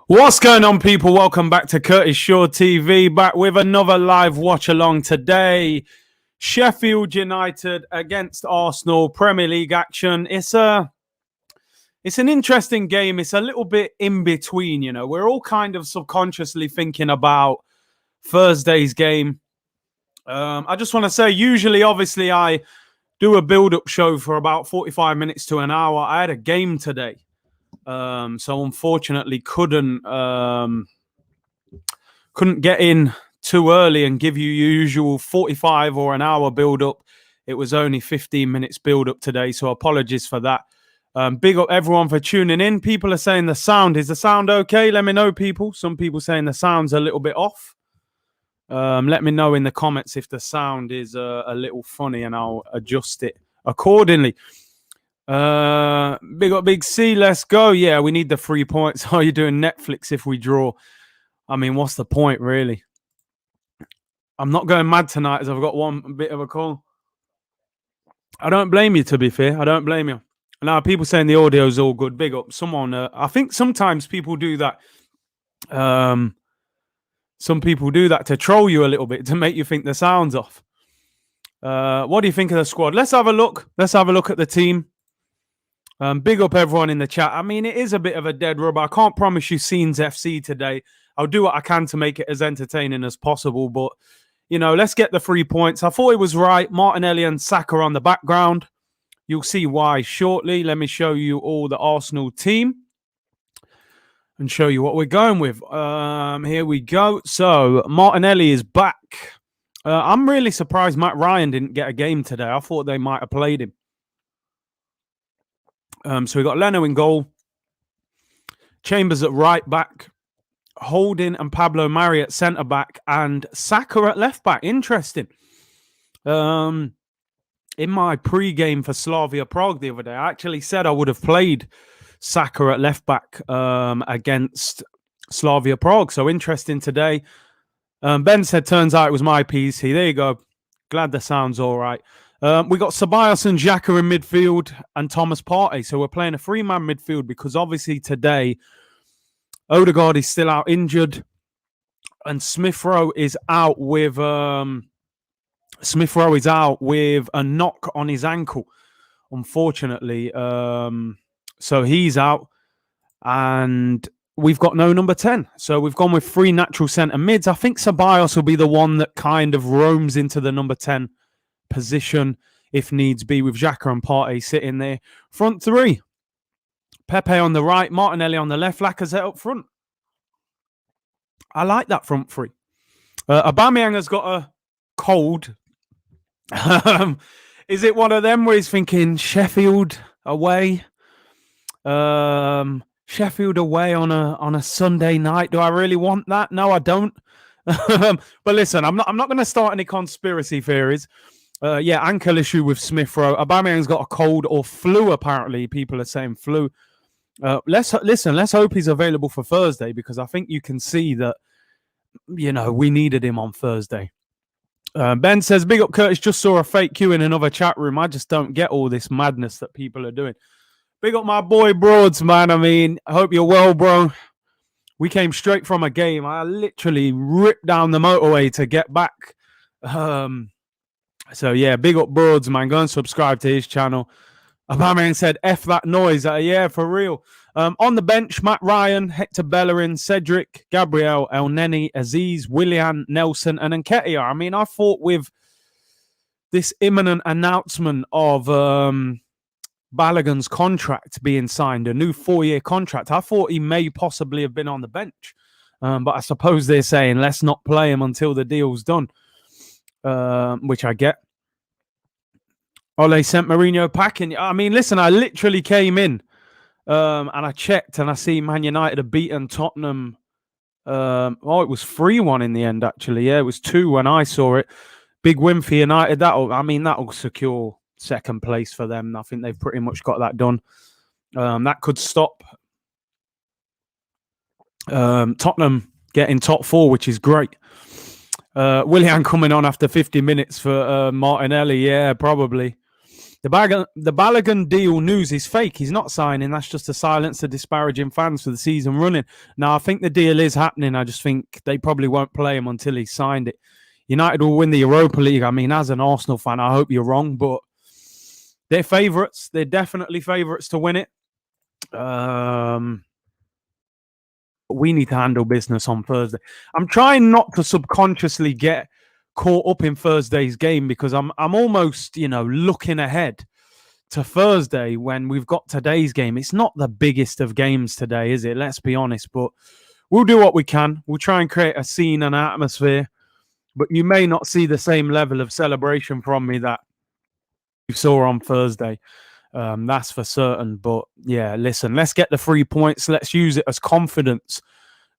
What's going on, people? Welcome back to Curtis Shaw TV, back with another live watch along today. Sheffield United against Arsenal, Premier League action. It's an interesting game. It's a little bit in between, you know. We're all kind of subconsciously thinking about Thursday's game. I just want to say, usually, obviously, I do a build-up show for about 45 minutes to an hour. I had a game today. So unfortunately couldn't get in too early and give you your usual 45 or an hour build up. It was only 15 minutes build up today, so apologies for that. Big up everyone for tuning in. People are saying is the sound okay? Let me know, people. Some people saying the sound's a little bit off. Let me know in the comments if the sound is a little funny and I'll adjust it accordingly. Big up Big C, let's go. Yeah, we need the 3 points. How are you doing, Netflix, if we draw? I mean, what's the point, really? I'm not going mad tonight as I've got one bit of a call. I don't blame you, to be fair. I don't blame you. Now, people saying the audio's all good. Big up. Someone, I think sometimes people do that. Some people do that to troll you a little bit, to make you think the sound's off. What do you think of the squad? Let's have a look. Let's have a look at the team. Big up everyone in the chat. I mean, it is a bit of a dead rubber. I can't promise you Scenes FC today. I'll do what I can to make it as entertaining as possible. But, you know, let's get the 3 points. I thought it was right. Martinelli and Saka on the background. You'll see why shortly. Let me show you all the Arsenal team and show you what we're going with. Here we go. So, Martinelli is back. I'm really surprised Matt Ryan didn't get a game today. I thought they might have played him. So we got Leno in goal, Chambers at right back, Holding and Pablo Mari at centre back, and Saka at left back. Interesting. In my pre-game for Slavia Prague the other day, I actually said I would have played Saka at left back against Slavia Prague. So interesting today. Ben said, turns out it was my PC. There you go. Glad the sound's all right. We got Ceballos and Xhaka in midfield and Thomas Partey. So we're playing a three-man midfield because obviously today Odegaard is still out injured and Smith Rowe is out with a knock on his ankle, unfortunately. So he's out and we've got no number 10. So we've gone with three natural centre mids. I think Ceballos will be the one that kind of roams into the number 10 position if needs be, with Xhaka and Partey sitting there. Front three. Pepe on the right, Martinelli on the left, Lacazette up front. I like that front three. Aubameyang has got a cold. Is it one of them where he's thinking Sheffield away? Sheffield away on a Sunday night. Do I really want that? No, I don't. But listen, I'm not going to start any conspiracy theories. Ankle issue with Smith Rowe. Aubameyang's got a cold or flu, apparently. People are saying flu. Let's hope he's available for Thursday, because I think you can see that, you know, we needed him on Thursday. Ben says, big up Curtis, just saw a fake queue in another chat room. I just don't get all this madness that people are doing. Big up my boy Broads, man. I mean, I hope you're well, bro. We came straight from a game. I literally ripped down the motorway to get back. So, yeah, big up Broads, man. Go and subscribe to his channel. Aubameyang said, F that noise. Yeah, for real. On the bench, Matt Ryan, Hector Bellerin, Cedric, Gabriel, El Neni, Aziz, Willian, Nelson, and Nketiah. I mean, I thought with this imminent announcement of Balogun's contract being signed, a new 4-year contract, I thought he may possibly have been on the bench. But I suppose they're saying, let's not play him until the deal's done. Which I get. Ole sent Mourinho packing. I mean, listen, I literally came in and I checked and I see Man United have beaten Tottenham. It was 3-1 in the end, actually. Yeah, it was 2 when I saw it. Big win for United. That'll secure second place for them. I think they've pretty much got that done. That could stop Tottenham getting top 4, which is great. Willian coming on after 50 minutes for Martinelli. Yeah, probably. The Balogun deal news is fake. He's not signing. That's just to silence the disparaging fans for the season running. Now, I think the deal is happening. I just think they probably won't play him until he's signed it. United will win the Europa League. I mean, as an Arsenal fan, I hope you're wrong, but they're favourites. They're definitely favourites to win it. We need to handle business on Thursday. I'm trying not to subconsciously get caught up in Thursday's game because I'm almost, looking ahead to Thursday when we've got today's game. It's not the biggest of games today, is it? Let's be honest, but we'll do what we can. We'll try and create a scene and atmosphere, but you may not see the same level of celebration from me that you saw on Thursday. That's for certain. But yeah, listen, let's get the 3 points. Let's use it as confidence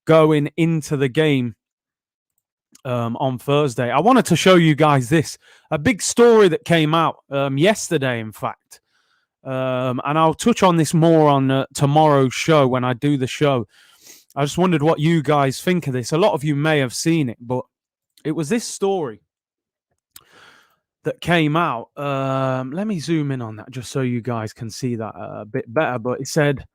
going into the game on Thursday. I wanted to show you guys a big story that came out yesterday, in fact. And I'll touch on this more on tomorrow's show when I do the show. I just wondered what you guys think of this. A lot of you may have seen it, but it was this story that came out. Let me zoom in on that just so you guys can see that a bit better. But it said,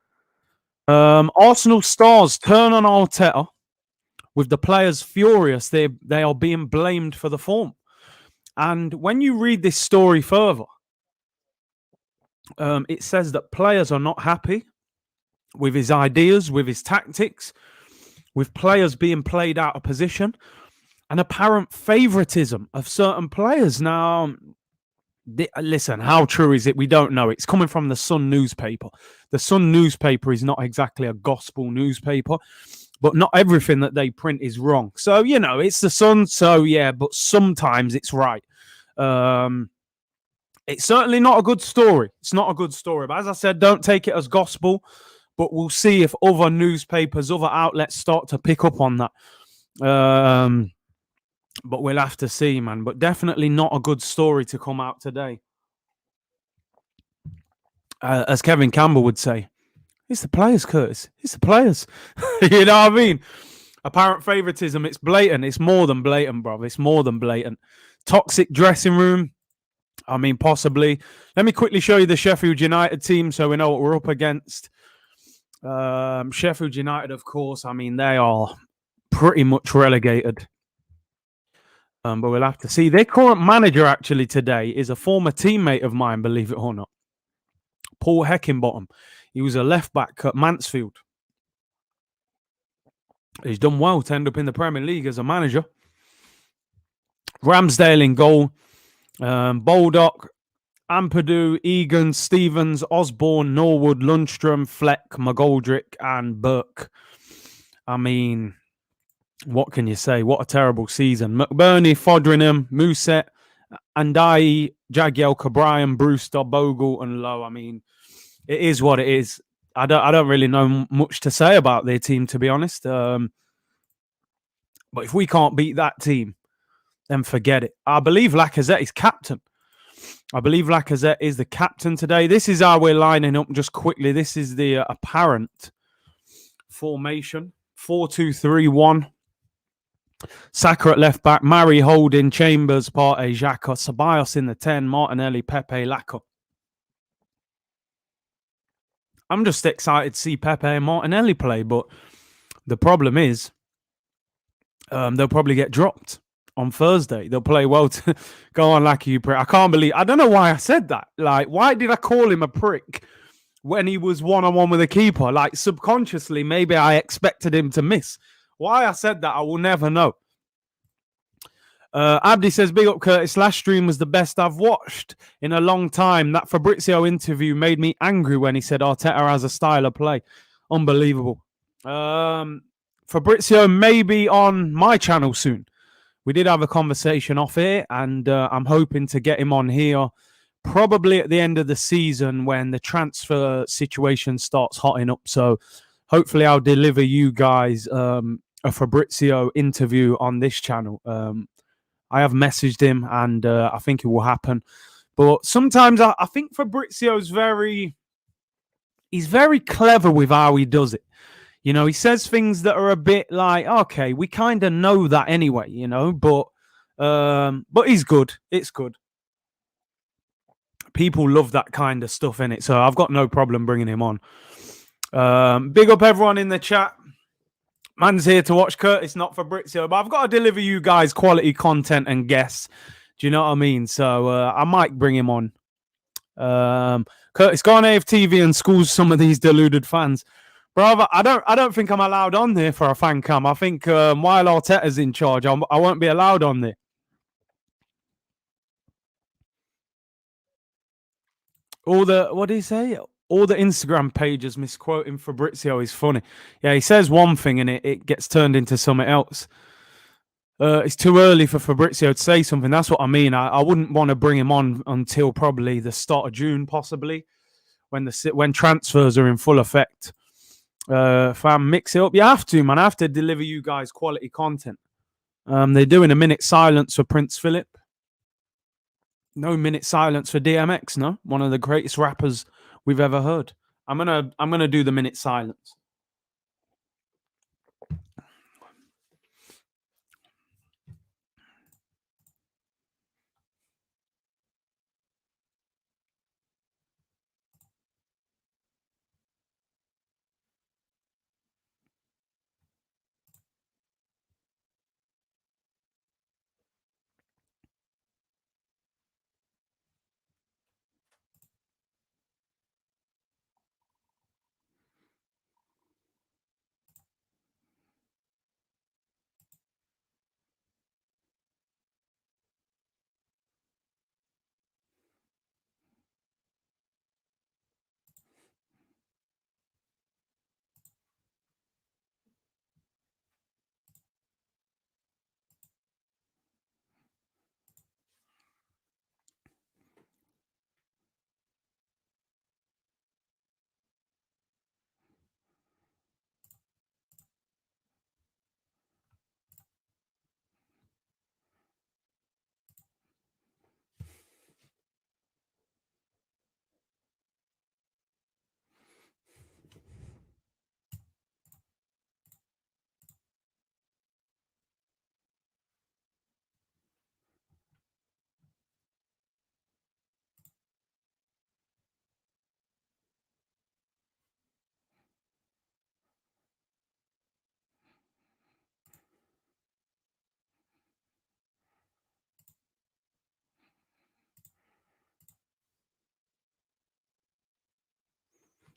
Arsenal stars turn on Arteta with the players furious. They are being blamed for the form. And when you read this story further, it says that players are not happy with his ideas, with his tactics, with players being played out of position, and apparent favoritism of certain players. Now, listen, how true is it? We don't know. It's coming from the Sun newspaper. The Sun newspaper is not exactly a gospel newspaper, but not everything that they print is wrong. So, it's the Sun. So, yeah, but sometimes it's right. It's certainly not a good story. It's not a good story. But as I said, don't take it as gospel. But we'll see if other newspapers, other outlets start to pick up on that. But we'll have to see, man. But definitely not a good story to come out today. As Kevin Campbell would say, it's the players, Curtis. It's the players. You know what I mean? Apparent favoritism. It's blatant. It's more than blatant, bro. It's more than blatant. Toxic dressing room. I mean, possibly. Let me quickly show you the Sheffield United team so we know what we're up against. Sheffield United, of course, I mean, they are pretty much relegated. But we'll have to see. Their current manager, actually, today is a former teammate of mine, believe it or not. Paul Heckingbottom. He was a left-back at Mansfield. He's done well to end up in the Premier League as a manager. Ramsdale in goal. Baldock, Ampadu, Egan, Stevens, Osborne, Norwood, Lundstrom, Fleck, McGoldrick, and Burke. I mean, what can you say? What a terrible season. McBurney, Fodringham, Muset, Andai, Jagielka, Bryan, Brewster, Bogle, and Lowe. I mean, it is what it is. I don't really know much to say about their team, to be honest. But if we can't beat that team, then forget it. I believe Lacazette is captain. I believe Lacazette is the captain today. This is how we're lining up just quickly. This is the apparent formation. 4-2-3-1. Saka at left back. Mari, Holding, Chambers, Partey, Xhaka, Ceballos in the 10. Martinelli, Pepe, Lacazette. I'm just excited to see Pepe and Martinelli play, but the problem is they'll probably get dropped on Thursday. They'll play well to go on like you prick. I can't believe. I don't know why I said that. Like, why did I call him a prick when he was one-on-one with a keeper? Like, subconsciously, maybe I expected him to miss. Why I said that, I will never know. Abdi says, big up Curtis. Last stream was the best I've watched in a long time. That Fabrizio interview made me angry when he said Arteta has a style of play. Unbelievable. Fabrizio may be on my channel soon. We did have a conversation off here, and I'm hoping to get him on here probably at the end of the season when the transfer situation starts hotting up. So hopefully I'll deliver you guys a Fabrizio interview on this channel. I have messaged him, and I think it will happen. But sometimes I think Fabrizio's he's very clever with how he does it. You know, he says things that are a bit like, okay, we kind of know that anyway, you know, but he's good. It's good. People love that kind of stuff in it, so I've got no problem bringing him on. Big up everyone in the chat. Man's here to watch Curtis, not Fabrizio, but I've got to deliver you guys quality content and guests. Do you know what I mean? So I might bring him on. Curtis, go on AFTV and schools some of these deluded fans. Brother, I don't think I'm allowed on there for a fan cam. I think while Arteta's in charge, I won't be allowed on there. What did he say? All the Instagram pages misquoting Fabrizio is funny. Yeah, he says one thing and it gets turned into something else. It's too early for Fabrizio to say something. That's what I mean. I wouldn't want to bring him on until probably the start of June, possibly, when transfers are in full effect. Fam, mix it up. You have to, man. I have to deliver you guys quality content. They're doing a minute silence for Prince Philip. No minute silence for DMX, no? One of the greatest rappers we've ever heard. I'm gonna do the minute silence.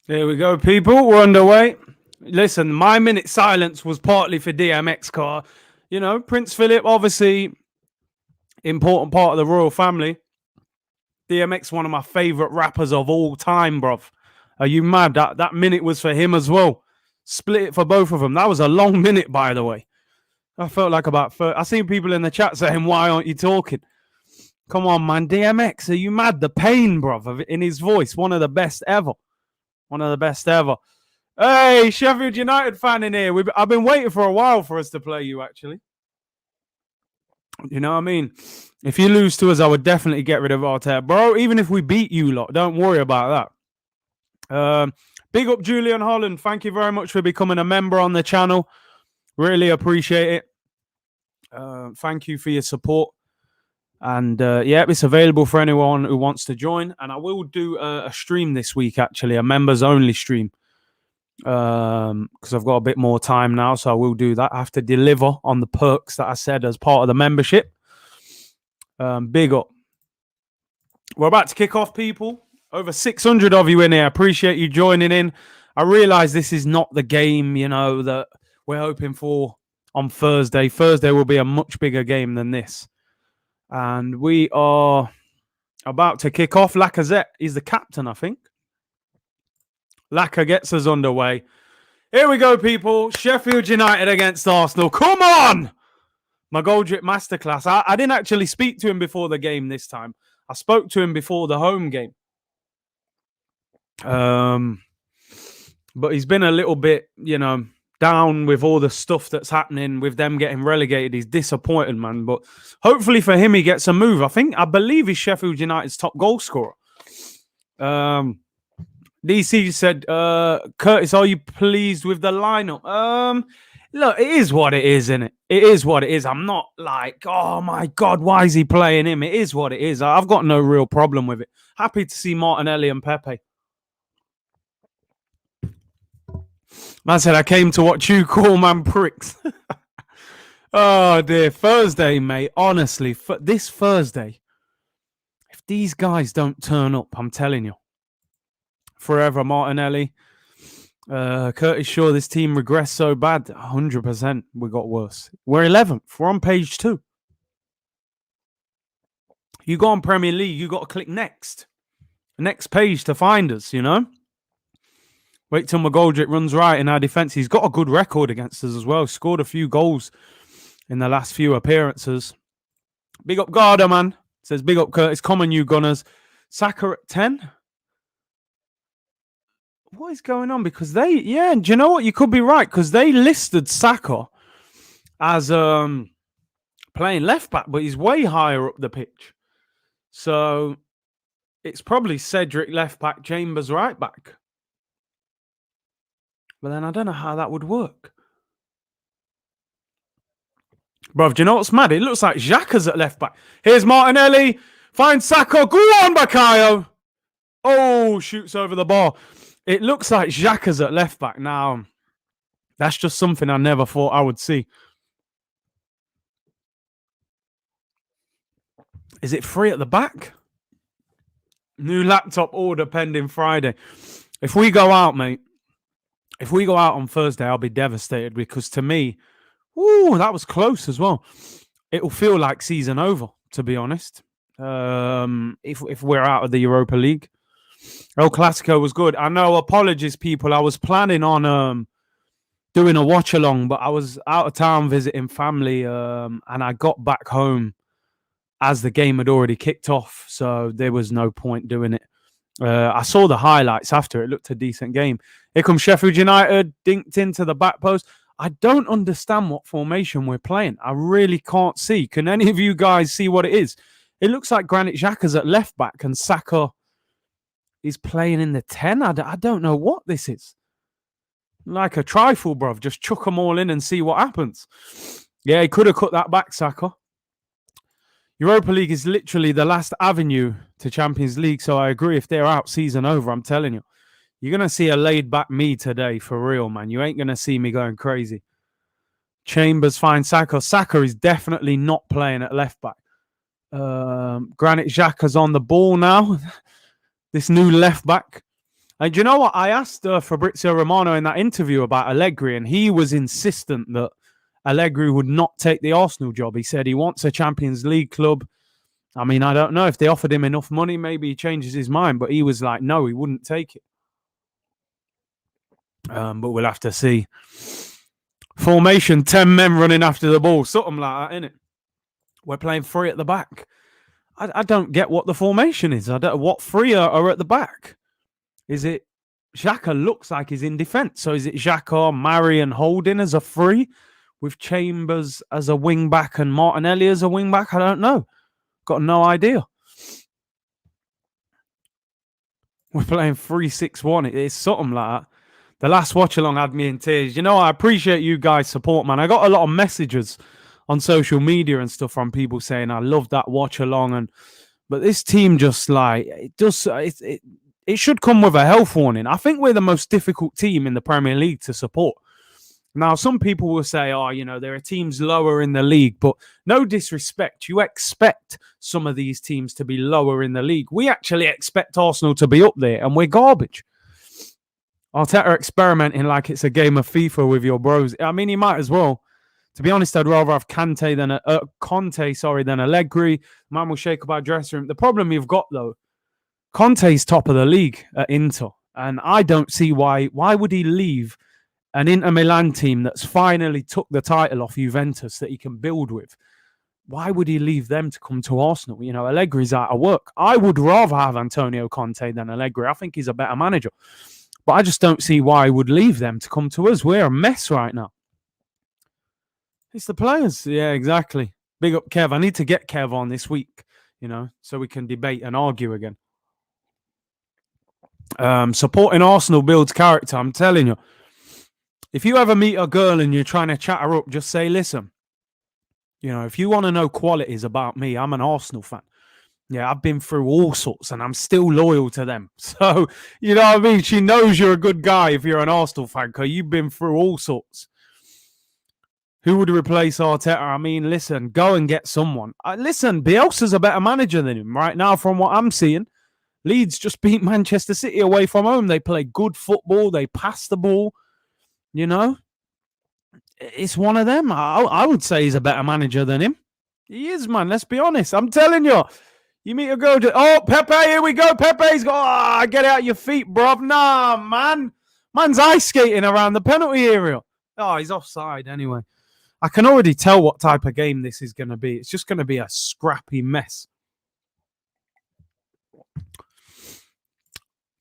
There we go, people. We're underway. Listen, my minute silence was partly for DMX car. You know, Prince Philip, obviously, important part of the royal family. DMX, one of my favorite rappers of all time, bruv. Are you mad? That minute was for him as well. Split it for both of them. That was a long minute, by the way. I felt like about 30. I seen people in the chat saying, why aren't you talking? Come on, man. DMX, are you mad? The pain, bruv, in his voice. One of the best ever. One of the best ever. Hey, Sheffield United fan in here. I've been waiting for a while for us to play you, actually. You know what I mean? If you lose to us, I would definitely get rid of Arteta. Bro, even if we beat you lot, don't worry about that. Big up Julian Holland. Thank you very much for becoming a member on the channel. Really appreciate it. Thank you for your support. And yeah, it's available for anyone who wants to join. And I will do a stream this week, actually, a members only stream. Because I've got a bit more time now, so I will do that. I have to deliver on the perks that I said as part of the membership. Big up. We're about to kick off, people. Over 600 of you in here. Appreciate you joining in. I realize this is not the game, you know, that we're hoping for on Thursday. Thursday will be a much bigger game than this. And we are about to kick off. Lacazette is the captain, I think. Laka gets us underway. Here we go, people. Sheffield United against Arsenal. Come on! My goal drip masterclass. I didn't actually speak to him before the game this time. I spoke to him before the home game. But he's been a little bit, you know, down with all the stuff that's happening with them getting relegated. He's disappointed, man. But hopefully for him, he gets a move. I believe he's Sheffield United's top goal scorer. DC said, Curtis, are you pleased with the lineup? Look, it is what it is, isn't it? It is what it is. I'm not like, oh my God, why is he playing him? It is what it is. I've got no real problem with it. Happy to see Martinelli and Pepe. Man said, I came to watch you call man pricks. Oh dear. Thursday, mate. Honestly, this Thursday, if these guys don't turn up, I'm telling you, forever Martinelli. Curtis Shaw, this team regressed so bad. 100% we got worse. We're 11th. We're on page 2. You go on Premier League, you got to click next. Next page to find us, you know? Wait till McGoldrick runs right in our defence. He's got a good record against us as well. Scored a few goals in the last few appearances. Big up Garda, man. Says big up Curtis. Come on, you Gunners. Saka at 10. What is going on? Because do you know what? You could be right, because they listed Saka as playing left back, but he's way higher up the pitch. So it's probably Cedric left back, Chambers right back. But then I don't know how that would work. Bruv, do you know what's mad? It looks like Xhaka's at left back. Here's Martinelli. Finds Saka. Go on, Bakayo. Oh, shoots over the bar. It looks like Xhaka's at left back. Now, that's just something I never thought I would see. Is it free at the back? New laptop order pending Friday. If we go out, mate, if we go out on Thursday, I'll be devastated, because to me, that was close as well. It'll feel like season over, to be honest. If we're out of the Europa League. El Clasico was good. I know, apologies, people. I was planning on doing a watch-along, but I was out of town visiting family, and I got back home as the game had already kicked off, so there was no point doing it. I saw the highlights after. It looked a decent game. Here comes Sheffield United, dinked into the back post. I don't understand what formation we're playing. I really can't see. Can any of you guys see what it is? It looks like Granit Xhaka's at left back and Saka is playing in the 10. I don't know what this is. Like a trifle, bruv. Just chuck them all in and see what happens. Yeah, he could have cut that back, Saka. Europa League is literally the last avenue to Champions League, so I agree. If they're out, season over, I'm telling you. You're going to see a laid-back me today, for real, man. You ain't going to see me going crazy. Chambers finds Saka. Saka is definitely not playing at left-back. Granit Xhaka's on the ball now. This new left-back. And you know what? I asked Fabrizio Romano in that interview about Allegri, and he was insistent that Allegri would not take the Arsenal job. He said he wants a Champions League club. I mean, I don't know. If they offered him enough money, maybe he changes his mind. But he was like, no, he wouldn't take it. But we'll have to see. Formation, 10 men running after the ball. Something like that, innit? We're playing 3 at the back. I don't get what the formation is. I don't. What 3 are at the back? Is it Xhaka looks like he's in defence? So is it Xhaka, Mari and Holding as a 3? With Chambers as a wing back and Martinelli as a wing back? I don't know. Got no idea. We're playing 3-6-1. It's something like that. The last watch-along had me in tears. You know, I appreciate you guys' support, man. I got a lot of messages on social media and stuff from people saying, I love that watch-along. But this team just like, it should come with a health warning. I think we're the most difficult team in the Premier League to support. Now, some people will say, oh, you know, there are teams lower in the league, but no disrespect. You expect some of these teams to be lower in the league. We actually expect Arsenal to be up there, and we're garbage. Arteta experimenting like it's a game of FIFA with your bros. I mean, he might as well. To be honest, I'd rather have Conte than Allegri. Man will shake up our dressing room. The problem you've got, though, Conte's top of the league at Inter, and I don't see why. Why would he leave an Inter Milan team that's finally took the title off Juventus that he can build with? Why would he leave them to come to Arsenal? You know, Allegri's out of work. I would rather have Antonio Conte than Allegri. I think he's a better manager. But I just don't see why he would leave them to come to us. We're a mess right now. It's the players. Yeah, exactly. Big up Kev. I need to get Kev on this week, you know, so we can debate and argue again. Supporting Arsenal builds character. I'm telling you. If you ever meet a girl and you're trying to chat her up, just say, listen, if you want to know qualities about me, I'm an Arsenal fan. Yeah, I've been through all sorts and I'm still loyal to them. So, you know what I mean? She knows you're a good guy if you're an Arsenal fan because you've been through all sorts. Who would replace Arteta? I mean, listen, go and get someone. Listen, Bielsa's a better manager than him right now from what I'm seeing. Leeds just beat Manchester City away from home. They play good football. They pass the ball. It's one of them. I would say he's a better manager than him. He is, man. Let's be honest. I'm telling you. You meet a girl. Pepe, here we go. Pepe's got, get out your feet, bruv. Nah, man. Man's ice skating around the penalty area. Oh, he's offside anyway. I can already tell what type of game this is going to be. It's just going to be a scrappy mess.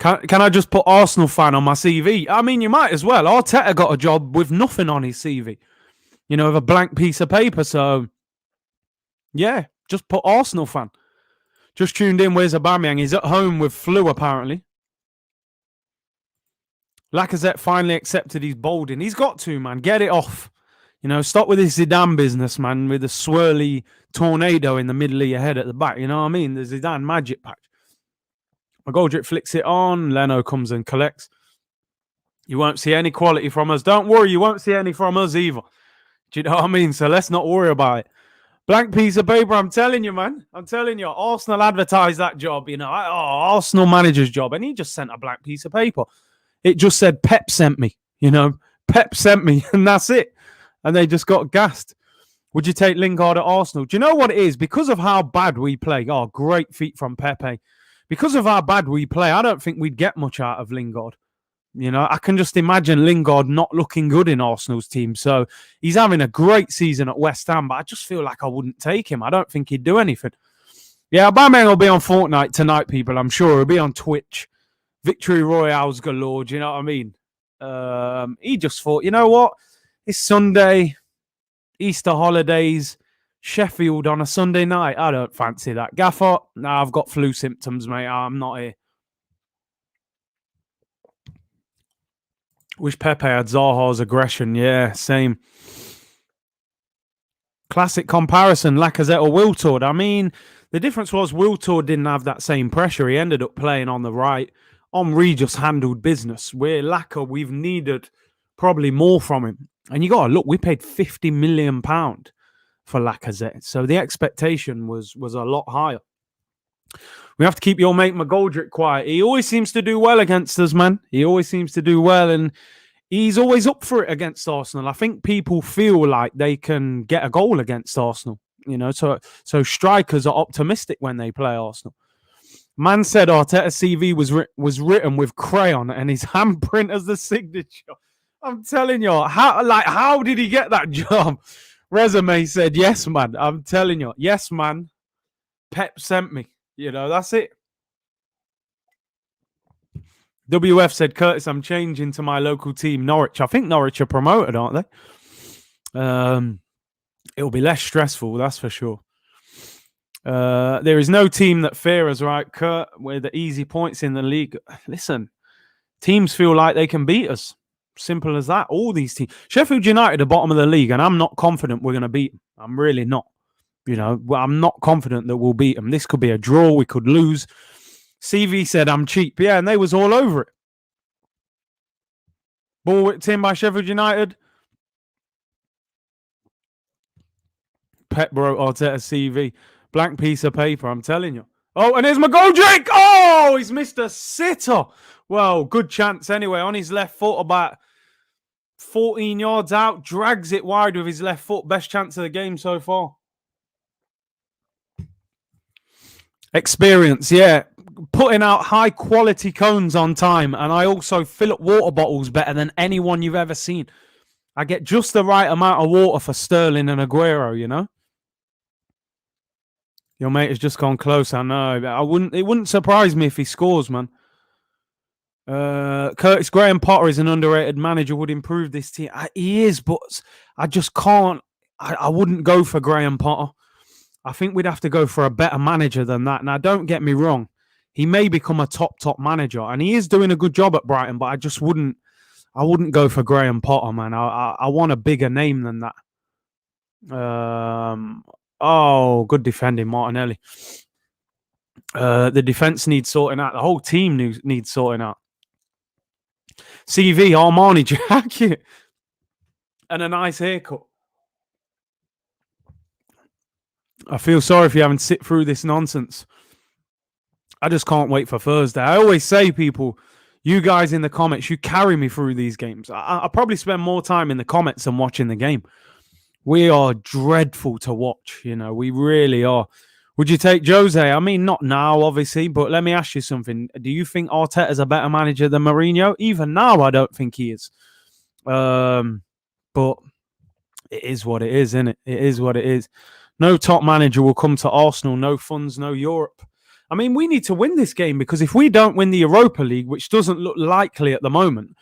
Can I just put Arsenal fan on my CV? I mean, you might as well. Arteta got a job with nothing on his CV. With a blank piece of paper. So, yeah, just put Arsenal fan. Just tuned in. Where's Aubameyang? He's at home with flu, apparently. Lacazette finally accepted he's balding. He's got to, man. Get it off. Stop with this Zidane business, man, with the swirly tornado in the middle of your head at the back. You know what I mean? The Zidane magic patch. McGoldrick flicks it on. Leno comes and collects. You won't see any quality from us. Don't worry, you won't see any from us either. Do you know what I mean? So let's not worry about it. Blank piece of paper, I'm telling you, man. I'm telling you. Arsenal advertised that job, Arsenal manager's job. And he just sent a blank piece of paper. It just said, Pep sent me, Pep sent me, and that's it. And they just got gassed. Would you take Lingard at Arsenal? Do you know what it is? Because of how bad we play. Oh, great feat from Pepe. Because of how bad we play, I don't think we'd get much out of Lingard. I can just imagine Lingard not looking good in Arsenal's team. So he's having a great season at West Ham, but I just feel like I wouldn't take him. I don't think he'd do anything. Yeah, Aubameyang will be on Fortnite tonight, people. I'm sure he'll be on Twitch. Victory Royales galore. Do you know what I mean? He just thought, you know what? It's Sunday, Easter holidays, Sheffield on a Sunday night. I don't fancy that. Gaffer, I've got flu symptoms, mate. I'm not here. Wish Pepe had Zaha's aggression. Yeah, same. Classic comparison, Lacazette or Wiltord. I mean, the difference was Wiltord didn't have that same pressure. He ended up playing on the right. Henry just handled business. Where Lacazette, we've needed probably more from him. And you got to look, we paid £50 million for Lacazette. So the expectation was a lot higher. We have to keep your mate McGoldrick quiet. He always seems to do well against us, man. He always seems to do well, and he's always up for it against Arsenal. I think people feel like they can get a goal against Arsenal, so strikers are optimistic when they play Arsenal. Man said Arteta's CV was written with crayon and his handprint as the signature. I'm telling you, how did he get that job? Resume said, yes, man. I'm telling you, yes, man. Pep sent me. That's it. WF said, Curtis, I'm changing to my local team, Norwich. I think Norwich are promoted, aren't they? It'll be less stressful, that's for sure. There is no team that fear us, right, Kurt? We're the easy points in the league. Listen, teams feel like they can beat us. Simple as that. All these teams. Sheffield United are bottom of the league, and I'm not confident we're going to beat them. I'm really not. I'm not confident that we'll beat them. This could be a draw. We could lose. CV said I'm cheap. Yeah, and they was all over it. Ball whipped in by Sheffield United. Pep wrote Arteta's CV. Blank piece of paper, I'm telling you. Oh, and here's McGoldrick. Oh, he's missed a sitter. Well, good chance anyway. On his left foot, about 14 yards out. Drags it wide with his left foot. Best chance of the game so far. Experience, yeah. Putting out high-quality cones on time. And I also fill up water bottles better than anyone you've ever seen. I get just the right amount of water for Sterling and Aguero, Your mate has just gone close, I know. It wouldn't surprise me if he scores, man. Curtis Graham Potter is an underrated manager, would improve this team. He is, but I just can't. I wouldn't go for Graham Potter. I think we'd have to go for a better manager than that. Now, don't get me wrong. he may become a top manager, and he is doing a good job at Brighton. But I wouldn't go for Graham Potter, man. I want a bigger name than that. Oh, good defending, Martinelli. The defense needs sorting out. The whole team needs sorting out. CV Armani jacket and a nice haircut. I feel sorry if you haven't sit through this nonsense. I just can't wait for Thursday. I always say, people, you guys in the comments, you carry me through these games. I probably spend more time in the comments than watching the game. We are dreadful to watch, we really are. Would you take Jose? I mean, not now, obviously, but let me ask you something. Do you think Arteta's a better manager than Mourinho? Even now, I don't think he is. But it is what it is, isn't it? It is what it is. No top manager will come to Arsenal. No funds, no Europe. I mean, we need to win this game, because if we don't win the Europa League, which doesn't look likely at the moment,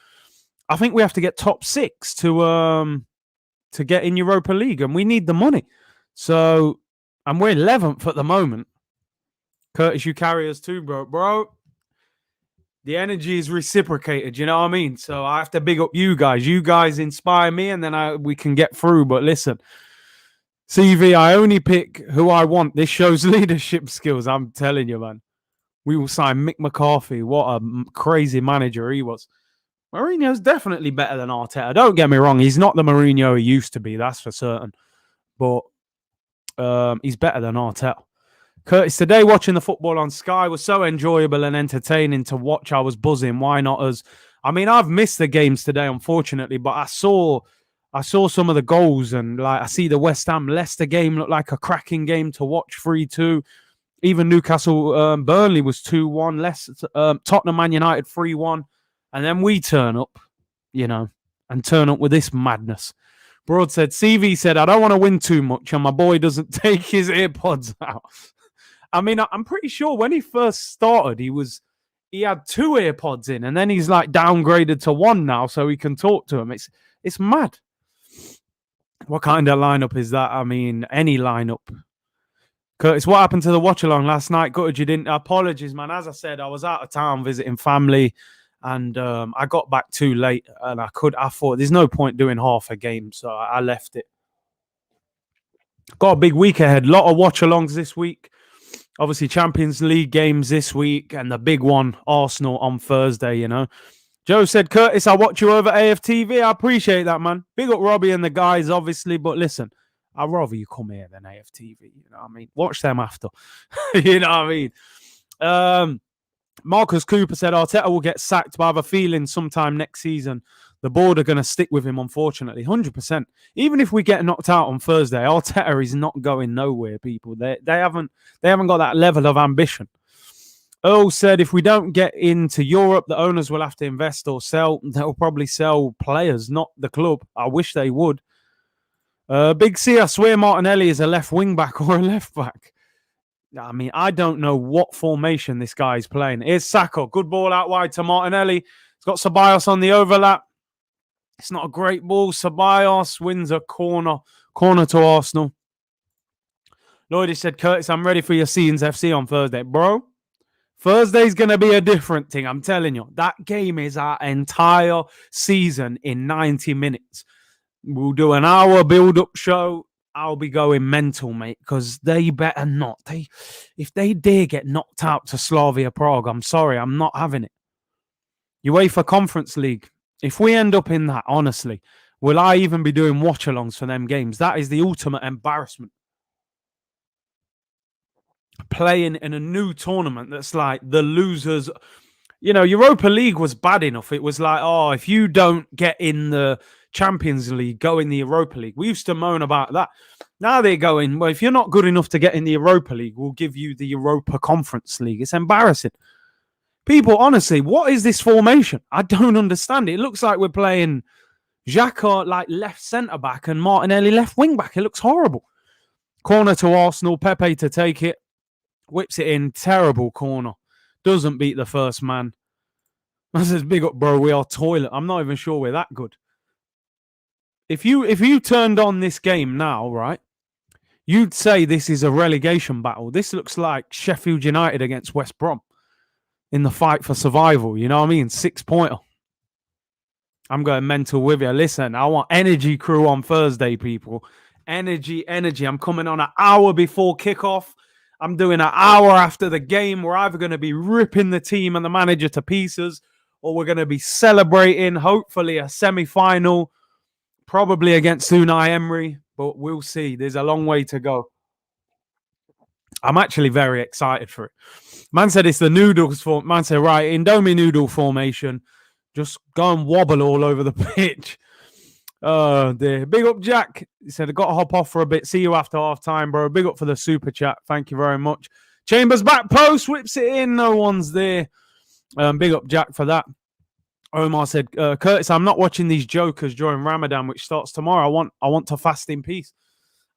I think we have to get top 6 to get in Europa League, and we need the money. So, and we're 11th at the moment. Curtis, you carry us too, bro. The energy is reciprocated, you know what I mean? So I have to big up you guys. You guys inspire me, and then we can get through. But listen, CV, I only pick who I want. This shows leadership skills. I'm telling you, man. We will sign Mick McCarthy. What a crazy manager he was. Mourinho's definitely better than Arteta. Don't get me wrong. He's not the Mourinho he used to be. That's for certain. But he's better than Arteta. Curtis, today watching the football on Sky was so enjoyable and entertaining to watch. I was buzzing. Why not us? I mean, I've missed the games today, unfortunately, but I saw some of the goals, and I see the West Ham Leicester game looked like a cracking game to watch. 3-2. Even Newcastle Burnley was 2-1. Leicester Tottenham Man United 3-1, and then we turn up, and turn up with this madness. Broad said, CV said, I don't want to win too much, and my boy doesn't take his AirPods out. I mean, I'm pretty sure when he first started, he had 2 AirPods in, and then he's downgraded to 1 now, so he can talk to him. It's mad. What kind of lineup is that? I mean, any lineup. Curtis, what happened to the watch-along last night? Gutted you didn't. Apologies, man. As I said, I was out of town visiting family, and I got back too late, and I thought there's no point doing half a game, so I left it. Got a big week ahead. A lot of watch-alongs this week. Obviously, Champions League games this week, and the big one, Arsenal on Thursday, Joe said, Curtis, I watch you over AFTV. I appreciate that, man. Big up Robbie and the guys, obviously, but listen, I'd rather you come here than AFTV, you know what I mean? Watch them after, you know what I mean? Marcus Cooper said, Arteta will get sacked, but I have a feeling sometime next season the board are going to stick with him, unfortunately. 100%. Even if we get knocked out on Thursday, Arteta is not going nowhere, people. They haven't got that level of ambition. Earl said, if we don't get into Europe, the owners will have to invest or sell. They'll probably sell players, not the club. I wish they would. Big C, I swear Martinelli is a left wing back or a left back. I mean, I don't know what formation this guy is playing. Here's Saka. Good ball out wide to Martinelli. He's got Ceballos on the overlap. It's not a great ball. Ceballos wins a corner to Arsenal. Lloyd said, Curtis, I'm ready for your Scenes FC on Thursday. Bro, Thursday's going to be a different thing. I'm telling you. That game is our entire season in 90 minutes. We'll do an hour build-up show. I'll be going mental, mate, because they better not. If they dare get knocked out to Slavia Prague, I'm sorry, I'm not having it. UEFA Conference League. If we end up in that, honestly, will I even be doing watch-alongs for them games? That is the ultimate embarrassment. Playing in a new tournament that's like the losers. Europa League was bad enough. It was like, oh, if you don't get in the Champions League, go in the Europa League. We used to moan about that. Now they're going, well, if you're not good enough to get in the Europa League, we'll give you the Europa Conference League. It's embarrassing. People, honestly, what is this formation? I don't understand it. It looks like we're playing Xhaka left centre-back and Martinelli left wing-back. It looks horrible. Corner to Arsenal. Pepe to take it. Whips it in. Terrible corner. Doesn't beat the first man. I says, big up, bro. We are toilet. I'm not even sure we're that good. If you turned on this game now, right, you'd say this is a relegation battle. This looks like Sheffield United against West Brom. in the fight for survival. You know what I mean? 6-pointer. I'm going mental with you. Listen, I want energy crew on Thursday, people. Energy. I'm coming on an hour before kickoff. I'm doing an hour after the game. We're either going to be ripping the team and the manager to pieces, or we're going to be celebrating, hopefully, a semi-final, probably against Unai Emery, but we'll see. There's a long way to go. I'm actually very excited for it. Man said it's the noodles form. Man said, right, Indomie noodle formation. Just go and wobble all over the pitch. Oh, dear. Big up, Jack. He said, I got to hop off for a bit. See you after half time, bro. Big up for the super chat. Thank you very much. Chambers back post, whips it in. No one's there. Big up, Jack, for that. Omar said, Curtis, I'm not watching these jokers during Ramadan, which starts tomorrow. I want to fast in peace.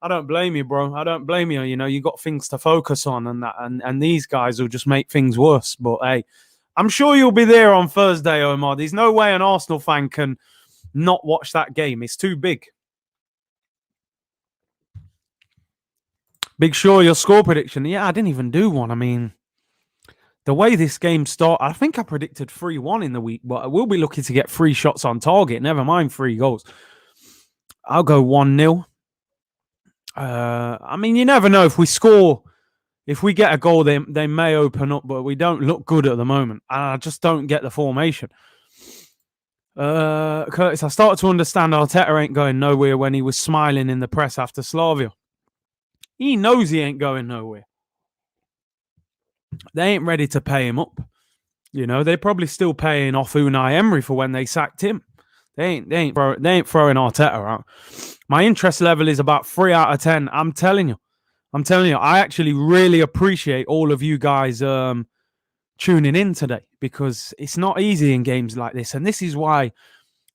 I don't blame you, bro. I don't blame you. You know, you got things to focus on and that, and these guys will just make things worse. But hey, I'm sure you'll be there on Thursday, Omar. There's no way an Arsenal fan can not watch that game. It's too big. Big Shaw, your score prediction. Yeah, I didn't even do one. I mean, the way this game started, I think I predicted 3-1 in the week, but I will be looking to get 3 shots on target. Never mind 3 goals. I'll go 1-0. I mean, you never know. If we score, if we get a goal, they may open up, but we don't look good at the moment. And I just don't get the formation. Curtis, I started to understand Arteta ain't going nowhere when he was smiling in the press after Slavia. He knows he ain't going nowhere. They ain't ready to pay him up. You know, they're probably still paying off Unai Emery for when they sacked him. They ain't throwing Arteta out. My interest level is about 3 out of 10. I'm telling you, I actually really appreciate all of you guys tuning in today, because it's not easy in games like this. And this is why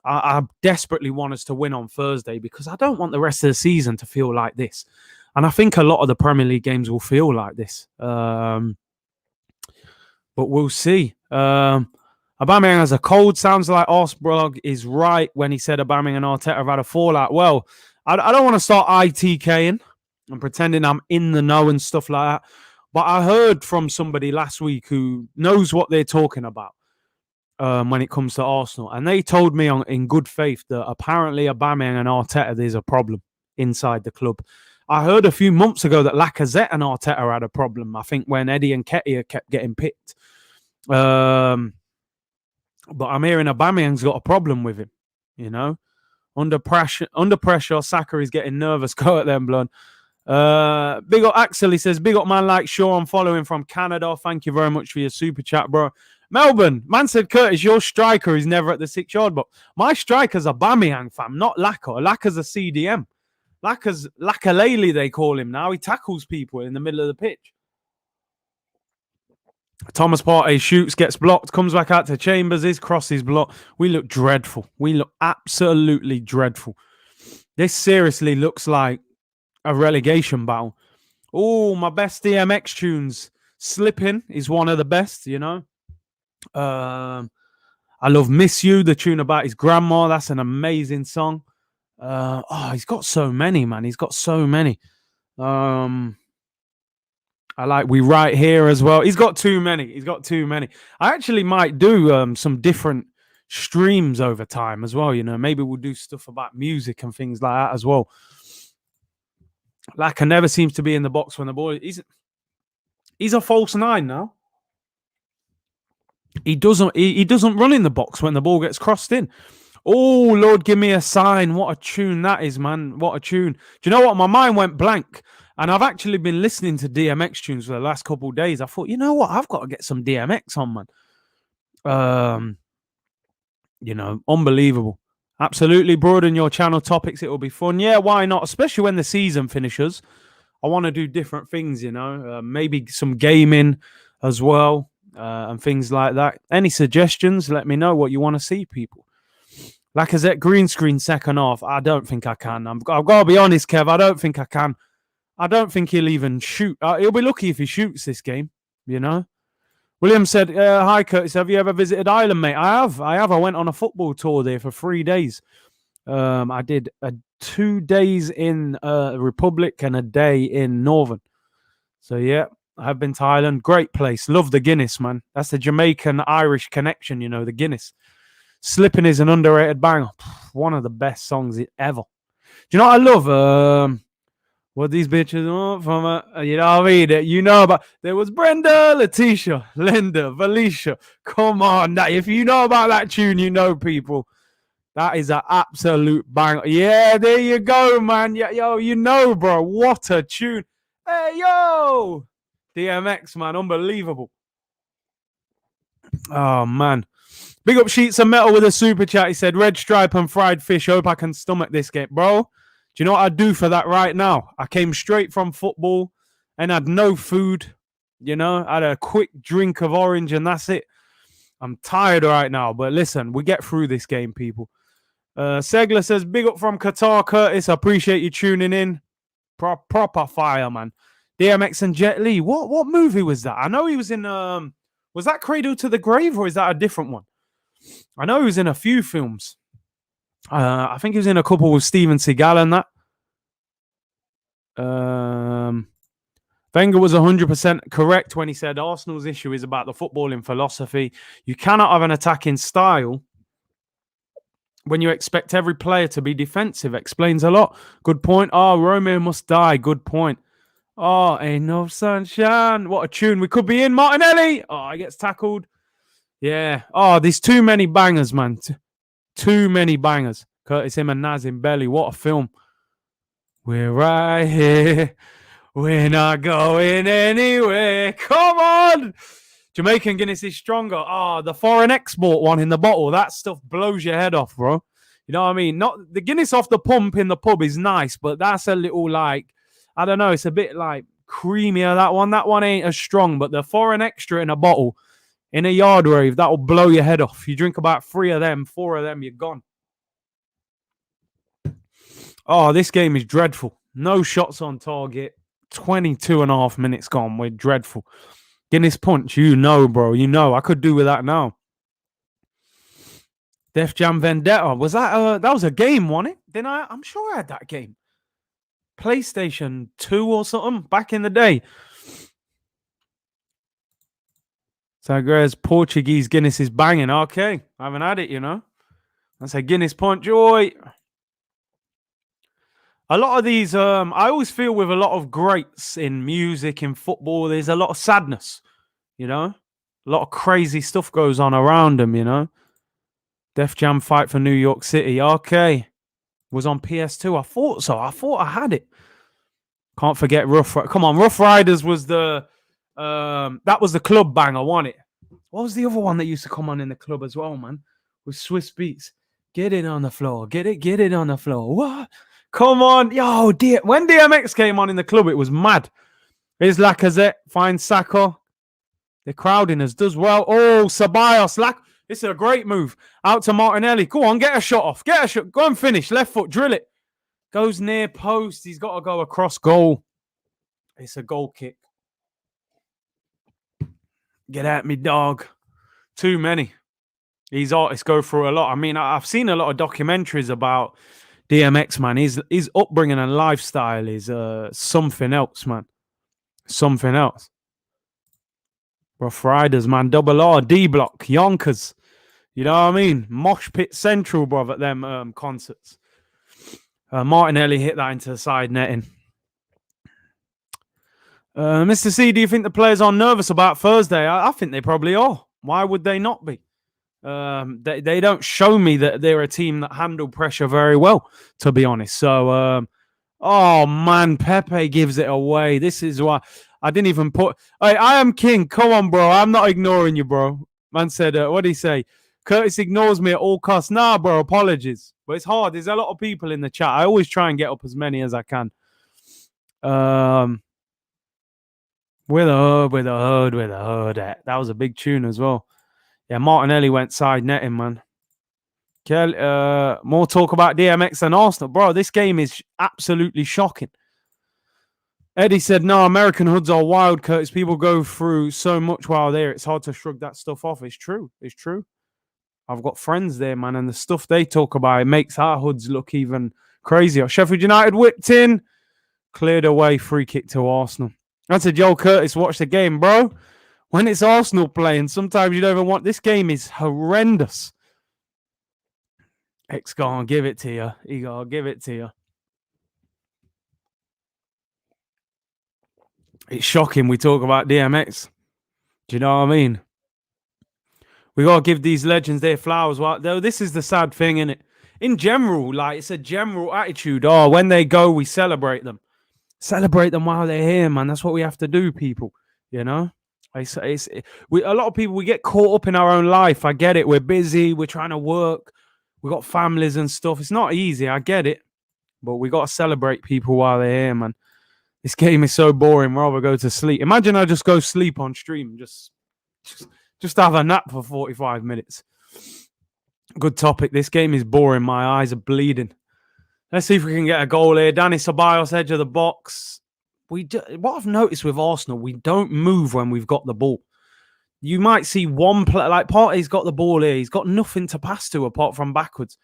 I desperately want us to win on Thursday, because I don't want the rest of the season to feel like this. And I think a lot of the Premier League games will feel like this. But we'll see. Aubameyang has a cold. Sounds like Osbrog is right when he said Aubameyang and Arteta have had a fallout. Well, I don't want to start ITKing and pretending I'm in the know and stuff like that. But I heard from somebody last week who knows what they're talking about when it comes to Arsenal. And they told me in good faith that apparently Aubameyang and Arteta, there's a problem inside the club. I heard a few months ago that Lacazette and Arteta had a problem. I think when Eddie and Nketiah kept getting picked. But I'm hearing Aubameyang's got a problem with him, you know. Under pressure, Saka is getting nervous. Go at them, blood. Big up Axel, he says, big up man like Shaw, I'm following from Canada. Thank you very much for your super chat, bro. Melbourne, man said, Curtis, your striker is never at the 6-yard box. My striker's a Aubameyang, fam, not Laka. Laka's a CDM. Laka's Lakalele, they call him now. He tackles people in the middle of the pitch. Thomas Partey shoots, gets blocked, comes back out to Chambers, his cross is blocked. We look dreadful. We look absolutely dreadful. This seriously looks like a relegation battle. Oh, my best DMX tunes. Slipping is one of the best, you know. I love Miss You, the tune about his grandma. That's an amazing song. He's got so many, man. He's got so many. I like We Right Here as well. He's got too many. I actually might do some different streams over time as well. You know, maybe we'll do stuff about music and things like that as well. Laka never seems to be in the box when the ball. He's a false 9 now. He doesn't run in the box when the ball gets crossed in. Oh, Lord, give me a sign. What a tune that is, man. What a tune. Do you know what? My mind went blank. And I've actually been listening to DMX tunes for the last couple of days. I thought, you know what? I've got to get some DMX on, man. You know, unbelievable. Absolutely. Broaden your channel topics. It will be fun. Yeah, why not? Especially when the season finishes. I want to do different things, you know. Maybe some gaming as well and things like that. Any suggestions? Let me know what you want to see, people. Lacazette green screen second half. I don't think I can. I've got to be honest, Kev. I don't think I can. I don't think he'll even shoot. He'll be lucky if he shoots this game, you know. William said, hi, Curtis. Have you ever visited Ireland, mate? I have. I went on a football tour there for 3 days. I did 2 days in Republic and a day in Northern. So, yeah, I have been to Ireland. Great place. Love the Guinness, man. That's the Jamaican-Irish connection, the Guinness. Slipping is an underrated banger. One of the best songs ever. Do you know what I love? What these bitches want from you know what I mean? You know about, there was Brenda, Letitia, Linda, Valicia. Come on. If you know about that tune, you know, people. That is an absolute banger. Yeah, there you go, man. Yeah, yo, you know, bro. What a tune. Hey, yo. DMX, man. Unbelievable. Oh, man. Big up Sheets of Metal with a super chat. He said, Red Stripe and fried fish. Hope I can stomach this game. Bro, do you know what I'd do for that right now? I came straight from football and had no food. I had a quick drink of orange and that's it. I'm tired right now. But listen, we get through this game, people. Segler says, big up from Qatar, Curtis. I appreciate you tuning in. Proper fire, man. DMX and Jet Li. What movie was that? I know he was in... was that Cradle to the Grave or is that a different one? I know he was in a few films. I think he was in a couple with Steven Seagal and that. Wenger was 100% correct when he said Arsenal's issue is about the footballing philosophy. You cannot have an attacking style when you expect every player to be defensive. Explains a lot. Good point. Oh, Romeo must die. Good point. Oh, ain't no sunshine. What a tune. We could be in. Martinelli. Oh, he gets tackled. Yeah. Oh, there's too many bangers, man. Too many bangers. Curtis, him and Naz in Belly. What a film. We're right here. We're not going anywhere. Come on. Jamaican Guinness is stronger. Oh, the foreign export one in the bottle. That stuff blows your head off, bro. You know what I mean? Not the Guinness off the pump in the pub is nice, but that's a little like, I don't know. It's a bit like creamier, that one. That one ain't as strong, but the foreign extra in a bottle in a yard rave, that will blow your head off. You drink about 3 of them, 4 of them, you're gone. Oh, this game is dreadful. No shots on target. 22.5 minutes gone. We're dreadful. Guinness Punch, bro. I could do with that now. Def Jam Vendetta. Was that that was a game, wasn't it? Then I'm sure I had that game. PlayStation 2 or something back in the day. Sagres Portuguese Guinness is banging. Okay. I haven't had it, That's a Guinness Punch. Joy. A lot of these, I always feel with a lot of greats in music, in football, there's a lot of sadness, A lot of crazy stuff goes on around them, Def Jam Fight for New York City. Okay. Was on PS2. I thought so. I thought I had it. Can't forget Rough Riders. Come on, Rough Riders was the, that was the club banger, wasn't it? What was the other one that used to come on in the club as well, man? With Swiss Beats. Get it on the floor. Get it on the floor. What? Come on. Yo, when DMX came on in the club, it was mad. Here's Lacazette. Finds Saka. The crowding us does well. Oh, Ceballos. It's a great move. Out to Martinelli. Go on, get a shot off. Get a shot. Go and finish. Left foot. Drill it. Goes near post. He's got to go across goal. It's a goal kick. Get at me, dog. Too many. These artists go through a lot. I mean, I've seen a lot of documentaries about DMX, man. His upbringing and lifestyle is something else, man. Something else. Rough Riders, man. Double R, D Block, Yonkers. You know what I mean? Mosh Pit Central, bruv, at them concerts. Martinelli hit that into the side netting. Mr. C, do you think the players are nervous about Thursday? I think they probably are. Why would they not be? They don't show me that they're a team that handle pressure very well, to be honest. So, oh man, Pepe gives it away. This is why I didn't even put. Hey, I am king. Come on, bro. I'm not ignoring you, bro. Man said, what did he say? Curtis ignores me at all costs. Nah, bro. Apologies, but it's hard. There's a lot of people in the chat. I always try and get up as many as I can. With a hood. That was a big tune as well. Yeah, Martinelli went side netting, man. More talk about DMX and Arsenal. Bro, this game is absolutely shocking. Eddie said, no, American hoods are wild, Curtis. People go through so much while there. It's hard to shrug that stuff off. It's true. It's true. I've got friends there, man, and the stuff they talk about, it makes our hoods look even crazier. Sheffield United whipped in. Cleared away. Free kick to Arsenal. I said, yo, Curtis, watch the game, bro. When it's Arsenal playing, sometimes you don't even want... This game is horrendous. X gonna give it to you. He gonna give it to you. It's shocking we talk about DMX. Do you know what I mean? We gotta give these legends their flowers. Well, though, this is the sad thing, innit? In general, like, it's a general attitude. Oh, when they go, we celebrate them. Celebrate them while they're here, man. That's what we have to do, people. You know? A lot of people, we get caught up in our own life. I get it. We're busy. We're trying to work. We got families and stuff. It's not easy. I get it. But we got to celebrate people while they're here, man. This game is so boring. Rather go to sleep. Imagine I just go sleep on stream. Just have a nap for 45 minutes. Good topic. This game is boring. My eyes are bleeding. Let's see if we can get a goal here. Danny Ceballos, edge of the box. What I've noticed with Arsenal, we don't move when we've got the ball. You might see one player, like Partey's got the ball here. He's got nothing to pass to apart from backwards.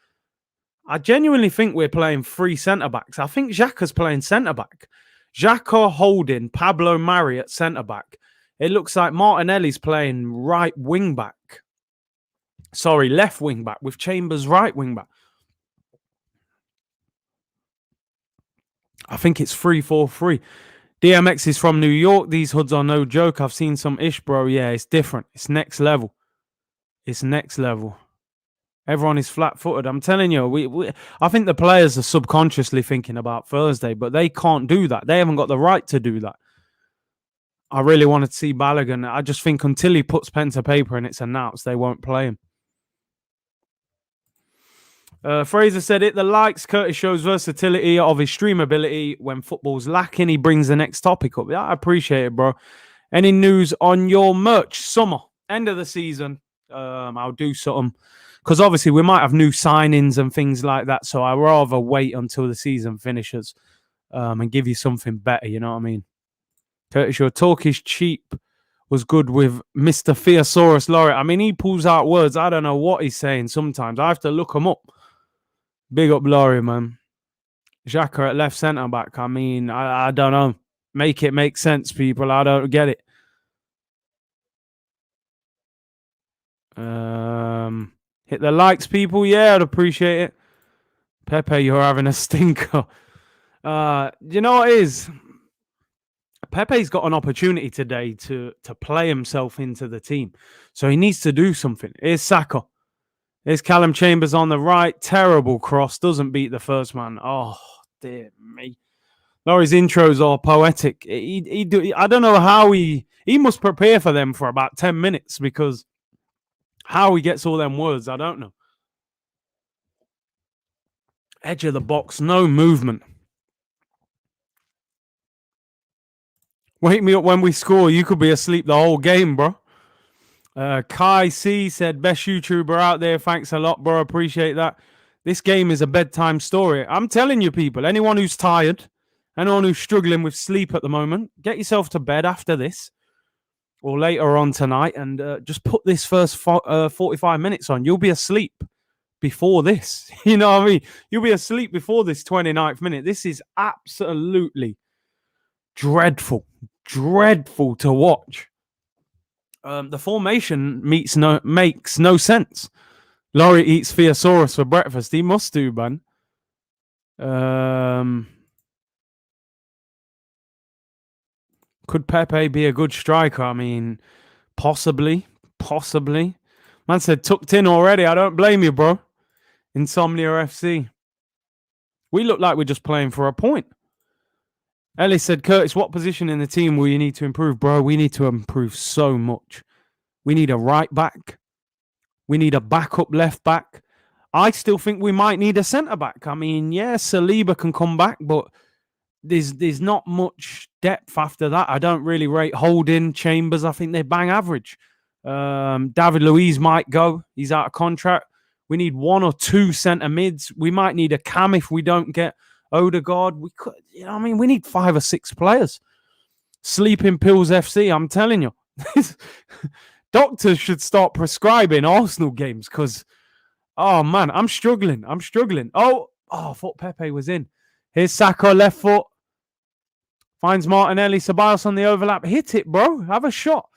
I genuinely think we're playing three centre-backs. I think Xhaka's playing centre-back. Xhaka, Holding, Pablo Mari at centre-back. It looks like Martinelli's playing right wing-back. Sorry, left wing-back with Chambers right wing-back. I think it's 3-4-3. DMX is from New York. These hoods are no joke. I've seen some ish, bro. Yeah, it's different. It's next level. It's next level. Everyone is flat-footed. I'm telling you, I think the players are subconsciously thinking about Thursday, but they can't do that. They haven't got the right to do that. I really wanted to see Balogun. I just think until he puts pen to paper and it's announced, they won't play him. Fraser said it. The likes. Curtis shows versatility of his stream ability. When football's lacking, he brings the next topic up. Yeah, I appreciate it, bro. Any news on your merch? Summer, end of the season. I'll do something. Because obviously we might have new signings and things like that. So I'd rather wait until the season finishes and give you something better. You know what I mean? Curtis, your talk is cheap. Was good with Mr. Theosaurus Laureate. I mean, he pulls out words. I don't know what he's saying sometimes. I have to look him up. Big up Laurie, man. Xhaka at left centre back. I mean, I don't know. Make it make sense, people. I don't get it. Hit the likes, people. Yeah, I'd appreciate it. Pepe, you're having a stinker. You know what it is? Pepe's got an opportunity today to play himself into the team. So he needs to do something. Here's Saka. Here's Callum Chambers on the right. Terrible cross. Doesn't beat the first man. Oh, dear me. Laurie's intros are poetic. I don't know how he must prepare for them for about 10 minutes because how he gets all them words, I don't know. Edge of the box. No movement. Wake me up when we score. You could be asleep the whole game, bro. Kai C said, best YouTuber out there. Thanks a lot, bro. Appreciate that. This game is a bedtime story. I'm telling you, people, anyone who's tired, anyone who's struggling with sleep at the moment, get yourself to bed after this or later on tonight and just put this first 45 minutes on. You'll be asleep before this. You know what I mean? You'll be asleep before this 29th minute. This is absolutely dreadful. Dreadful to watch. The formation makes no sense. Laurie eats Theosaurus for breakfast. He must do, man. Could Pepe be a good striker? I mean, possibly. Man said tucked in already. I don't blame you, bro. Insomnia FC. We look like we're just playing for a point. Ellie said, Curtis, what position in the team will you need to improve? Bro, we need to improve so much. We need a right back. We need a backup left back. I still think we might need a centre back. I mean, yeah, Saliba can come back, but there's not much depth after that. I don't really rate Holding, Chambers. I think they're bang average. David Luiz might go. He's out of contract. We need one or two centre mids. We might need a cam if we don't get Odegaard. We could, you know what I mean? We need 5 or 6 players. Sleeping Pills FC, I'm telling you. Doctors should start prescribing Arsenal games because, oh, man, I'm struggling. Oh, I thought Pepe was in. Here's Saka, left foot. Finds Martinelli. Ceballos on the overlap. Hit it, bro. Have a shot.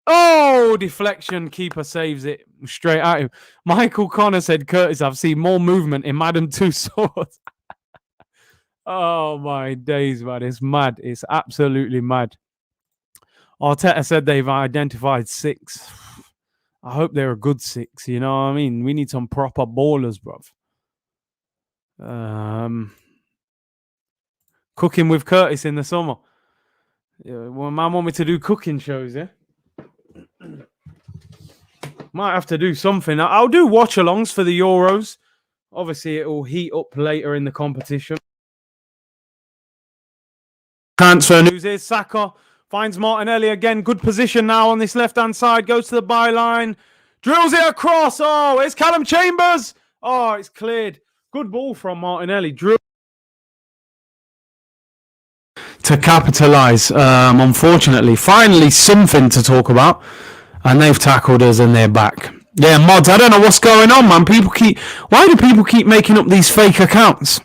Oh, deflection. Keeper saves it straight at him. Michael Connor said, Curtis, I've seen more movement in Madden Tussauds. Oh, my days, man. It's mad. It's absolutely mad. Arteta said they've identified 6. I hope they're a good 6. You know what I mean? We need some proper ballers, bruv. Cooking with Curtis in the summer. Yeah, well, man want me to do cooking shows, yeah? Might have to do something. I'll do watch-alongs for the Euros. Obviously, it will heat up later in the competition. Transfer news is Saka finds Martinelli again. Good position now on this left-hand side. Goes to the byline. Drills it across. Oh, it's Callum Chambers. Oh, it's cleared. Good ball from Martinelli. To capitalise, unfortunately. Finally, something to talk about. And they've tackled us and they're back. Yeah, mods, I don't know what's going on, man. Why do people keep making up these fake accounts?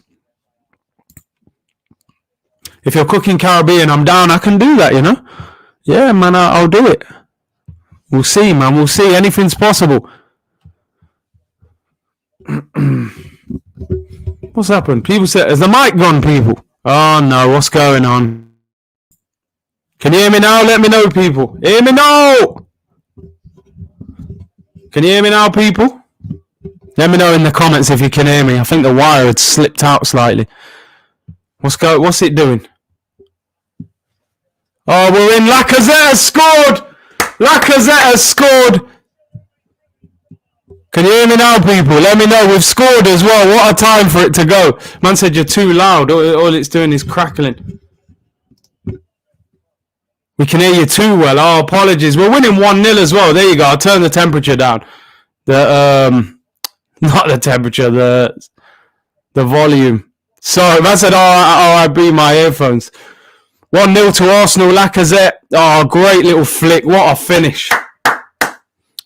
If you're cooking Caribbean, I'm down. I can do that, you know? Yeah, man, I'll do it. We'll see, man. We'll see. Anything's possible. What's happened? People said, is the mic gone, people? Oh, no. What's going on? Can you hear me now? Let me know, people. Hear me now! Can you hear me now, people? Let me know in the comments if you can hear me. I think the wire had slipped out slightly. What's it doing? Oh, we're in. Lacazette has scored! Lacazette has scored! Can you hear me now, people? Let me know. We've scored as well. What a time for it to go. Man said you're too loud. All it's doing is crackling. We can hear you too well. Oh, apologies. We're winning 1-0 as well. There you go. I'll turn the temperature down. Not the temperature, the volume. Sorry, man said, I beat my earphones. 1-0 to Arsenal. Lacazette. Oh, great little flick. What a finish.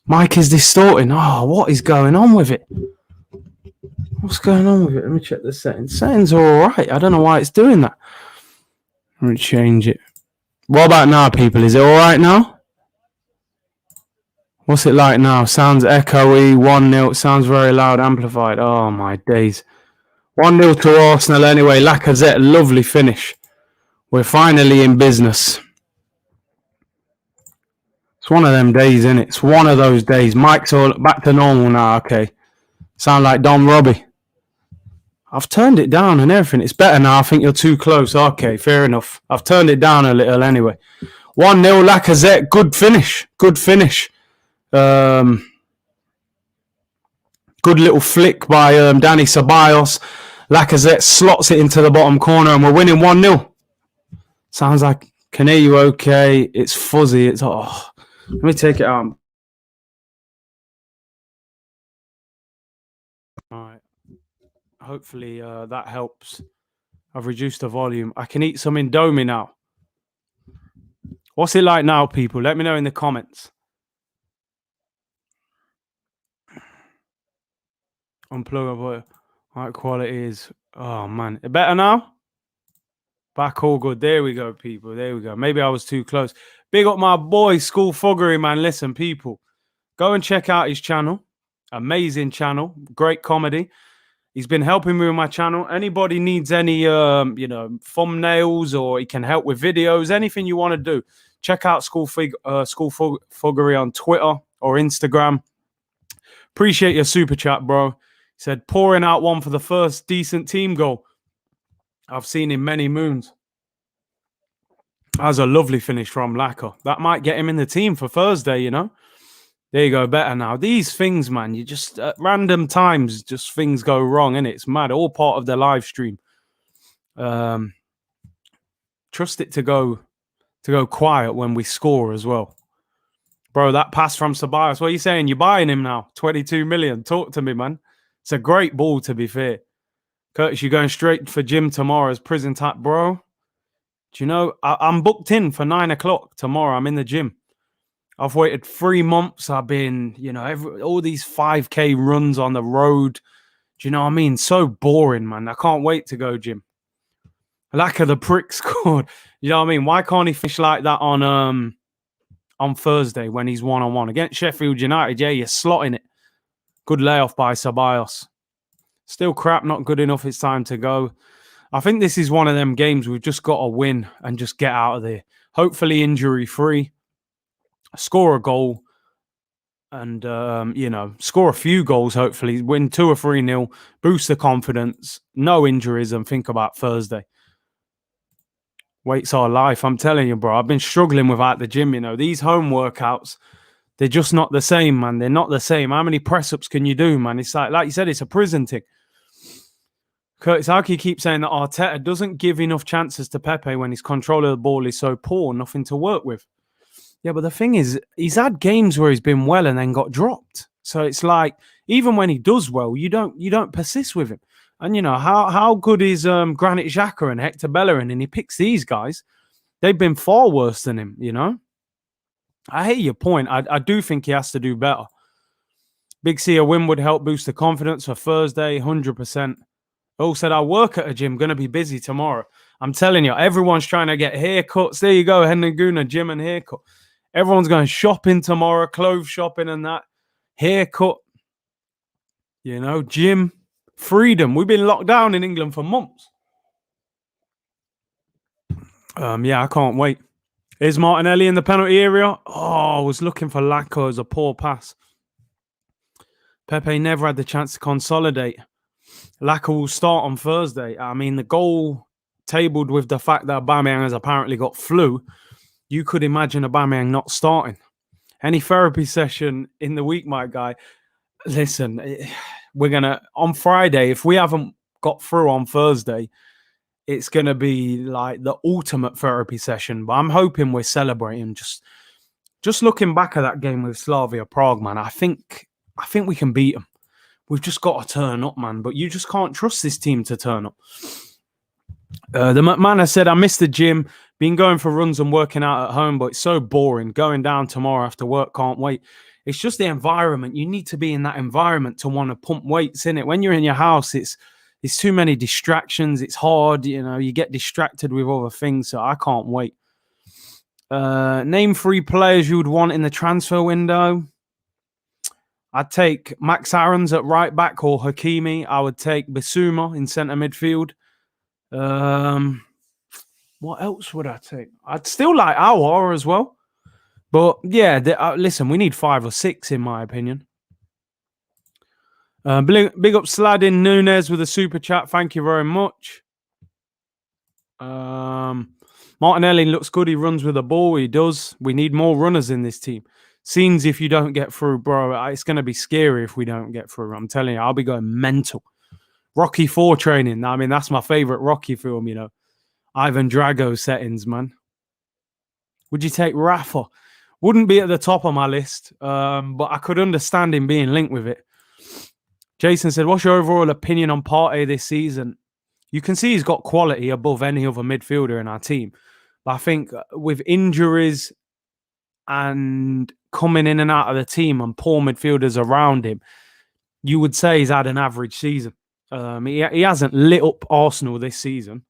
Mic is distorting. Oh, what is going on with it? What's going on with it? Let me check the settings. Settings are all right. I don't know why it's doing that. Let me change it. What about now, people? Is it all right now? What's it like now? Sounds echoey. 1-0. Sounds very loud, amplified. Oh, my days. 1-0 to Arsenal anyway. Lacazette, lovely finish. We're finally in business. It's one of them days, isn't it? It's one of those days. Mike's all back to normal now. Okay. Sound like Don Robbie. I've turned it down and everything. It's better now. I think you're too close. Okay, fair enough. I've turned it down a little anyway. 1-0 Lacazette. Good finish. Good finish. Good little flick by Danny Ceballos. Lacazette slots it into the bottom corner and we're winning 1-0. Sounds like, can hear you okay. It's fuzzy. Let me take it out. All right. Hopefully that helps. I've reduced the volume. I can eat some Indomie now. What's it like now, people? Let me know in the comments. Unpluggable. Right, quality is... Oh, man. Better now? Back all good. There we go, people. There we go. Maybe I was too close. Big up my boy, School Fuggery, man. Listen, people. Go and check out his channel. Amazing channel. Great comedy. He's been helping me with my channel. Anybody needs any, thumbnails or he can help with videos, anything you want to do, check out School Fuggery on Twitter or Instagram. Appreciate your super chat, bro. He said, pouring out one for the first decent team goal I've seen in many moons. That was a lovely finish from Lacazette. That might get him in the team for Thursday, you know. There you go, better now. These things, man, you just at random times, just things go wrong, innit? It's mad. All part of the live stream. Trust it to go quiet when we score as well. Bro, that pass from Ceballos. What are you saying? You're buying him now? 22 million. Talk to me, man. It's a great ball, to be fair. Curtis, you're going straight for gym tomorrow as prison type, bro. Do you know, I'm booked in for 9 o'clock tomorrow. I'm in the gym. I've waited 3 months. I've been, all these 5K runs on the road. Do you know what I mean? So boring, man. I can't wait to go gym. Lack of the prick scored. You know what I mean? Why can't he finish like that on Thursday when he's 1-on-1 against Sheffield United? Yeah, you're slotting it. Good layoff by Ceballos. Still crap, not good enough. It's time to go. I think this is one of them games we've just got to win and just get out of there. Hopefully injury-free. Score a goal and, score a few goals, hopefully. Win 2 or 3-0. Boost the confidence. No injuries and think about Thursday. Weights are life. I'm telling you, bro. I've been struggling without the gym, These home workouts, they're just not the same, man. They're not the same. How many press-ups can you do, man? It's like you said, it's a prison thing. Curtis Arky keeps saying that Arteta doesn't give enough chances to Pepe when his control of the ball is so poor, nothing to work with. Yeah, but the thing is, he's had games where he's been well and then got dropped. So it's like, even when he does well, you don't persist with him. And how good is Granit Xhaka and Hector Bellerin, and he picks these guys. They've been far worse than him, I hear your point. I do think he has to do better. Big C, a win would help boost the confidence for Thursday, 100%. All said, I work at a gym, going to be busy tomorrow. I'm telling you, everyone's trying to get haircuts. There you go, Hendaguna, gym and haircut. Everyone's going shopping tomorrow, clothes shopping and that. Haircut, gym, freedom. We've been locked down in England for months. Yeah, I can't wait. Is Martinelli in the penalty area? Oh, I was looking for Lacko as a poor pass. Pepe never had the chance to consolidate. Lacko will start on Thursday. I mean, the goal tabled with the fact that Aubameyang has apparently got flu, you could imagine Aubameyang not starting. Any therapy session in the week, my guy, listen, we're going to, on Friday, if we haven't got through on Thursday, it's going to be like the ultimate therapy session. But I'm hoping we're celebrating. Just looking back at that game with Slavia Prague, man, I think we can beat them. We've just got to turn up, man. But you just can't trust this team to turn up. The McManus said, I missed the gym. Been going for runs and working out at home, but it's so boring. Going down tomorrow after work, can't wait. It's just the environment. You need to be in that environment to want to pump weights, in it. When you're in your house, it's too many distractions. It's hard, you get distracted with other things. So I can't wait. Name 3 players you would want in the transfer window. I'd take Max Aarons at right back or Hakimi. I would take Bissouma in centre midfield. What else would I take? I'd still like Aouar as well. But yeah, listen, we need 5 or 6 in my opinion. Big up Sladin Nunes with a super chat. Thank you very much. Martinelli looks good. He runs with the ball. He does. We need more runners in this team. Scenes if you don't get through, bro. It's going to be scary if we don't get through. I'm telling you, I'll be going mental. Rocky 4 training. I mean, that's my favorite Rocky film, Ivan Drago settings, man. Would you take Rafa? Wouldn't be at the top of my list, but I could understand him being linked with it. Jason said, what's your overall opinion on Partey this season? You can see he's got quality above any other midfielder in our team. But I think with injuries and coming in and out of the team and poor midfielders around him, you would say he's had an average season. He hasn't lit up Arsenal this season.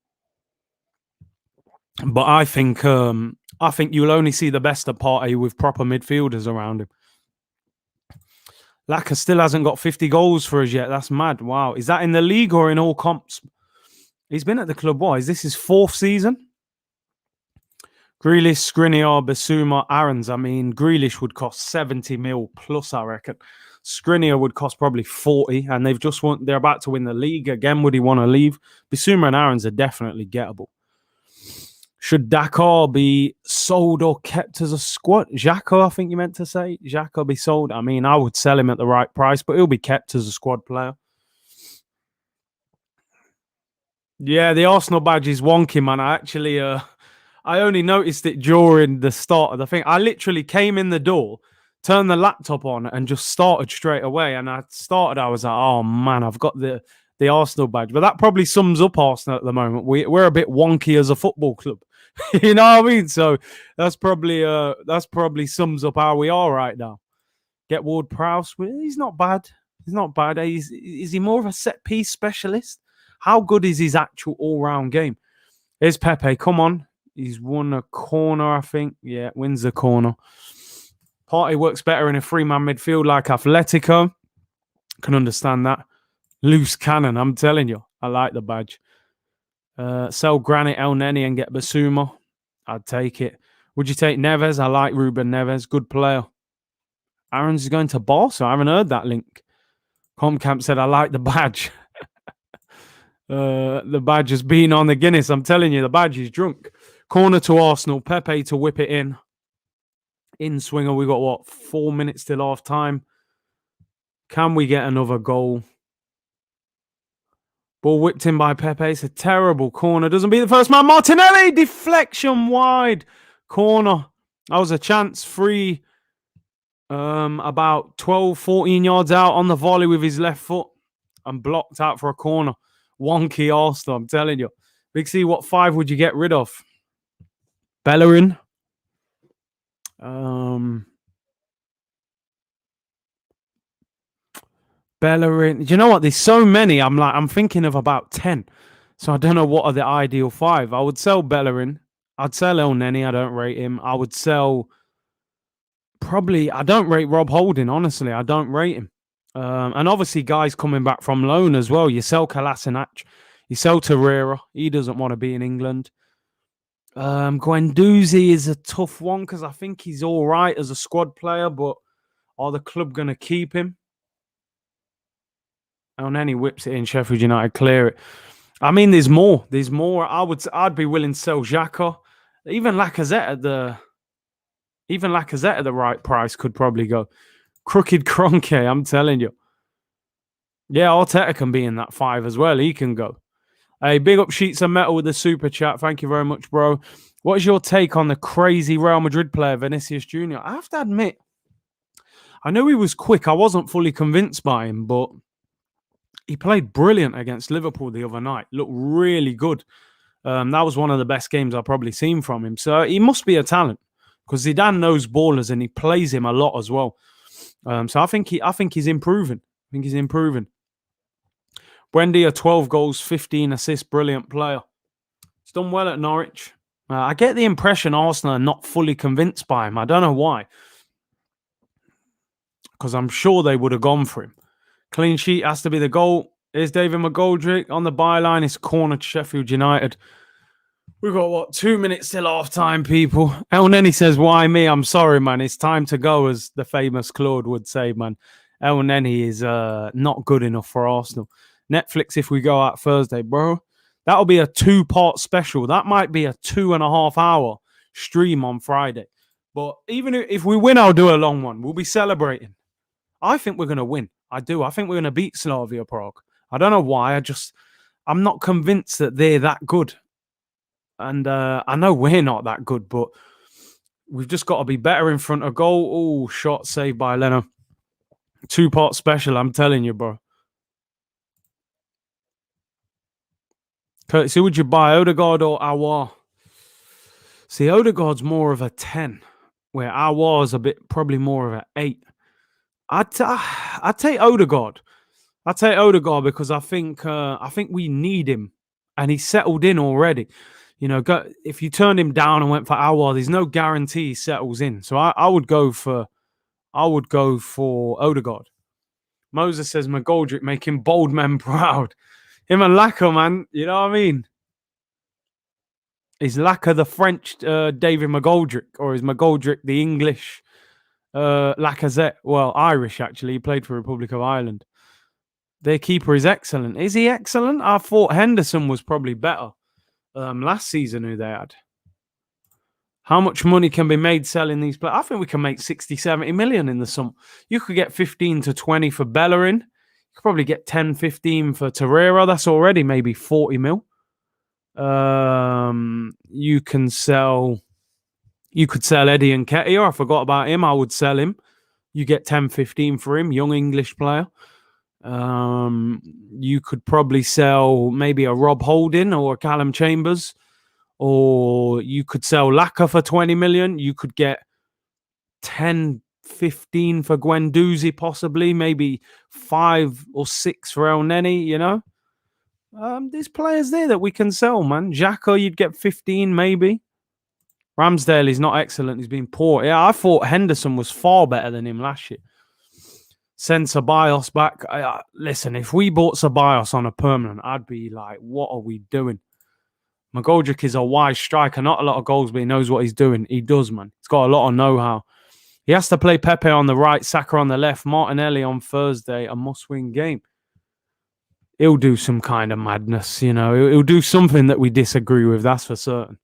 But I think you'll only see the best of Partey with proper midfielders around him. Laka still hasn't got 50 goals for us yet. That's mad. Wow. Is that in the league or in all comps? He's been at the club. What? Is this his 4th season? Grealish, Skriniar, Bissouma, Aarons. I mean, Grealish would cost 70 mil plus, I reckon. Skriniar would cost probably 40, and they're about to win the league again. Would he want to leave? Bissouma and Aarons are definitely gettable. Should Dakar be sold or kept as a squad? Xhaka, I think you meant to say. Xhaka be sold. I mean, I would sell him at the right price, but he'll be kept as a squad player. Yeah, the Arsenal badge is wonky, man. I only noticed it during the start of the thing. I literally came in the door, turned the laptop on, and just started straight away. And I was like, oh man, I've got the Arsenal badge. But that probably sums up Arsenal at the moment. We're a bit wonky as a football club. You know what I mean? So that's probably sums up how we are right now. Get Ward-Prowse. He's not bad. He's not bad. Is he more of a set piece specialist? How good is his actual all-round game? Here's Pepe. Come on. He's won a corner, I think. Yeah, wins the corner. Partey works better in a three-man midfield like Atletico. Can understand that. Loose cannon, I'm telling you. I like the badge. Sell Granit El Neni and get Basuma. I'd take it. Would you take Neves? I like Ruben Neves. Good player. Aaron's is going to Barca. I haven't heard that link. Comcamp said, I like the badge. The badge has been on the Guinness. I'm telling you, the badge is drunk. Corner to Arsenal. Pepe to whip it in. In swinger. We got what? 4 minutes till half time. Can we get another goal? Ball whipped in by Pepe. It's a terrible corner. Doesn't beat the first man. Martinelli. Deflection wide. Corner. That was a chance. Free. About 12, 14 yards out on the volley with his left foot. And blocked out for a corner. Wonky Arsenal, I'm telling you. Big C, what 5 would you get rid of? Bellerin. Bellerin. Do you know what? There's so many. I'm thinking of about 10. So I don't know what are the ideal 5. I would sell Bellerin. I'd sell El Neni. I don't rate him. I would sell I don't rate Rob Holding, honestly. I don't rate him. And obviously guys coming back from loan as well. You sell Kolasinac. You sell Torreira. He doesn't want to be in England. Guendouzi is a tough one because I think he's all right as a squad player, but are the club going to keep him? And then he whips it in. Sheffield United clear it. I mean, there's more. There's more. I'd be willing to sell Xhaka. Even Lacazette at the right price could probably go. Crooked Kroenke, I'm telling you. Yeah, Arteta can be in that 5 as well. He can go. Hey, big up Sheets of Metal with the super chat. Thank you very much, bro. What is your take on the crazy Real Madrid player, Vinicius Jr.? I have to admit, I know he was quick. I wasn't fully convinced by him, but he played brilliant against Liverpool the other night. Looked really good. That was one of the best games I've probably seen from him. So he must be a talent because Zidane knows ballers and he plays him a lot as well. So I think he's improving. Buendia, 12 goals, 15 assists, brilliant player. He's done well at Norwich. I get the impression Arsenal are not fully convinced by him. I don't know why. Because I'm sure they would have gone for him. Clean sheet has to be the goal. Here's David McGoldrick on the byline. It's corner to Sheffield United. We've got, 2 minutes till half time, people. El Neni says, why me? I'm sorry, man. It's time to go, as the famous Claude would say, man. El Neni is not good enough for Arsenal. Netflix, if we go out Thursday, bro, that'll be a 2-part special. That might be a 2.5 hour stream on Friday. But even if we win, I'll do a long one. We'll be celebrating. I think we're going to win. I do. I think we're going to beat Slavia Prague. I don't know why. I'm not convinced that they're that good. And I know we're not that good, but we've just got to be better in front of goal. Oh, shot saved by Leno. 2-part special, I'm telling you, bro. Curtis, who would you buy, Odegaard or Aouar? See, Odegaard's more of a 10, where Aouar's probably more of an 8. I'd take Odegaard. I'd take Odegaard because I think we need him, and he's settled in already. You know, if you turned him down and went for Aouar, there's no guarantee he settles in. So I would go for Odegaard. Moses says McGoldrick making bold men proud. Him and Lacazette, man. You know what I mean? Is Lacazette the French David McGoldrick, or is McGoldrick the English Lacazette? Well, Irish, actually. He played for Republic of Ireland. Their keeper is excellent. Is he excellent? I thought Henderson was probably better last season who they had. How much money can be made selling these players? I think we can make 60, 70 million in the summer. You could get 15 to 20 for Bellerin. You could probably get 10, 15 for Torreira. That's already maybe 40 mil. You could sell Eddie Nketiah. I forgot about him. I would sell him. You get 10, 15 for him. Young English player. You could probably sell maybe a Rob Holding or a Callum Chambers. Or you could sell Laka for 20 million. You could get 10, 15 for Guendouzi, possibly. Maybe 5 or 6 for El Neni, you know. There's players there that we can sell, man. Xhaka, you'd get 15 maybe. Ramsdale is not excellent. He's been poor. Yeah, I thought Henderson was far better than him last year. Send Ceballos back. Listen, if we bought Ceballos on a permanent, I'd be like, what are we doing? McGoldrick is a wise striker. Not a lot of goals, but he knows what he's doing. He does, man. He's got a lot of know-how. He has to play Pepe on the right, Saka on the left, Martinelli on Thursday, a must-win game. He'll do some kind of madness, you know. He'll do something that we disagree with, that's for certain.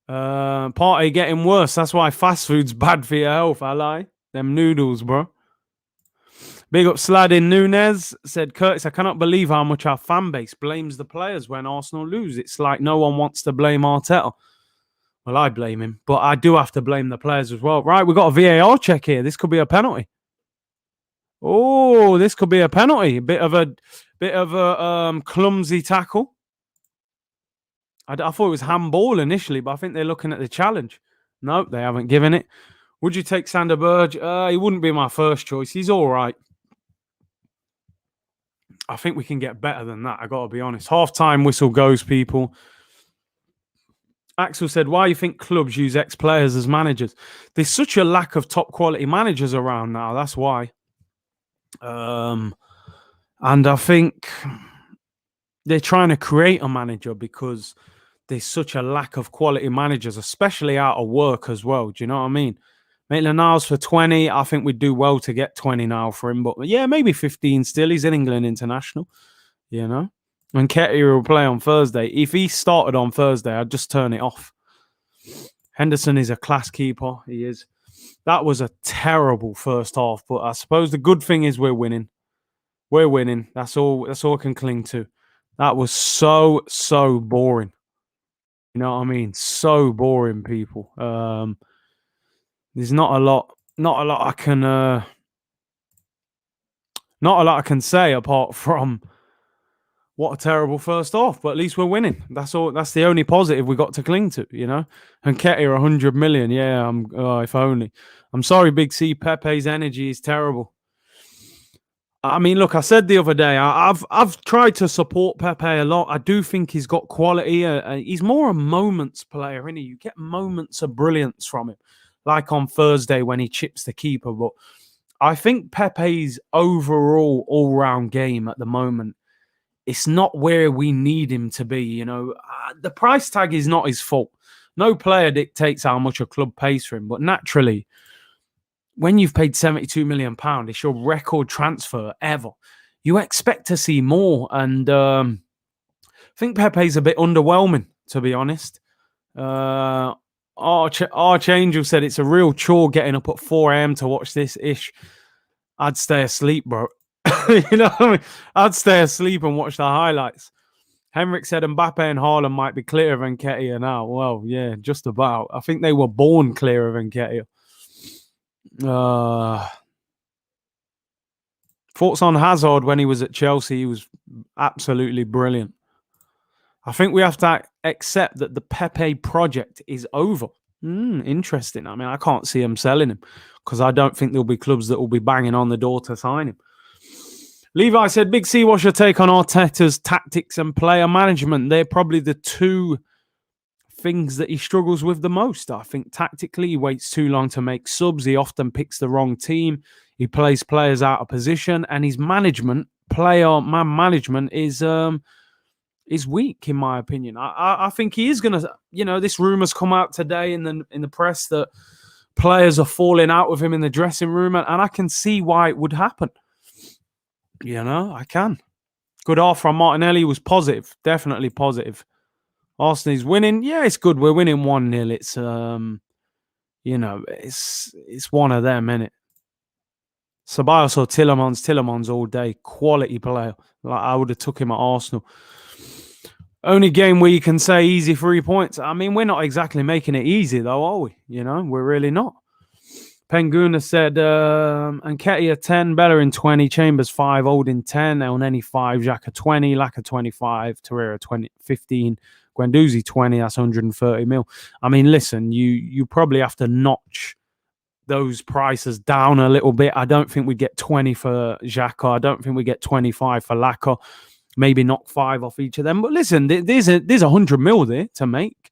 Party getting worse. That's why fast food's bad for your health, I lie. Them noodles, bro. Big up Sladin Nunez. Said, Curtis, I cannot believe how much our fan base blames the players when Arsenal lose. It's like no one wants to blame Arteta. Well, I blame him, but I do have to blame the players as well. Right, we've got a VAR check here. This could be a penalty. Oh, this could be a penalty. A bit of a clumsy tackle. I thought it was handball initially, but I think they're looking at the challenge. Nope, they haven't given it. Would you take Sander Berge? He wouldn't be my first choice. He's all right. I think we can get better than that. I got to be honest. Half-time whistle goes, people. Axel said, why do you think clubs use ex-players as managers? There's such a lack of top-quality managers around now. That's why. And I think they're trying to create a manager because there's such a lack of quality managers, especially out of work as well. Do you know what I mean? Maitland-Niles for 20. I think we'd do well to get 20 now for him. But yeah, maybe 15 still. He's an England international, you know. And Nketiah will play on Thursday. If he started on Thursday, I'd just turn it off. Henderson is a class keeper. He is. That was a terrible first half. But I suppose the good thing is we're winning. We're winning. That's all I can cling to. That was so boring. You know what I mean? So boring, people. There's not a lot I can say apart from what a terrible first half, but at least we're winning. That's all. That's the only positive we got to cling to, you know. And Nketiah 100 million. Yeah, if only. I'm sorry, Big C. Pepe's energy is terrible. I mean, look, I said the other day, I've tried to support Pepe a lot. I do think he's got quality. He's more a moments player, isn't he? You get moments of brilliance from him, like on Thursday when he chips the keeper. But I think Pepe's overall all-round game at the moment, it's not where we need him to be. You know, the price tag is not his fault. No player dictates how much a club pays for him, but naturally, when you've paid £72 million, it's your record transfer ever. You expect to see more. And I think Pepe's a bit underwhelming, to be honest. Archangel said it's a real chore getting up at 4 a.m. to watch this ish. I'd stay asleep, bro. You know what I mean? I'd stay asleep and watch the highlights. Henrik said Mbappe and Haaland might be clear of Nketiah now. Well, yeah, just about. I think they were born clear of Nketiah. Thoughts on Hazard when he was at Chelsea? He was absolutely brilliant. I think we have to accept that the Pepe project is over. Interesting. I mean, I can't see him selling him because I don't think there'll be clubs that will be banging on the door to sign him. Levi said, Big C, what's your take on Arteta's tactics and player management? They're probably the two things that he struggles with the most. I think tactically, he waits too long to make subs. He often picks the wrong team. He plays players out of position, and his management, man management, is weak in my opinion. I think he is going to. You know, this rumor's come out today in the press that players are falling out with him in the dressing room, and I can see why it would happen. You know, I can. Good half from Martinelli was positive, definitely positive. Arsenal is winning. Yeah, it's good. We're winning 1-0. It's you know, it's one of them, innit? Ceballos or Tillemans all day. Quality player. Like I would have took him at Arsenal. Only game where you can say easy 3 points. I mean, we're not exactly making it easy though, are we? You know, we're really not. Penguna said, Nketiah 10, Bellerin 20, Chambers 5, Oldin 10, Elneny 5, Xhaka 20, Laka 25, Torreira 15, Guendouzi 20, that's 130 mil. I mean, listen, you probably have to notch those prices down a little bit. I don't think we get 20 for Xhaka. I don't think we get 25 for Laka. Maybe knock 5 off each of them. But listen, there's 100 mil there to make,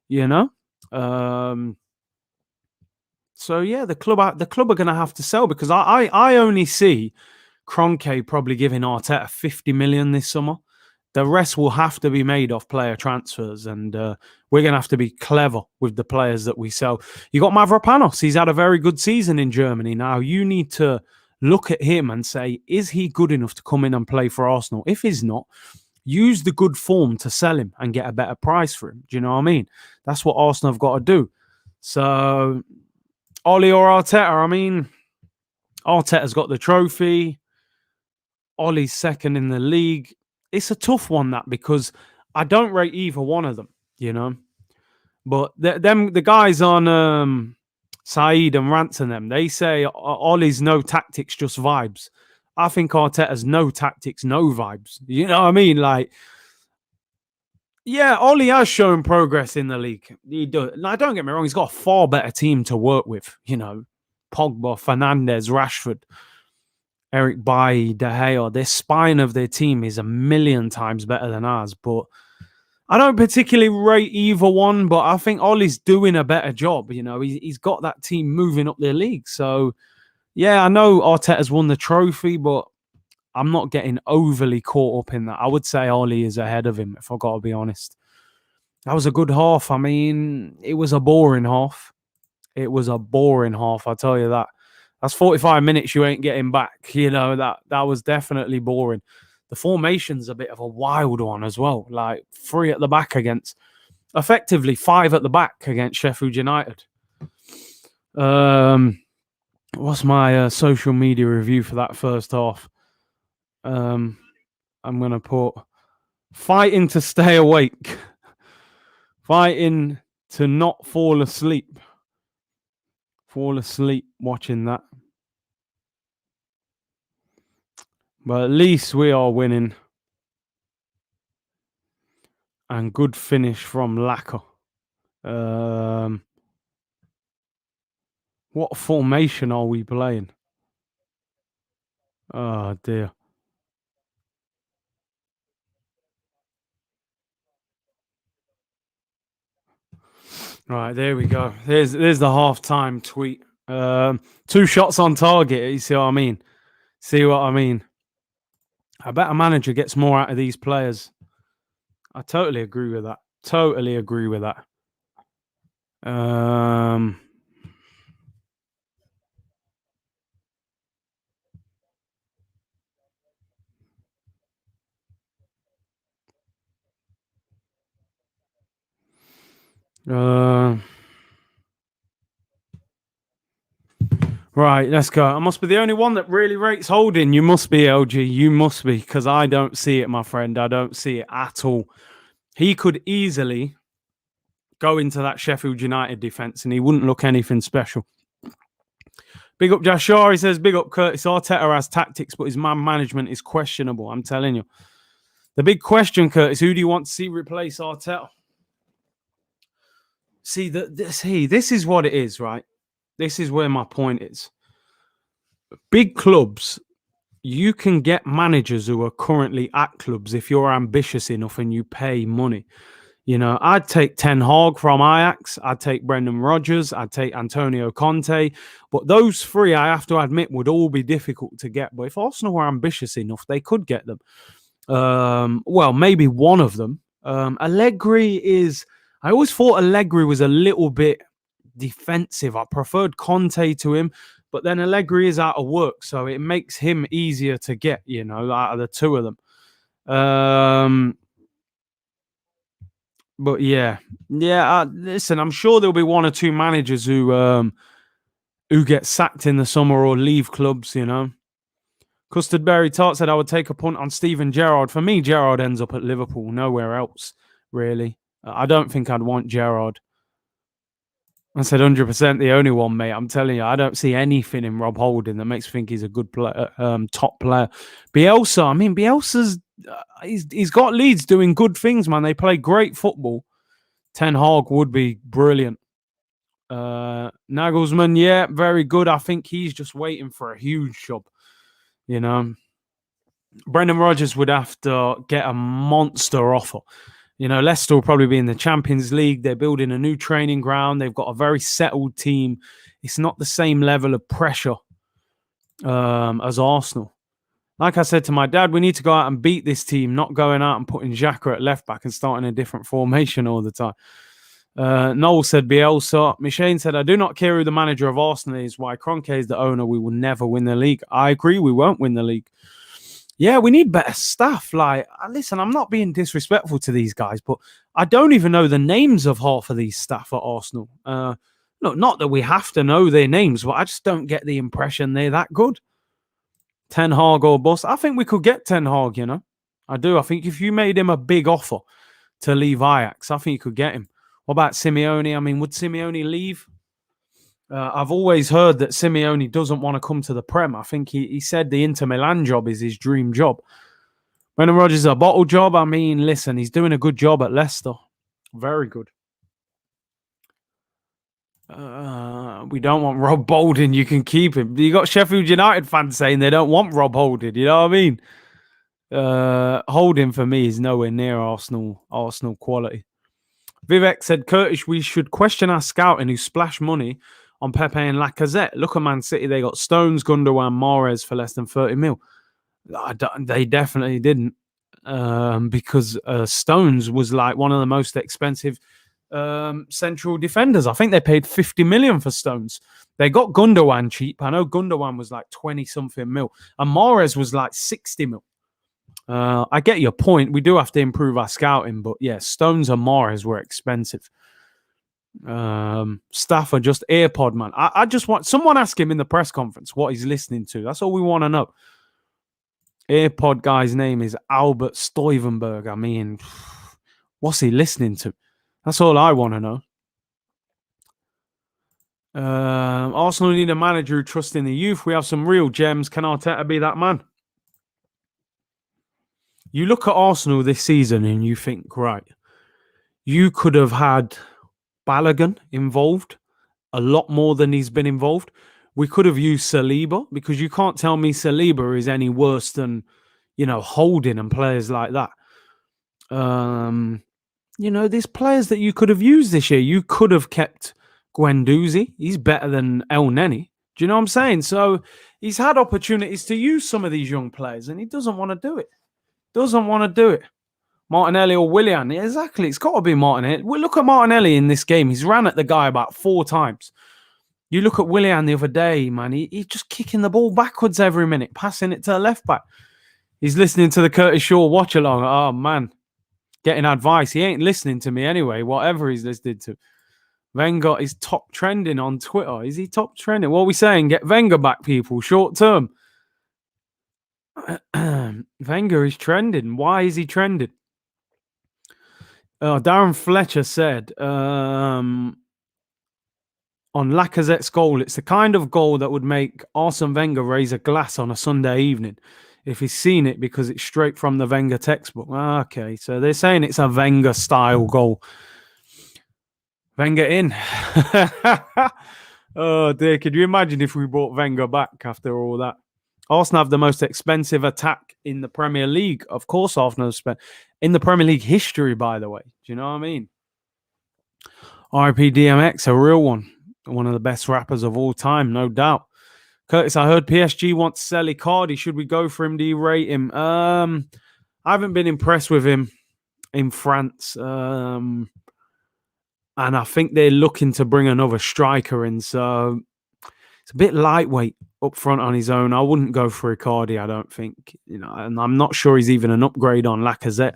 you know. So yeah, the club are going to have to sell, because I only see Kroenke probably giving Arteta 50 million this summer. The rest will have to be made off player transfers, and we're going to have to be clever with the players that we sell. You got Mavropanos. He's had a very good season in Germany. Now, you need to look at him and say, is he good enough to come in and play for Arsenal? If he's not, use the good form to sell him and get a better price for him. Do you know what I mean? That's what Arsenal have got to do. So, Ollie or Arteta? I mean, Arteta's got the trophy. Ollie's second in the league. It's a tough one, that, because I don't rate either one of them, you know. But the guys on Saeed and Rants and them, they say Ollie's no tactics, just vibes. I think Arteta's no tactics, no vibes. You know what I mean? Like, yeah, Ollie has shown progress in the league. He does. Now, don't get me wrong, he's got a far better team to work with. You know, Pogba, Fernandes, Rashford, Eric Bailly, De Gea. Their spine of their team is a million times better than ours. But I don't particularly rate either one, but I think Ollie's doing a better job. You know, he's got that team moving up their league. So, yeah, I know Arteta's won the trophy, but I'm not getting overly caught up in that. I would say Ollie is ahead of him, if I've got to be honest. That was a good half. I mean, it was a boring half. It was a boring half, I tell you that. That's 45 minutes you ain't getting back. You know, that was definitely boring. The formation's a bit of a wild one as well. Like 3 at the back against, effectively 5 at the back against Sheffield United. What's my social media review for that first half? I'm going to put fighting to stay awake. Fighting to not fall asleep. Fall asleep watching that. But at least we are winning. And good finish from Laka. What formation are we playing? Oh, dear. Right, there we go. There's the halftime tweet. 2 shots on target. You see what I mean? See what I mean? I bet a manager gets more out of these players. I totally agree with that. Totally agree with that. Right, let's go. I must be the only one that really rates Holding. You must be, LG. You must be, because I don't see it, my friend. I don't see it at all. He could easily go into that Sheffield United defence and he wouldn't look anything special. Big up Jashar. He says, big up Curtis. Arteta has tactics, but his man management is questionable. I'm telling you. The big question, Curtis, who do you want to see replace Arteta? See, this is what it is, right? This is where my point is. Big clubs, you can get managers who are currently at clubs if you're ambitious enough and you pay money. You know, I'd take Ten Hag from Ajax. I'd take Brendan Rodgers. I'd take Antonio Conte. But those 3, I have to admit, would all be difficult to get. But if Arsenal were ambitious enough, they could get them. Well, maybe one of them. Allegri is... I always thought Allegri was a little bit defensive. I preferred Conte to him. But then Allegri is out of work, so it makes him easier to get, you know, out of the 2 of them. But yeah. Listen, I'm sure there'll be 1 or 2 managers who get sacked in the summer or leave clubs, you know. Custard Berry Tart said I would take a punt on Steven Gerrard. For me, Gerrard ends up at Liverpool, nowhere else, really. I don't think I'd want Gerrard. I said 100% the only one, mate. I'm telling you, I don't see anything in Rob Holding that makes me think he's a good player, top player. Bielsa, I mean, Bielsa's he's got Leeds doing good things, man. They play great football. Ten Hag would be brilliant. Nagelsmann, yeah, very good. I think he's just waiting for a huge job. You know, Brendan Rodgers would have to get a monster offer. You know, Leicester will probably be in the Champions League. They're building a new training ground. They've got a very settled team. It's not the same level of pressure as Arsenal. Like I said to my dad, we need to go out and beat this team, not going out and putting Xhaka at left back and starting a different formation all the time. Noel said Bielsa. Michane said, I do not care who the manager of Arsenal is. Why Kroenke is the owner, we will never win the league. I agree, we won't win the league. Yeah, we need better stuff. Like, listen, I'm not being disrespectful to these guys, but I don't even know the names of half of these staff at Arsenal. Look, not that we have to know their names, but I just don't get the impression they're that good. Ten Hag or bust. I think we could get Ten Hag, you know. I do. I think if you made him a big offer to leave Ajax, I think you could get him. What about Simeone? I mean, would Simeone leave? I've always heard that Simeone doesn't want to come to the Prem. I think he said the Inter Milan job is his dream job. Brendan Rodgers a bottle job. I mean, listen, he's doing a good job at Leicester. Very good. We don't want Rob Holding. You can keep him. You got Sheffield United fans saying they don't want Rob Holding. You know what I mean? Holding for me is nowhere near Arsenal quality. Vivek said, Curtis, we should question our scouting who splashed money on Pepe and Lacazette. Look at Man City. They got Stones, Gundogan, Mahrez for less than 30 mil. They definitely didn't because Stones was like one of the most expensive central defenders. I think they paid 50 million for Stones. They got Gundogan cheap. I know Gundogan was like 20-something mil. And Mahrez was like 60 mil. I get your point. We do have to improve our scouting. But yeah, Stones and Mahrez were expensive. Staff are just AirPod, man. I just want someone ask him in the press conference what he's listening to. That's all we want to know. AirPod guy's name is Albert Stuyvenberg. I mean, what's he listening to? That's all I want to know. Arsenal need a manager who trusts in the youth. We have some real gems. Can Arteta be that man? You look at Arsenal this season and you think, right, you could have had Balogun involved a lot more than he's been involved. We could have used Saliba because you can't tell me Saliba is any worse than, Holding and players like that. There's players that you could have used this year. You could have kept Guendouzi. He's better than El Neni. Do you know what I'm saying? So he's had opportunities to use some of these young players and he doesn't want to do it. Martinelli or Willian. Yeah, exactly. It's got to be Martinelli. Look at Martinelli in this game. He's ran at the guy about 4 times. You look at Willian the other day, man. He's just kicking the ball backwards every minute, passing it to the left back. He's listening to the Curtis Shaw watch-along. Oh, man. Getting advice. He ain't listening to me anyway, whatever he's listening to. Wenger is top trending on Twitter. Is he top trending? What are we saying? Get Wenger back, people. Short term. Wenger is trending. Why is he trending? Darren Fletcher said on Lacazette's goal, it's the kind of goal that would make Arsene Wenger raise a glass on a Sunday evening if he's seen it because it's straight from the Wenger textbook. Okay, so they're saying it's a Wenger-style goal. Wenger in. Oh, dear. Could you imagine if we brought Wenger back after all that? Arsenal have the most expensive attack in the Premier League. Of course, Arsenal spent in the Premier League history, by the way. Do you know what I mean? RIP DMX, a real one. One of the best rappers of all time, no doubt. Curtis, I heard PSG wants to sell Icardi. Should we go for him? Do you rate him? I haven't been impressed with him in France. And I think they're looking to bring another striker in. So it's a bit lightweight up front on his own. I wouldn't go for Icardi, I don't think. And I'm not sure he's even an upgrade on Lacazette.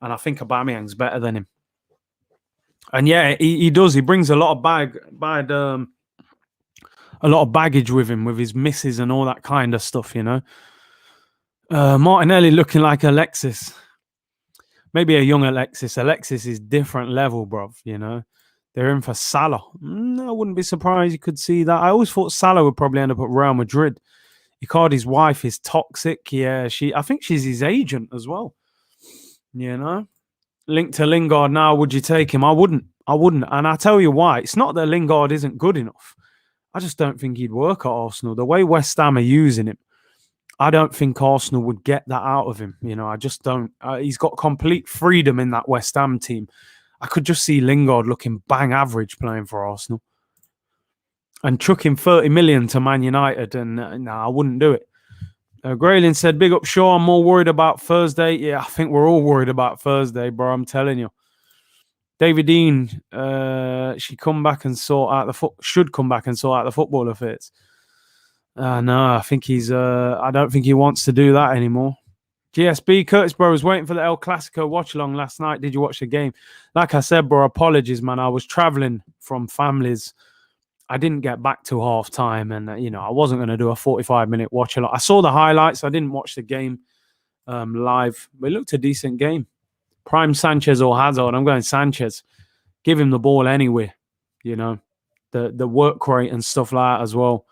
And I think Aubameyang's better than him. And yeah, he does. He brings a lot of baggage with him, with his misses and all that kind of stuff, Martinelli looking like Alexis. Maybe a young Alexis. Alexis is different level, bruv, They're in for Salah. I wouldn't be surprised you could see that. I always thought Salah would probably end up at Real Madrid. Icardi's wife is toxic. Yeah, I think she's his agent as well. Link to Lingard now. Would you take him? I wouldn't. I wouldn't. And I tell you why. It's not that Lingard isn't good enough. I just don't think he'd work at Arsenal. The way West Ham are using him, I don't think Arsenal would get that out of him. I just don't. He's got complete freedom in that West Ham team. I could just see Lingard looking bang average playing for Arsenal. And chucking 30 million to Man United, and no, I wouldn't do it. Graylin said, big up Shaw, I'm more worried about Thursday. Yeah, I think we're all worried about Thursday, bro. I'm telling you. David Dean, should come back and sort out the football affairs. No, I think I don't think he wants to do that anymore. GSB, Curtis, bro, was waiting for the El Clasico watch-along last night. Did you watch the game? Like I said, bro, apologies, man. I was traveling from families. I didn't get back to half-time, and, I wasn't going to do a 45-minute watch-along. I saw the highlights. I didn't watch the game live, but it looked a decent game. Prime Sanchez or Hazard. I'm going Sanchez. Give him the ball anyway. The work rate and stuff like that as well.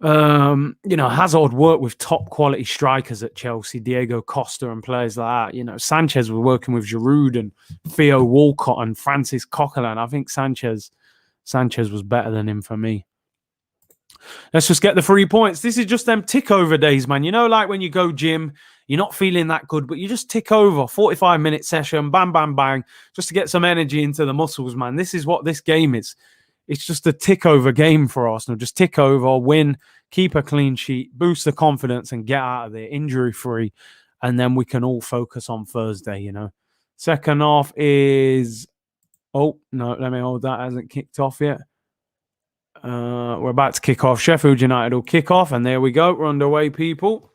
Hazard worked with top quality strikers at Chelsea, Diego Costa and players like that. Sanchez was working with Giroud and Theo Walcott and Francis Coquelin. I think Sanchez was better than him for me. Let's just get the 3 points. This is just them tick over days, man. Like when you go gym, you're not feeling that good, but you just tick over. 45-minute session, bang, bang, bang, just to get some energy into the muscles, man. This is what this game is. It's just a tick over game for Arsenal. Just tick over, win, keep a clean sheet, boost the confidence and get out of there injury free. And then we can all focus on Thursday, Second half is... Oh, no, let me hold that. It hasn't kicked off yet. We're about to kick off. Sheffield United will kick off, and there we go. We're underway, people.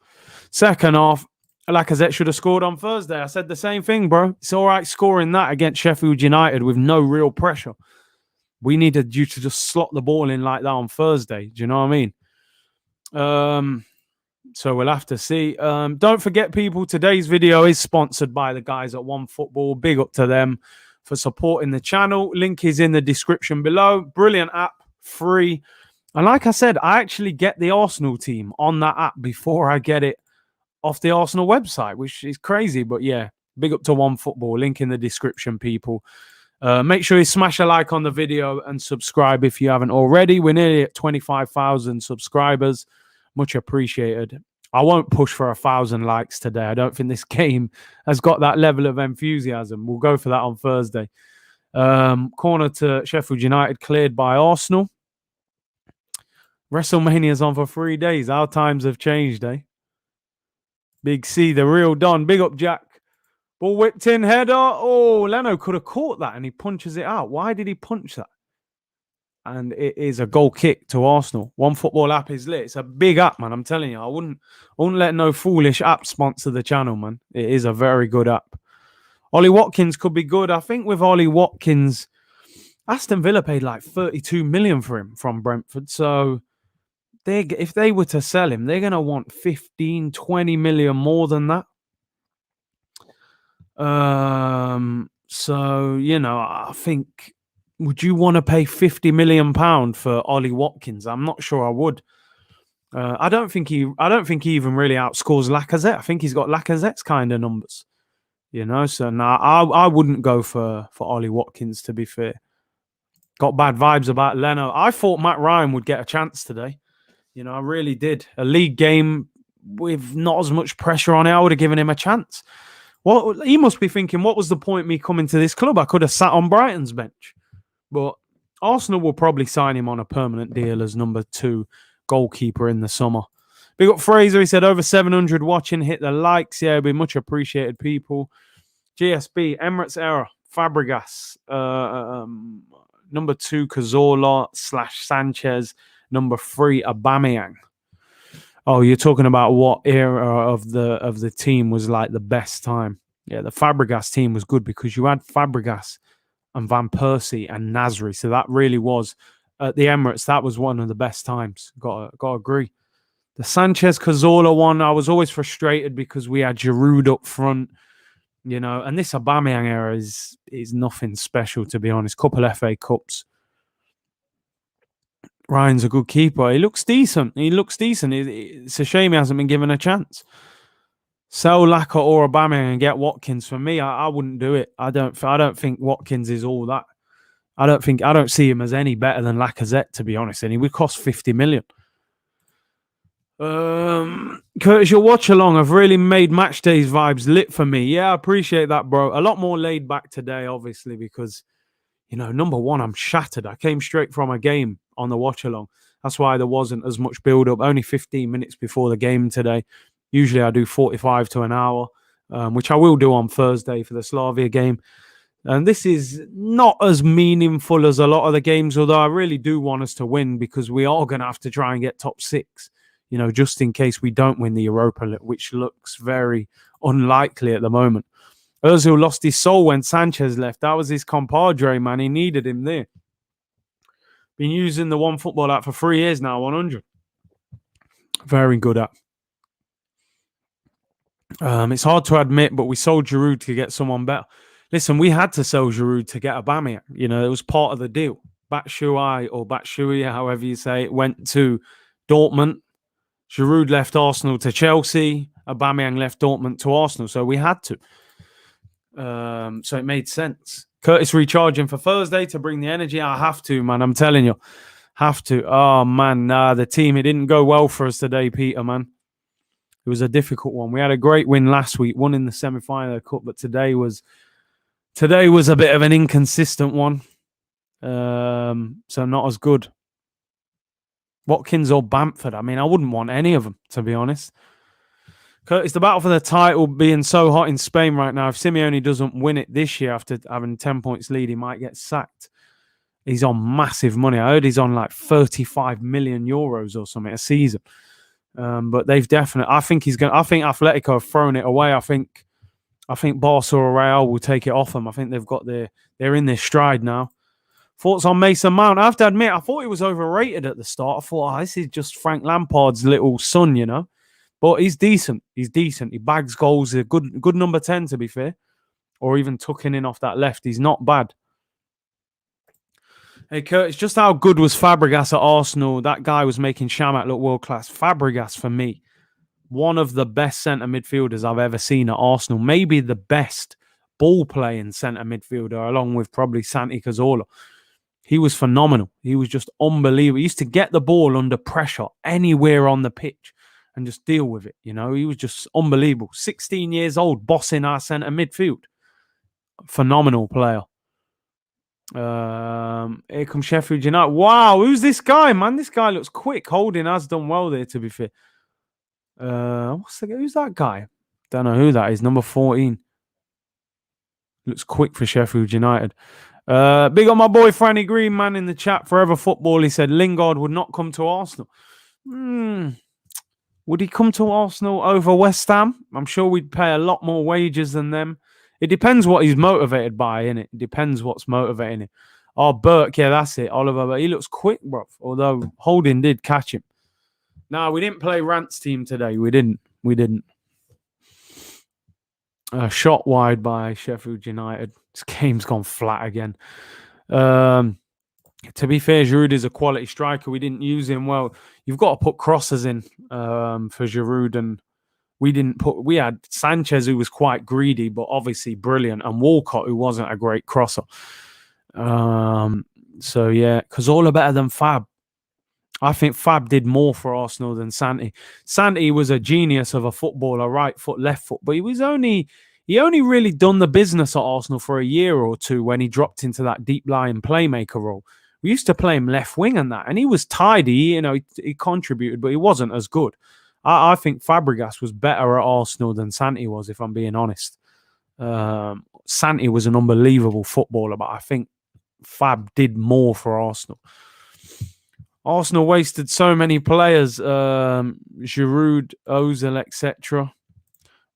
Second half, Lacazette should have scored on Thursday. I said the same thing, bro. It's all right scoring that against Sheffield United with no real pressure. We needed you to just slot the ball in like that on Thursday. Do you know what I mean? So we'll have to see. Don't forget, people, today's video is sponsored by the guys at OneFootball. Big up to them for supporting the channel. Link is in the description below. Brilliant app, free. And like I said, I actually get the Arsenal team on that app before I get it off the Arsenal website, which is crazy. But yeah, big up to OneFootball. Link in the description, people. Make sure you smash a like on the video and subscribe if you haven't already. We're nearly at 25,000 subscribers. Much appreciated. I won't push for 1,000 likes today. I don't think this game has got that level of enthusiasm. We'll go for that on Thursday. Corner to Sheffield United cleared by Arsenal. WrestleMania's on for 3 days. Our times have changed, eh? Big C, the real Don. Big up, Jack. Ball whipped in, header. Oh, Leno could have caught that and he punches it out. Why did he punch that? And it is a goal kick to Arsenal. OneFootball app is lit. It's a big app, man. I'm telling you. I wouldn't let no foolish app sponsor the channel, man. It is a very good app. Ollie Watkins could be good. I think with Ollie Watkins, Aston Villa paid like 32 million for him from Brentford. So if they were to sell him, they're going to want 15, 20 million more than that. So, I think... Would you want to pay £50 million for Ollie Watkins? I'm not sure I would. I don't think he even really outscores Lacazette. I think he's got Lacazette's kind of numbers, So I wouldn't go for Ollie Watkins. To be fair, got bad vibes about Leno. I thought Matt Ryan would get a chance today. I really did. A league game with not as much pressure on it. I would have given him a chance. Well, he must be thinking, what was the point me coming to this club? I could have sat on Brighton's bench. But Arsenal will probably sign him on a permanent deal as number 2 goalkeeper in the summer. Big up Fraser. He said over 700 watching. Hit the likes. Yeah, it'd be much appreciated, people. GSB, Emirates error. Fabregas. Number 2, Cazorla / Sanchez. Number 3, Aubameyang. Oh, you're talking about what era of the team was like the best time. Yeah, the Fabregas team was good because you had Fabregas and Van Persie and Nasri. So that really was, at the Emirates, that was one of the best times. Got to agree. The Sanchez-Cazorla one, I was always frustrated because we had Giroud up front, and this Aubameyang era is nothing special, to be honest. Couple FA Cups. Ryan's a good keeper. He looks decent. It's a shame he hasn't been given a chance. Sell Laka or Aubameyang and get Watkins. For me, I wouldn't do it. I don't think Watkins is all that. I don't see him as any better than Lacazette, to be honest. And he would cost 50 million. Curtis, your watch along have really made match days vibes lit for me. Yeah, I appreciate that, bro. A lot more laid back today, obviously, because number one, I'm shattered. I came straight from a game on the watch along. That's why there wasn't as much build up. Only 15 minutes before the game today. Usually I do 45 to an hour, which I will do on Thursday for the Slavia game. And this is not as meaningful as a lot of the games, although I really do want us to win because we are going to have to try and get top 6, just in case we don't win the Europa League, which looks very unlikely at the moment. Ozil lost his soul when Sanchez left. That was his compadre, man. He needed him there. Been using the One Football app for 3 years now, 100. Very good app. It's hard to admit, but we sold Giroud to get someone better. Listen, we had to sell Giroud to get Aubameyang. It was part of the deal. Batshuayi or Batshuayi, however you say it, went to Dortmund. Giroud left Arsenal to Chelsea. Aubameyang left Dortmund to Arsenal. So we had to. So it made sense. Curtis recharging for Thursday to bring the energy. I have to, man. I'm telling you. Have to. Oh, man. The team, it didn't go well for us today, Peter, man. It was a difficult one. We had a great win last week, won in the semi-final of the Cup, but today was a bit of an inconsistent one. So not as good. Watkins or Bamford. I mean, I wouldn't want any of them, to be honest. Curtis, the battle for the title being so hot in Spain right now, if Simeone doesn't win it this year after having 10 points lead, he might get sacked. He's on massive money. I heard he's on like 35 million euros or something a season. But they've definitely, I think Atletico have thrown it away. I think Barca or Real will take it off them. I think they're in their stride now. Thoughts on Mason Mount? I have to admit, I thought he was overrated at the start. I thought, this is just Frank Lampard's little son, But he's decent. He bags goals. A good number 10, to be fair. Or even tucking in off that left. He's not bad. Hey, Curtis, just how good was Fabregas at Arsenal? That guy was making Shamak look world-class. Fabregas, for me, one of the best centre midfielders I've ever seen at Arsenal. Maybe the best ball-playing centre midfielder, along with probably Santi Cazorla. He was phenomenal. He was just unbelievable. He used to get the ball under pressure anywhere on the pitch and just deal with it. He was just unbelievable. 16 years old, bossing our centre midfield. Phenomenal player. Here comes Sheffield United. Wow, who's this guy, man? This guy looks quick. Holding has done well there, to be fair. Who's that guy? Don't know who that is. Number 14. Looks quick for Sheffield United. Big on my boy Franny Green, man, in the chat. Forever Football. He said Lingard would not come to Arsenal. Would he come to Arsenal over West Ham? I'm sure we'd pay a lot more wages than them. It depends what he's motivated by, innit? It depends what's motivating him. Oh, Burke, yeah, that's it. Oliver, but he looks quick, bro. Although Holding did catch him. No, we didn't play Rant's team today. We didn't. Shot wide by Sheffield United. This game's gone flat again. To be fair, Giroud is a quality striker. We didn't use him well. You've got to put crosses in for Giroud, and we had Sanchez, who was quite greedy, but obviously brilliant, and Walcott, who wasn't a great crosser. So yeah, Cazorla better than Fab. I think Fab did more for Arsenal than Santi. Santi was a genius of a footballer, right foot, left foot, but he only really done the business at Arsenal for a year or two when he dropped into that deep lying playmaker role. We used to play him left wing and that, and he was tidy, he contributed, but he wasn't as good. I think Fabregas was better at Arsenal than Santi was, if I'm being honest. Santi was an unbelievable footballer, but I think Fab did more for Arsenal. Arsenal wasted so many players. Giroud, Ozil, etc.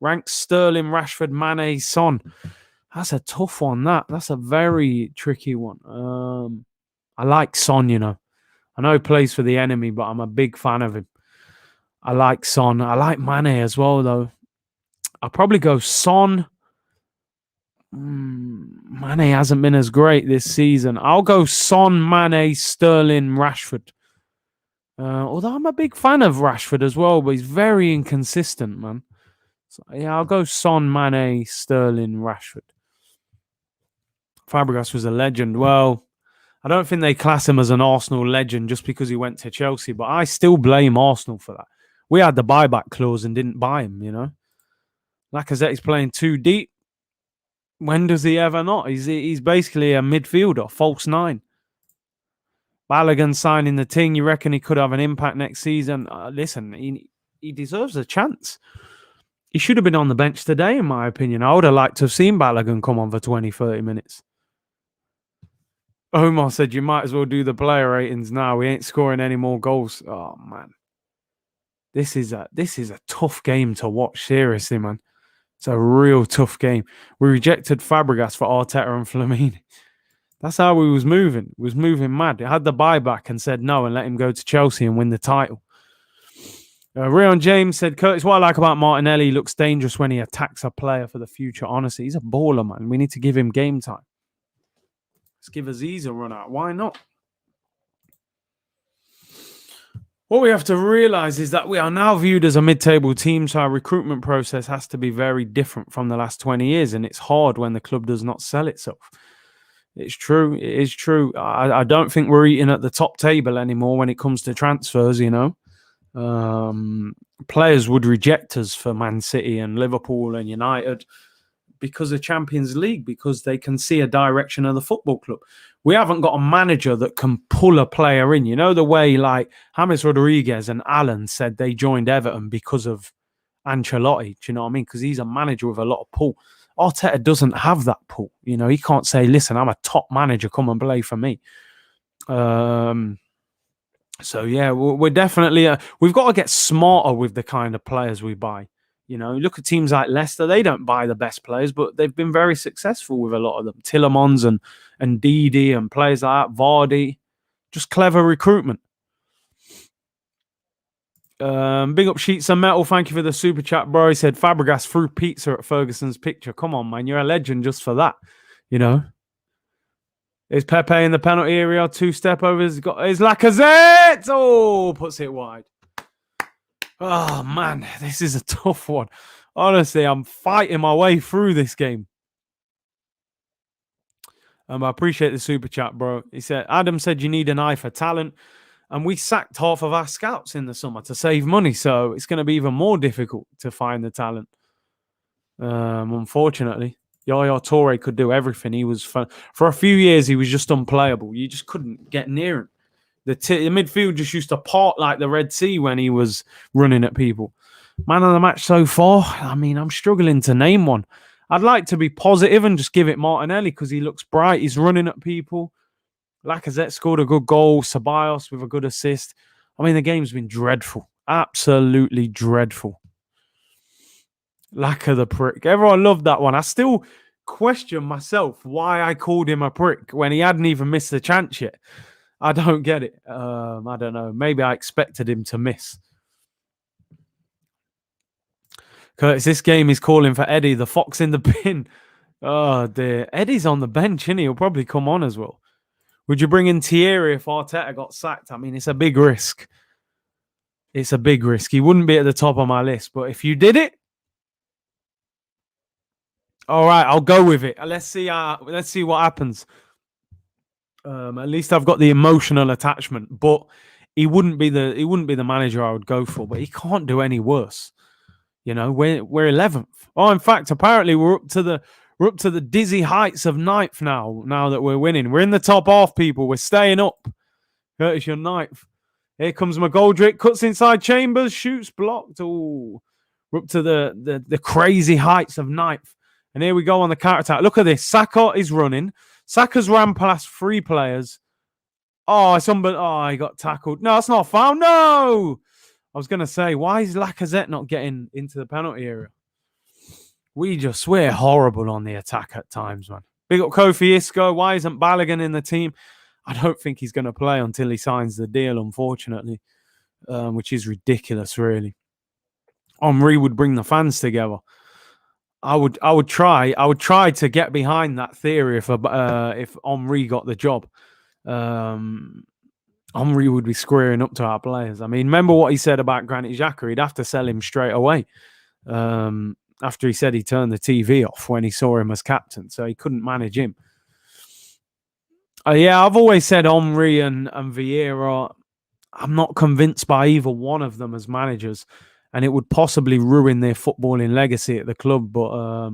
Ranks Sterling, Rashford, Mane, Son. That's a tough one, That's a very tricky one. I like Son, I know he plays for the enemy, but I'm a big fan of him. I like Son. I like Mane as well, though. I'll probably go Son. Mane hasn't been as great this season. I'll go Son, Mane, Sterling, Rashford. Although I'm a big fan of Rashford as well, but he's very inconsistent, man. So, yeah, I'll go Son, Mane, Sterling, Rashford. Fabregas was a legend. Well, I don't think they class him as an Arsenal legend just because he went to Chelsea, but I still blame Arsenal for that. We had the buyback clause and didn't buy him, you know. Lacazette is playing too deep. When does he ever not? He's basically a midfielder, false nine. Balogun signing the thing. You reckon he could have an impact next season? Listen, he deserves a chance. He should have been on the bench today, in my opinion. I would have liked to have seen Balogun come on for 20, 30 minutes. Omar said you might as well do the player ratings now. We ain't scoring any more goals. Oh man. This is a tough game to watch, seriously, man. It's a real tough game. We rejected Fabregas for Arteta and Flamini. That's how he was moving. He was moving mad. It had the buyback and said no and let him go to Chelsea and win the title. Rion James said, Curtis, what I like about Martinelli, he looks dangerous when he attacks a player for the future. Honestly, he's a baller, man. We need to give him game time. Let's give Aziz a run out. Why not? What we have to realize is that we are now viewed as a mid-table team, so our recruitment process has to be very different from the last 20 years, and it's hard when the club does not sell itself. It's true. It is true. I don't think we're eating at the top table anymore when it comes to transfers, you know. Players would reject us for Man City and Liverpool and United because of Champions League, because they can see a direction of the football club. We haven't got a manager that can pull a player in. You know, the way like James Rodriguez and Allen said they joined Everton because of Ancelotti. Do you know what I mean? Because he's a manager with a lot of pull. Arteta doesn't have that pull. You know, he can't say, listen, I'm a top manager, come and play for me. So, yeah, we're definitely... we've got to get smarter with the kind of players we buy. You know, look at teams like Leicester. They don't buy the best players, but they've been very successful with a lot of them. Tillemans and Didi and players like that. Vardy. Just clever recruitment. Big up Sheets of Metal. Thank you for the super chat, bro. He said Fabregas threw pizza at Ferguson's picture. Come on, man. You're a legend just for that. You know. Is Pepe in the penalty area? Two-step over. He's Lacazette. Oh, puts it wide. Oh, man, this is a tough one. Honestly, I'm fighting my way through this game. I appreciate the super chat, bro. He said, Adam said you need an eye for talent. And we sacked half of our scouts in the summer to save money. So it's going to be even more difficult to find the talent. Unfortunately. Yaya Toure could do everything. He was fun. For a few years, he was just unplayable. You just couldn't get near him. The midfield just used to part like the Red Sea when he was running at people. Man of the match so far, I mean, I'm struggling to name one. I'd like to be positive and just give it Martinelli because he looks bright. He's running at people. Lacazette scored a good goal. Ceballos with a good assist. I mean, the game's been dreadful. Absolutely dreadful. Lacazette the prick. Everyone loved that one. I still question myself why I called him a prick when he hadn't even missed the chance yet. I don't get it. I don't know. Maybe I expected him to miss. Curtis, this game is calling for Eddie, the fox in the bin. Oh, dear. Eddie's on the bench, isn't he? He'll probably come on as well. Would you bring in Thierry if Arteta got sacked? I mean, it's a big risk. It's a big risk. He wouldn't be at the top of my list. But if you did it, all right, I'll go with it. Let's see what happens. At least I've got the emotional attachment, but he wouldn't be the manager I would go for. But he can't do any worse. You know, we're 11th. Oh, in fact, apparently we're up to the dizzy heights of 9th now. Now that we're winning, we're in the top half, people. We're staying up. Curtis, you're 9th. Here comes McGoldrick, cuts inside Chambers, shoots blocked. Oh, we're up to the crazy heights of 9th. And here we go on the counter attack. Look at this. Saka is running. Saka's ran past 3 players. Oh, he got tackled. No, that's not a foul. No! I was going to say, why is Lacazette not getting into the penalty area? We're horrible on the attack at times, man. Big up Kofi Isco. Why isn't Balogun in the team? I don't think he's going to play until he signs the deal, unfortunately, which is ridiculous, really. Henry would bring the fans together. I would try to get behind that theory if Henry got the job. Henry would be squaring up to our players. I mean, remember what he said about Granit Xhaka? He'd have to sell him straight away. after he said he turned the TV off when he saw him as captain, so he couldn't manage him. Yeah, I've always said Henry and Vieira. I'm not convinced by either one of them as managers, and it would possibly ruin their footballing legacy at the club. But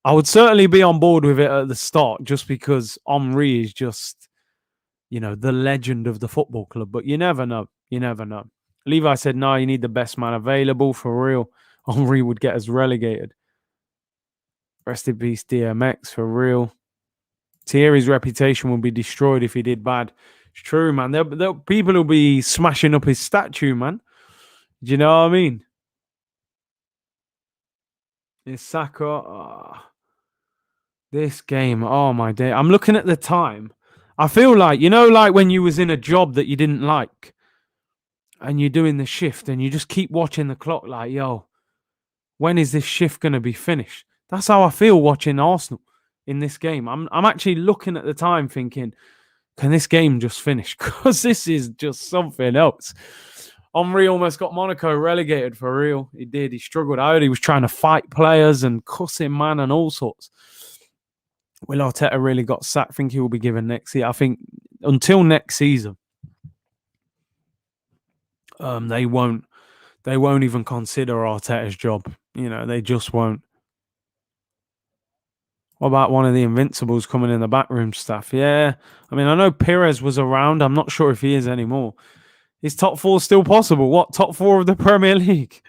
I would certainly be on board with it at the start, just because Henry is just, the legend of the football club. But you never know. You never know. Levi said, no, you need the best man available. For real. Henry would get us relegated. Rest in peace, DMX, for real. Thierry's reputation will be destroyed if he did bad. It's true, man. People will be smashing up his statue, man. Do you know what I mean? It's Saka. This game, oh my day. I'm looking at the time. I feel like, like when you was in a job that you didn't like and you're doing the shift and you just keep watching the clock like, yo, when is this shift going to be finished? That's how I feel watching Arsenal in this game. I'm actually looking at the time thinking, can this game just finish? Because this is just something else. Henry almost got Monaco relegated, for real. He did. He struggled. I heard he was trying to fight players and cuss him, man, and all sorts. Will Arteta really got sacked? I think he will be given next year. I think until next season, they won't even consider Arteta's job. They just won't. What about one of the Invincibles coming in the backroom staff? Yeah. I mean, I know Pires was around. I'm not sure if he is anymore. Is top four still possible? What, top four of the Premier League?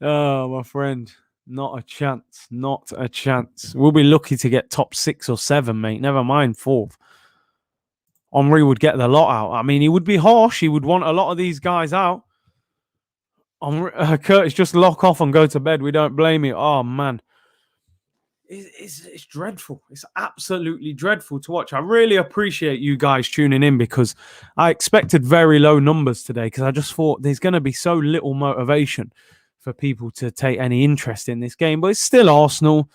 Oh, my friend. Not a chance. Not a chance. We'll be lucky to get top 6 or 7, mate. Never mind 4th. Henry would get the lot out. I mean, he would be harsh. He would want a lot of these guys out. Curtis, just lock off and go to bed. We don't blame you. Oh, man. It's dreadful. It's absolutely dreadful to watch. I really appreciate you guys tuning in because I expected very low numbers today because I just thought there's going to be so little motivation for people to take any interest in this game. But it's still Arsenal.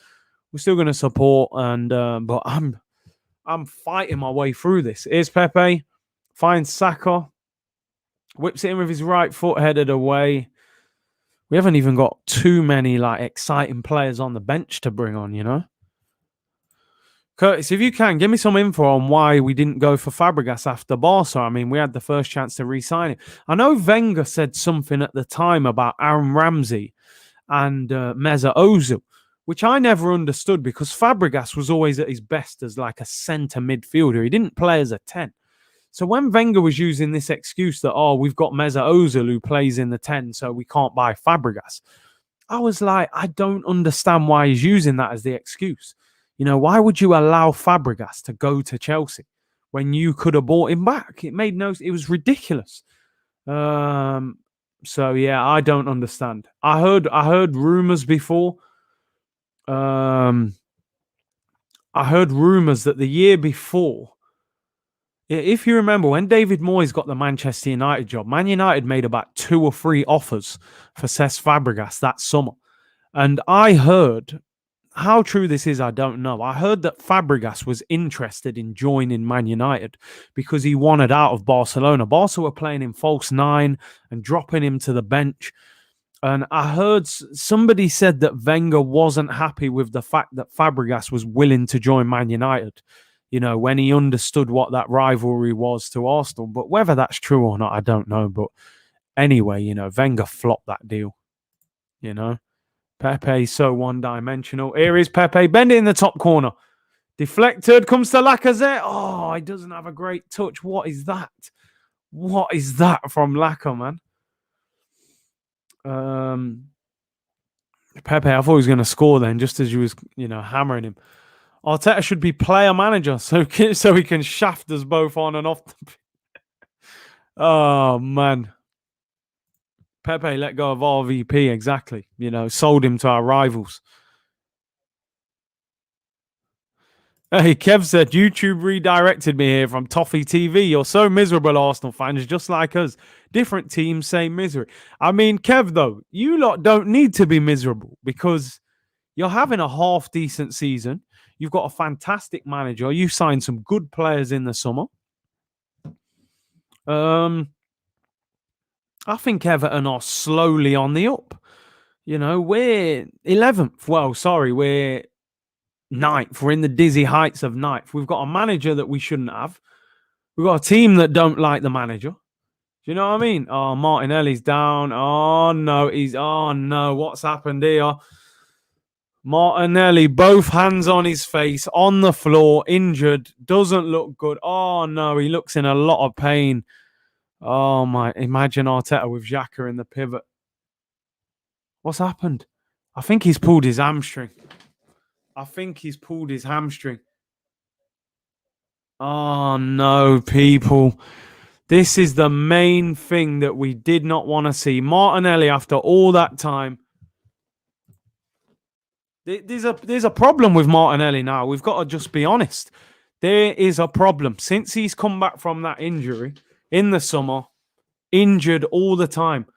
We're still going to support, and but I'm fighting my way through this. Here's Pepe, finds Saka, whips it in with his right foot, headed away. We haven't even got too many exciting players on the bench to bring on, Curtis, if you can, give me some info on why we didn't go for Fabregas after Barca. I mean, we had the first chance to re-sign him. I know Wenger said something at the time about Aaron Ramsey and Mesut Ozil, which I never understood because Fabregas was always at his best as a centre midfielder. He didn't play as a 10. So when Wenger was using this excuse that, we've got Mesut Ozil who plays in the 10, so we can't buy Fabregas, I was like, I don't understand why he's using that as the excuse. Why would you allow Fabregas to go to Chelsea when you could have bought him back? It was ridiculous. So yeah, I don't understand. I heard rumors before. I heard rumors that the year before, if you remember, when David Moyes got the Manchester United job, Man United made about 2 or 3 offers for Cesc Fabregas that summer. And I heard, how true this is, I don't know. I heard that Fabregas was interested in joining Man United because he wanted out of Barcelona. Barca were playing him false 9 and dropping him to the bench. And I heard somebody said that Wenger wasn't happy with the fact that Fabregas was willing to join Man United, when he understood what that rivalry was to Arsenal. But whether that's true or not, I don't know. But anyway, Wenger flopped that deal, Pepe, so one-dimensional. Here is Pepe. Bend it in the top corner. Deflected. Comes to Lacazette. Oh, he doesn't have a great touch. What is that? What is that from Lacazette, man? Pepe, I thought he was going to score then, just as you was, hammering him. Arteta should be player manager, so he can shaft us both on and off. Oh, man. Pepe let go of RVP, exactly. Sold him to our rivals. Hey, Kev said, YouTube redirected me here from Toffee TV. You're so miserable, Arsenal fans, just like us. Different teams, same misery. I mean, Kev, though, you lot don't need to be miserable because you're having a half-decent season. You've got a fantastic manager. You signed some good players in the summer. I think Everton are slowly on the up. You know, we're 11th. Well, sorry, we're ninth. We're in the dizzy heights of ninth. We've got a manager that we shouldn't have. We've got a team that don't like the manager. Do you know what I mean? Oh, Martinelli's down. Oh no, what's happened here? Martinelli, both hands on his face, on the floor, injured, doesn't look good. Oh no, he looks in a lot of pain. Oh my, imagine Arteta with Xhaka in the pivot. What's happened? I think he's pulled his hamstring. Oh no, people. This is the main thing that we did not want to see. Martinelli, after all that time. There's a problem with Martinelli now. We've got to just be honest. There is a problem. Since he's come back from that injury in the summer, injured all the time.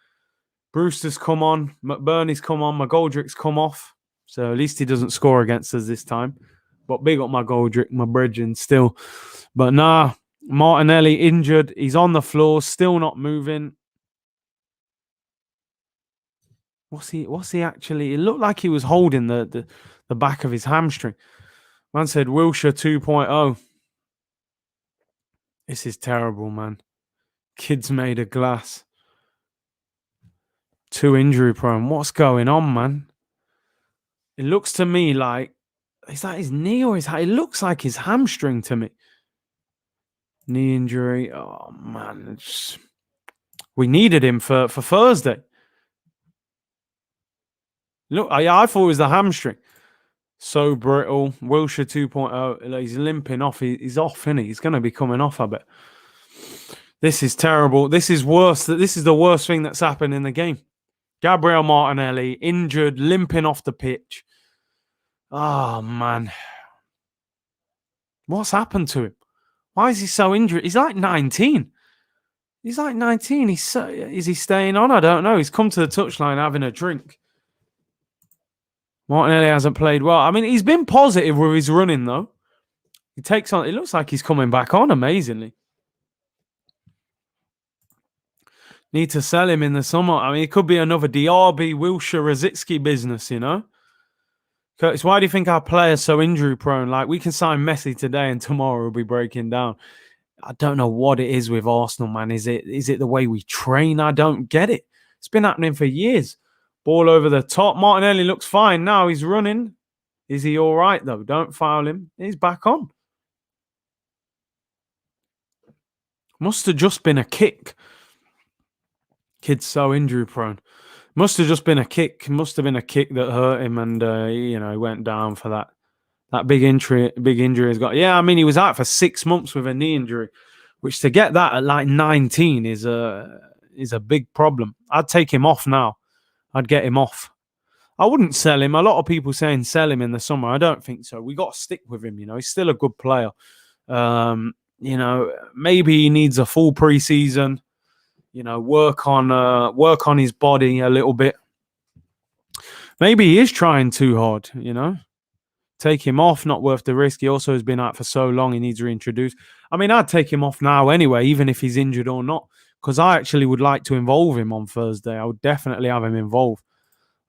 Brewster's come on, McBurney's come on, McGoldrick's come off. So at least he doesn't score against us this time. But big up McGoldrick, my brethren still. But nah, Martinelli injured. He's on the floor, still not moving. What's he actually? It looked like he was holding the back of his hamstring. Man said Wilshere 2.0. This is terrible, man. Kids made of glass. Too injury prone. What's going on, man? It looks to me like, is that his knee or his hand? It looks like his hamstring to me. Knee injury. Oh, man. We needed him for Thursday. Look, I thought it was the hamstring. So brittle. Wilshere 2.0. He's limping off. He's off, isn't he? He's going to be coming off, I bet. This is terrible. This is worse. This is the worst thing that's happened in the game. Gabriel Martinelli, injured, limping off the pitch. Oh, man. What's happened to him? Why is he so injured? He's like 19. Is he staying on? I don't know. He's come to the touchline having a drink. Martinelli hasn't played well. I mean, he's been positive with his running, though. He takes on. It looks like he's coming back on amazingly. Need to sell him in the summer. I mean, it could be another Diaby, Wilshere, Rosicky business, you know? Curtis, why do you think our players so injury prone? Like, we can sign Messi today and tomorrow we'll be breaking down. I don't know what it is with Arsenal, man. Is it the way we train? I don't get it. It's been happening for years. Ball over the top. Martinelli looks fine now. He's running. Is he all right, though? Don't foul him. He's back on. Must have just been a kick. Kid's so injury prone. Must have just been a kick. Must have been a kick that hurt him, and he went down for that. That big injury he's got. Yeah, I mean, he was out for 6 months with a knee injury, which to get that at like 19 is a big problem. I'd take him off now. I'd get him off. I wouldn't sell him. A lot of people saying sell him in the summer. I don't think so. We got to stick with him. He's still a good player. Maybe he needs a full preseason. Work on his body a little bit. Maybe he is trying too hard. Take him off. Not worth the risk. He also has been out for so long. He needs reintroduced. I mean, I'd take him off now anyway, even if he's injured or not, because I actually would like to involve him on Thursday. I would definitely have him involved.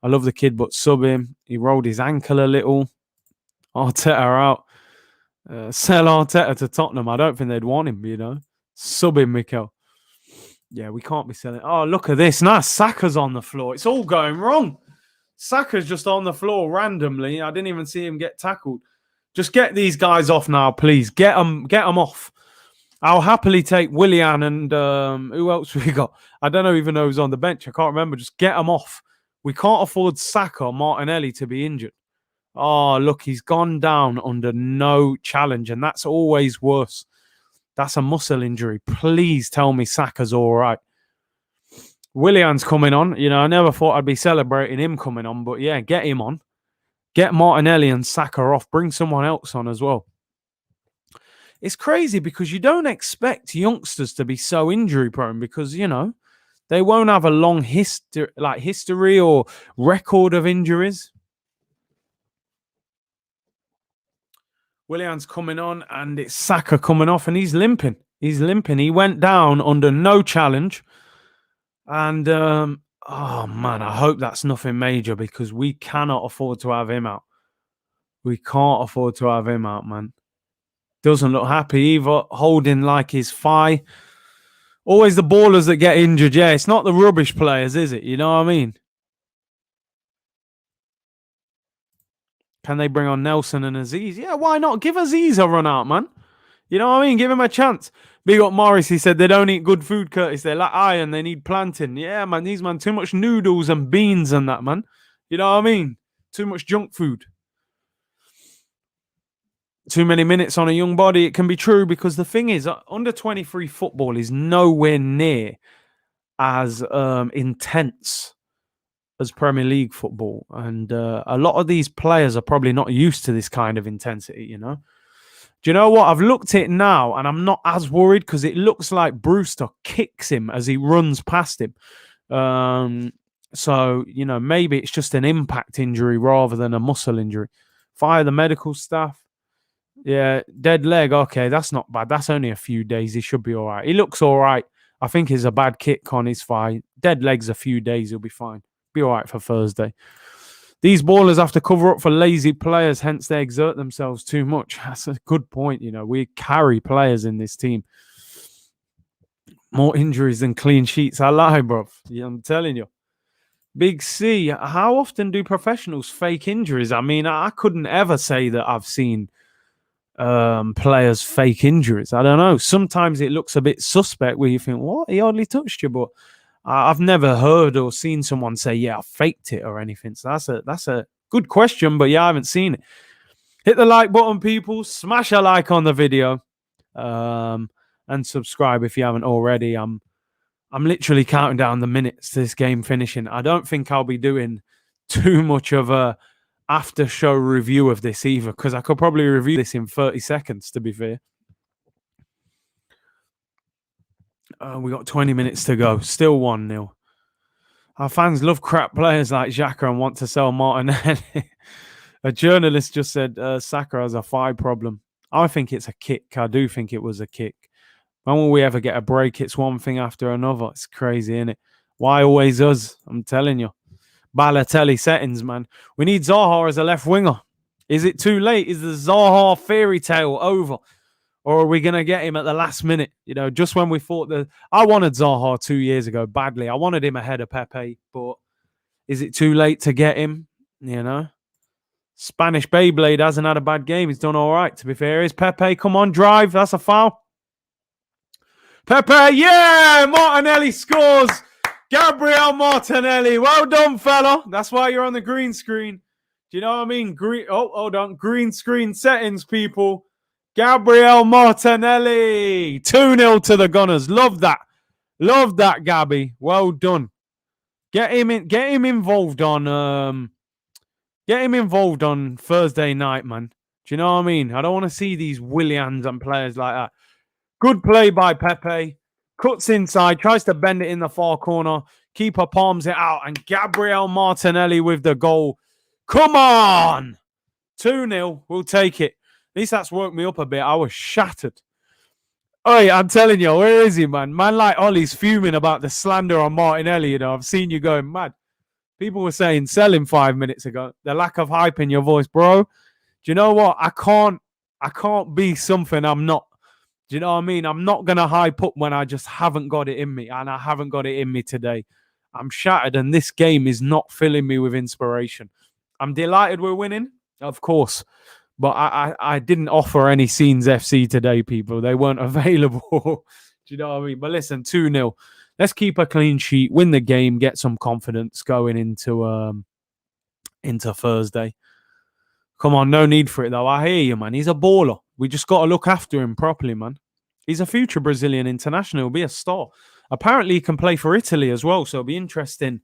I love the kid, but sub him. He rolled his ankle a little. Arteta out. Sell Arteta to Tottenham. I don't think they'd want him, Sub him, Mikel. Yeah, we can't be selling. Oh, look at this. Now Saka's on the floor. It's all going wrong. Saka's just on the floor randomly. I didn't even see him get tackled. Just get these guys off now, please. Get them off. I'll happily take Willian and who else we got? I don't even know who's on the bench. I can't remember. Just get them off. We can't afford Saka or Martinelli to be injured. Oh, look, he's gone down under no challenge, and that's always worse. That's a muscle injury. Please tell me Saka's all right. Willian's coming on. I never thought I'd be celebrating him coming on, but yeah, get him on. Get Martinelli and Saka off. Bring someone else on as well. It's crazy because you don't expect youngsters to be so injury prone because, they won't have a long history or record of injuries. Willian's coming on and it's Saka coming off and he's limping. He went down under no challenge. And Oh, man, I hope that's nothing major because we cannot afford to have him out. We can't afford to have him out, man. Doesn't look happy either, holding like his thigh. Always the ballers that get injured. Yeah, it's not the rubbish players, is it? You know what I mean? Can they bring on Nelson and Aziz? Yeah, why not? Give Aziz a run out, man. You know what I mean? Give him a chance. Big up Morris. He said they don't eat good food, Curtis. They lack iron. They need planting. Yeah, man. These man too much noodles and beans and that, man. You know what I mean? Too much junk food. Too many minutes on a young body. It can be true because the thing is, under 23 football is nowhere near as intense as Premier League football, and a lot of these players are probably not used to this kind of intensity. You know. Do you know what? I've looked at it now and I'm not as worried because it looks like Brewster kicks him as he runs past him. So, you know, maybe it's just an impact injury rather than a muscle injury. Fire the medical staff. Yeah, dead leg. Okay, that's not bad. That's only a few days. He should be all right. He looks all right. I think it's a bad kick on his thigh. Dead leg's a few days. He'll be fine. Be all right for Thursday. These ballers have to cover up for lazy players, hence they exert themselves too much. That's a good point. You know, we carry players in this team. More injuries than clean sheets. I lie, bro. Yeah, I'm telling you. Big C, how often do professionals fake injuries? I mean, I couldn't ever say that I've seen players fake injuries. I don't know. Sometimes it looks a bit suspect where you think, what? He hardly touched you, but I've never heard or seen someone say, yeah, I faked it or anything. So that's a good question, but yeah, I haven't seen it. Hit the like button, people. Smash a like on the video. And subscribe if you haven't already. I'm literally counting down the minutes to this game finishing. I don't think I'll be doing too much of a after show review of this either, because I could probably review this in 30 seconds, to be fair. We got 20 minutes to go. Still 1-0. Our fans love crap players like Xhaka and want to sell Martinelli. A journalist just said Saka has a thigh problem. I think it's a kick. I do think it was a kick. When will we ever get a break? It's one thing after another. It's crazy, isn't it? Why always us? I'm telling you. Balotelli settings, man. We need Zaha as a left winger. Is it too late? Is the Zaha fairy tale over? Or are we going to get him at the last minute? You know, just when we thought that... I wanted Zaha 2 years ago badly. I wanted him ahead of Pepe, but is it too late to get him? You know? Spanish Beyblade hasn't had a bad game. He's done all right, to be fair. Is Pepe? Come on, drive. That's a foul. Pepe, yeah! Martinelli scores. Gabriel Martinelli. Well done, fella. That's why you're on the green screen. Do you know what I mean? Hold on. Green screen settings, people. Gabriel Martinelli. 2-0 to the Gunners. Love that. Love that, Gabby. Well done. Get him involved on Thursday night, man. Do you know what I mean? I don't want to see these Williams and players like that. Good play by Pepe. Cuts inside, tries to bend it in the far corner. Keeper palms it out, and Gabriel Martinelli with the goal. Come on! 2-0. We'll take it. At least that's worked me up a bit. I was shattered. Oh, I'm telling you, where is he, man? Man like Ollie's fuming about the slander on Martinelli. You know, I've seen you going mad. People were saying sell him 5 minutes ago. The lack of hype in your voice, bro. Do you know what? I can't be something I'm not. Do you know what I mean? I'm not going to hype up when I just haven't got it in me, and I haven't got it in me today. I'm shattered, and this game is not filling me with inspiration. I'm delighted we're winning, of course, but I didn't offer any Scenes FC today, people. They weren't available. Do you know what I mean? But listen, 2-0. Let's keep a clean sheet, win the game, get some confidence going into Thursday. Come on, no need for it, though. I hear you, man. He's a baller. We just got to look after him properly, man. He's a future Brazilian international. He'll be a star. Apparently, he can play for Italy as well, so it'll be interesting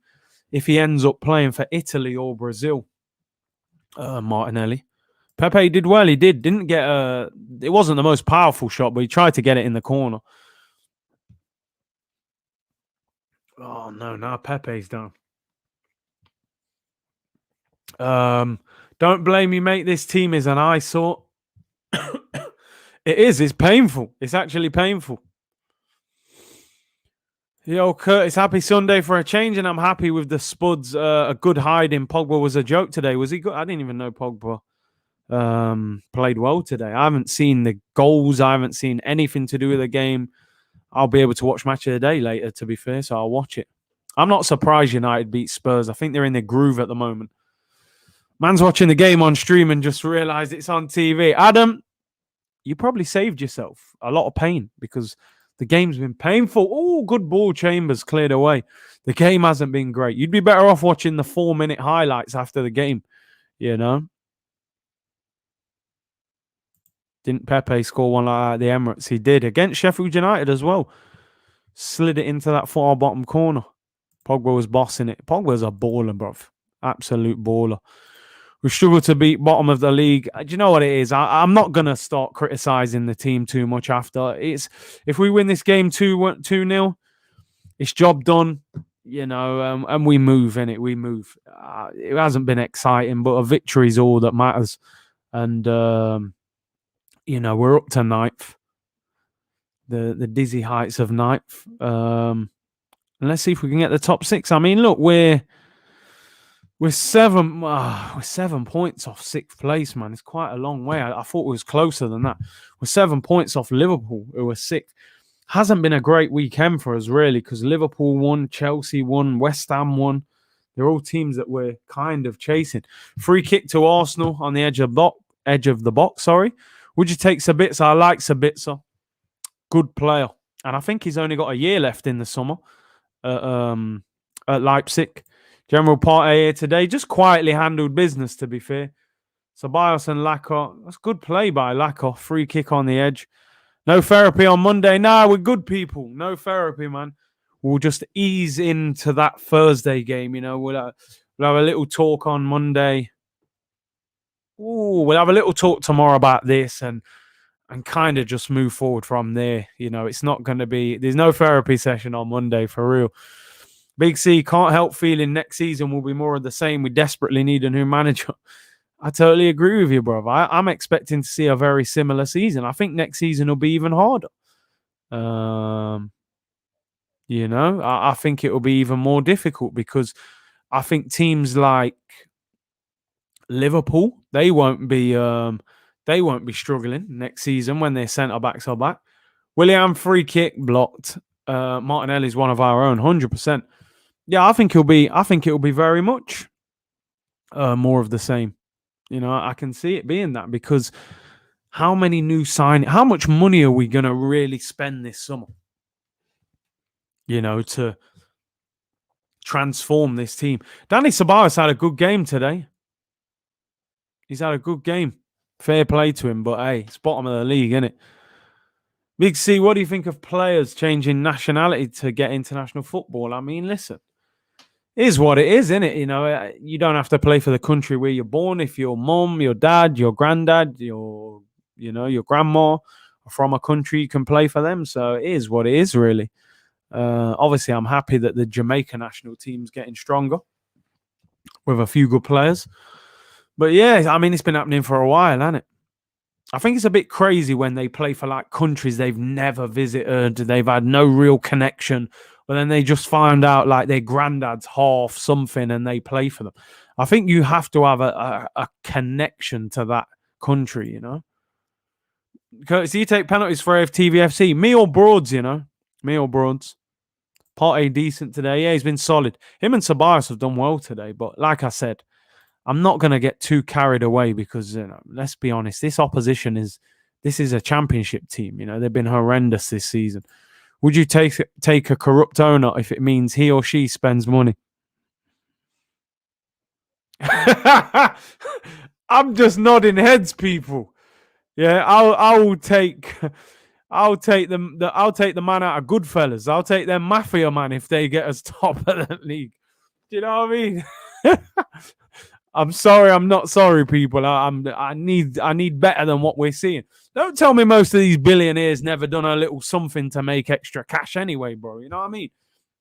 if he ends up playing for Italy or Brazil. Martinelli. Pepe did well. He didn't get a... It wasn't the most powerful shot, but he tried to get it in the corner. Oh, no. Now Pepe's down. Don't blame me, mate. This team is an eyesore. It is. It's painful. It's actually painful. Yo, Curtis, happy Sunday for a change, and I'm happy with the Spuds. A good hiding. Pogba was a joke today. Was he good? I didn't even know Pogba played well today. I haven't seen the goals. I haven't seen anything to do with the game. I'll be able to watch Match of the Day later, to be fair, so I'll watch it. I'm not surprised United beat Spurs. I think they're in their groove at the moment. Man's watching the game on stream and just realised it's on TV. Adam, you probably saved yourself a lot of pain because the game's been painful. Oh, good ball. Chambers cleared away. The game hasn't been great. You'd be better off watching the 4-minute highlights after the game, you know? Didn't Pepe score one like that at the Emirates? He did against Sheffield United as well. Slid it into that far bottom corner. Pogba was bossing it. Pogba's a baller, bruv. Absolute baller. We struggle to beat bottom of the league. Do you know what it is? I'm not going to start criticising the team too much after. If we win this game 2-0, it's job done, you know, and we move, innit? We move. It hasn't been exciting, but a victory is all that matters. And, you know, we're up to 9th. The dizzy heights of 9th. And let's see if we can get the top 6. I mean, look, we're 7 points off 6th place, man. It's quite a long way. I thought it was closer than that. We're 7 points off Liverpool, who were 6th. Hasn't been a great weekend for us, really, because Liverpool won, Chelsea won, West Ham won. They're all teams that we're kind of chasing. Free kick to Arsenal on the edge of the box. Would you take Sabitzer? I like Sabitzer. Good player. And I think he's only got a year left in the summer at Leipzig. General Partey here today. Just quietly handled business, to be fair. Ceballos and Lacazette. That's good play by Lacazette. Free kick on the edge. No therapy on Monday. Nah, we're good people. No therapy, man. We'll just ease into that Thursday game. You know, we'll have a little talk on Monday. Ooh, we'll have a little talk tomorrow about this and kind of just move forward from there. You know, it's not going to be. There's no therapy session on Monday for real. Big C, can't help feeling next season will be more of the same. We desperately need a new manager. I totally agree with you, bro. I'm expecting to see a very similar season. I think next season will be even harder. You know, I think it will be even more difficult because I think teams like Liverpool, they won't be struggling next season when their centre backs are back. Willian free kick blocked. Martinelli's one of our own, 100%. Yeah, I think it'll be very much more of the same. You know, I can see it being that because how much money are we going to really spend this summer? You know, to transform this team. Danny Ceballos had a good game today. He's had a good game. Fair play to him, but hey, it's bottom of the league, isn't it? Big C, what do you think of players changing nationality to get international football? I mean, listen. It is what it is, isn't it? You know, you don't have to play for the country where you're born. If your mum, your dad, your granddad, your grandma are from a country, you can play for them. So it is what it is, really. Obviously, I'm happy that the Jamaica national team's getting stronger with a few good players. But yeah, I mean, it's been happening for a while, hasn't it? I think it's a bit crazy when they play for like countries they've never visited. They've had no real connection. But then they just find out like their granddad's half something and they play for them. I think you have to have a connection to that country, you know. Curtis, do you take penalties for AFTVFC? Me or Broads, you know? Me or Broads. Partey decent today. Yeah, he's been solid. Him and Ceballos have done well today. But like I said, I'm not going to get too carried away because, you know, let's be honest, this opposition is a championship team. You know, they've been horrendous this season. Would you take a corrupt owner if it means he or she spends money? I'm just nodding heads, people. Yeah, I'll take the man out of Goodfellas. I'll take them mafia man if they get us top of the league. Do you know what I mean? I'm sorry, I'm not sorry, people. I need better than what we're seeing. Don't tell me most of these billionaires never done a little something to make extra cash anyway, bro. You know what I mean?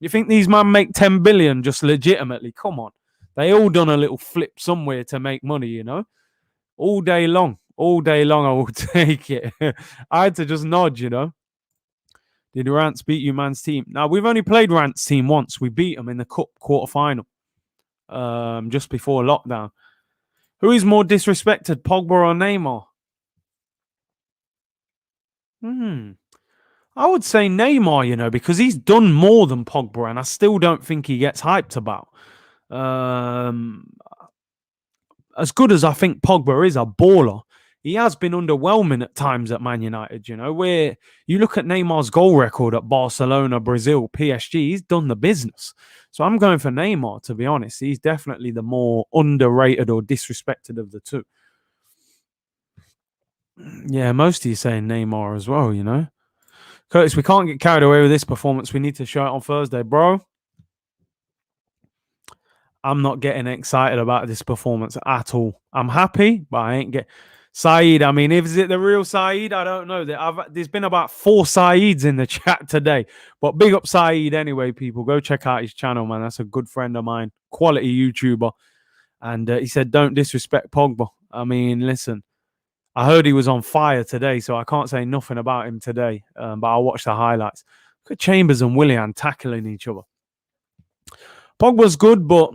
You think these men make 10 billion just legitimately? Come on. They all done a little flip somewhere to make money, you know? All day long. All day long, I will take it. I had to just nod, you know? Did Rants beat you, man's team? Now, we've only played Rants' team once. We beat them in the Cup quarter-final just before lockdown. Who is more disrespected, Pogba or Neymar? I would say Neymar, because he's done more than Pogba, and I still don't think he gets hyped about. As good as I think Pogba is a baller, he has been underwhelming at times at Man United, where you look at Neymar's goal record at Barcelona, Brazil, PSG, he's done the business. So I'm going for Neymar, to be honest. He's definitely the more underrated or disrespected of the two. Yeah, most of you saying Neymar as well, Curtis, we can't get carried away with this performance. We need to show it on Thursday, bro. I'm not getting excited about this performance at all. I'm happy, but I ain't get Saeed. I mean, is it the real Saeed? I don't know. There's been about 4 Saeeds in the chat today, but big up Saeed anyway, people. Go check out his channel, man. That's a good friend of mine, quality YouTuber. And he said, don't disrespect Pogba. I mean, listen, I heard he was on fire today, so I can't say nothing about him today, but I'll watch the highlights. Look at Chambers and Willian tackling each other. Pogba's good, but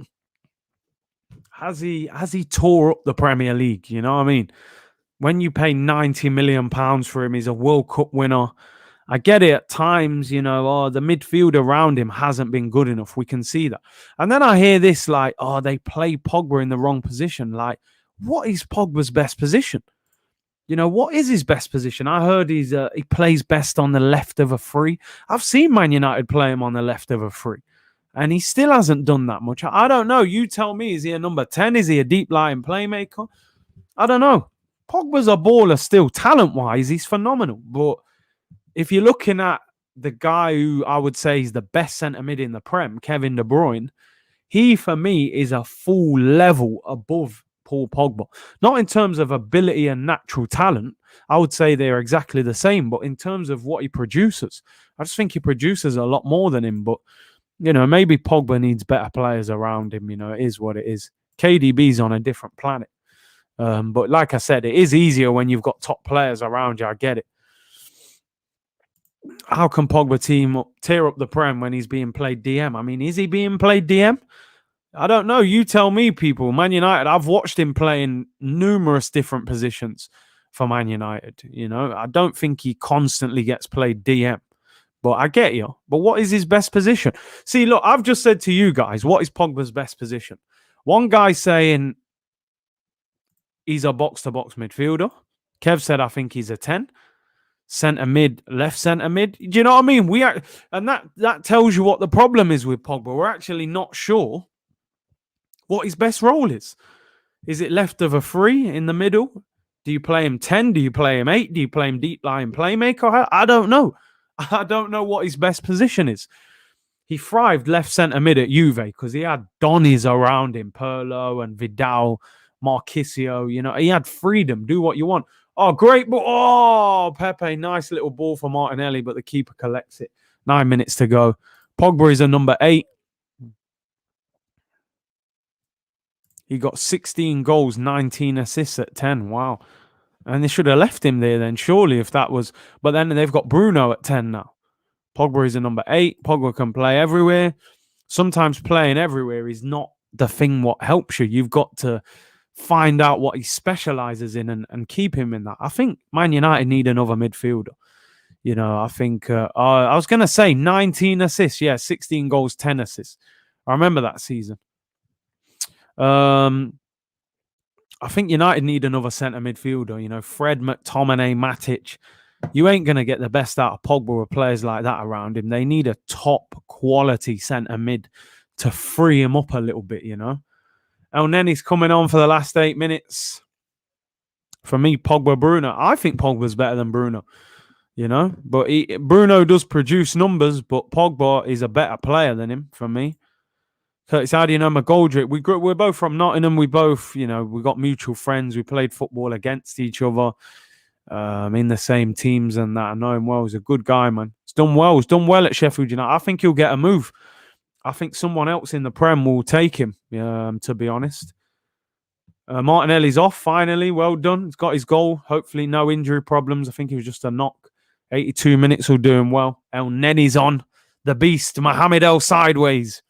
has he tore up the Premier League? You know what I mean? When you pay £90 million for him, he's a World Cup winner. I get it at times, the midfield around him hasn't been good enough. We can see that. And then I hear this like, they play Pogba in the wrong position. Like, what is Pogba's best position? What is his best position? I heard he plays best on the left of a free. I've seen Man United play him on the left of a free. And he still hasn't done that much. I don't know. You tell me. Is he a number 10? Is he a deep lying playmaker? I don't know. Pogba's a baller still. Talent-wise, he's phenomenal. But if you're looking at the guy who I would say is the best centre-mid in the Prem, Kevin De Bruyne, he, for me, is a full level above Paul Pogba. Not in terms of ability and natural talent. I would say they're exactly the same. But in terms of what he produces, I just think he produces a lot more than him. But maybe Pogba needs better players around him. It is what it is. KDB's on a different planet. But like I said, it is easier when you've got top players around you. I get it. How can Pogba tear up the Prem when he's being played DM? I mean, is he being played DM? I don't know. You tell me, people. Man United, I've watched him play in numerous different positions for Man United. I don't think he constantly gets played DM. But I get you. But what is his best position? See, look, I've just said to you guys, what is Pogba's best position? One guy saying he's a box-to-box midfielder. Kev said, I think he's a 10. Centre mid, left centre mid. Do you know what I mean? And that tells you what the problem is with Pogba. We're actually not sure what his best role is. Is it left of a free in the middle? Do you play him 10? Do you play him 8? Do you play him deep line playmaker? I don't know. I don't know what his best position is. He thrived left centre mid at Juve because he had Donnies around him, Pirlo and Vidal, Marquisio. He had freedom. Do what you want. Oh, great ball. Oh, Pepe, nice little ball for Martinelli, but the keeper collects it. 9 minutes to go. Pogba is a number 8. He got 16 goals, 19 assists at 10. Wow. And they should have left him there then, surely, if that was... But then they've got Bruno at 10 now. Pogba is a number 8. Pogba can play everywhere. Sometimes playing everywhere is not the thing what helps you. You've got to find out what he specialises in and keep him in that. I think Man United need another midfielder. I think... I was going to say 19 assists. Yeah, 16 goals, 10 assists. I remember that season. I think United need another centre midfielder. Fred, McTominay, Matic. You ain't going to get the best out of Pogba with players like that around him. They need a top quality centre mid to free him up a little bit, El Nenny's coming on for the last 8 minutes. For me, Pogba, Bruno. I think Pogba's better than Bruno, But Bruno does produce numbers, but Pogba is a better player than him for me. Curtis, how do you know McGoldrick? We're both from Nottingham. We both, we got mutual friends. We played football against each other in the same teams and that. I know him well. He's a good guy, man. He's done well. He's done well at Sheffield United. I think he'll get a move. I think someone else in the Prem will take him, to be honest. Martinelli's off, finally. Well done. He's got his goal. Hopefully no injury problems. I think it was just a knock. 82 minutes, all doing well. El Nenny's on. The beast, Mohamed El Sideways.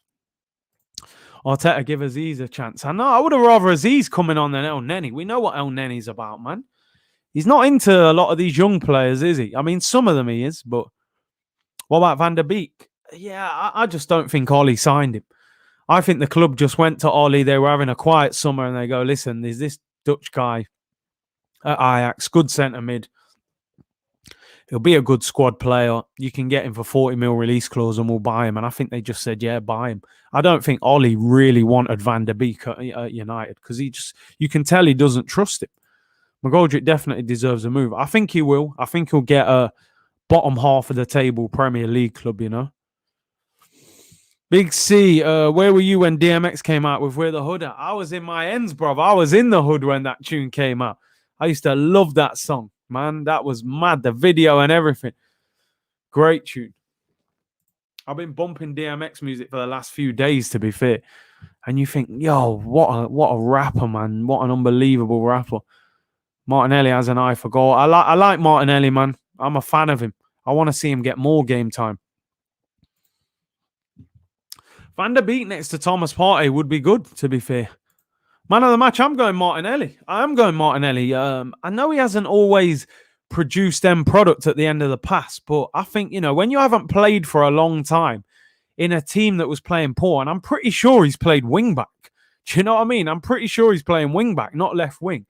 Arteta, give Aziz a chance. I know, I would have rather Aziz coming on than El Nenny. We know what El Nenny's about, man. He's not into a lot of these young players, is he? I mean, some of them he is, but what about Van der Beek? Yeah, I just don't think Ollie signed him. I think the club just went to Ollie. They were having a quiet summer and they go, listen, there's this Dutch guy at Ajax, good centre mid. He'll be a good squad player. You can get him for 40 mil release clause and we'll buy him. And I think they just said, yeah, buy him. I don't think Ollie really wanted Van der Beek at United because you can tell he doesn't trust him. McGoldrick definitely deserves a move. I think he will. I think he'll get a bottom half of the table Premier League club, you know. Big C, where were you when DMX came out with We're the Hood at? I was in my ends, bruv. I was in the hood when that tune came out. I used to love that song, man. That was mad. The video and everything. Great tune. I've been bumping DMX music for the last few days, to be fair. And you think, yo, what a rapper, man. What an unbelievable rapper. Martinelli has an eye for goal. I like Martinelli, man. I'm a fan of him. I want to see him get more game time. Van der Beek next to Thomas Partey would be good, to be fair. Man of the match, I'm going Martinelli. I know he hasn't always produced end product at the end of the pass, but I think, you know, when you haven't played for a long time in a team that was playing poor, and I'm pretty sure he's played wing back. Do you know what I mean? I'm pretty sure he's playing wing back, not left wing.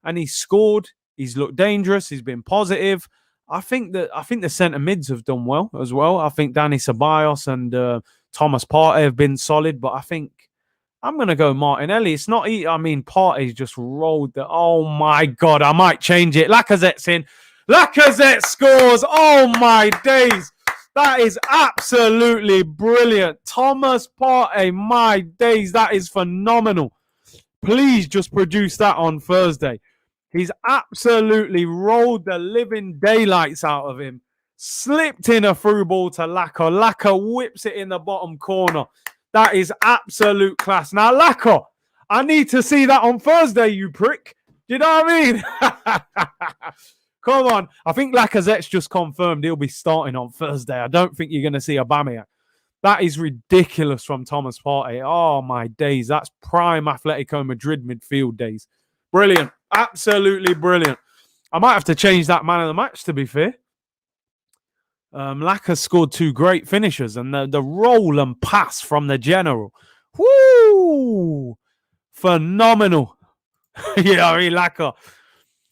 And he's scored. He's looked dangerous. He's been positive. I think the centre mids have done well as well. I think Dani Ceballos and Thomas Partey have been solid, but I think I'm going to go Martinelli. It's not, I mean, Partey's just rolled the, oh my God, I might change it. Lacazette's in. Lacazette scores. Oh my days. That is absolutely brilliant. Thomas Partey, my days, that is phenomenal. Please just produce that on Thursday. He's absolutely rolled the living daylights out of him. Slipped in a through ball to Laka. Laka whips it in the bottom corner. That is absolute class. Now, Laka, I need to see that on Thursday, you prick. Do you know what I mean? Come on. I think Lacazette's just confirmed he'll be starting on Thursday. I don't think you're going to see Aubameyang. That is ridiculous from Thomas Partey. Oh, my days. That's prime Atletico Madrid midfield days. Brilliant. Absolutely brilliant. I might have to change that man of the match, to be fair. Laka scored two great finishes, and the roll and pass from the general. Woo! Phenomenal. Yeah, I mean, Laka.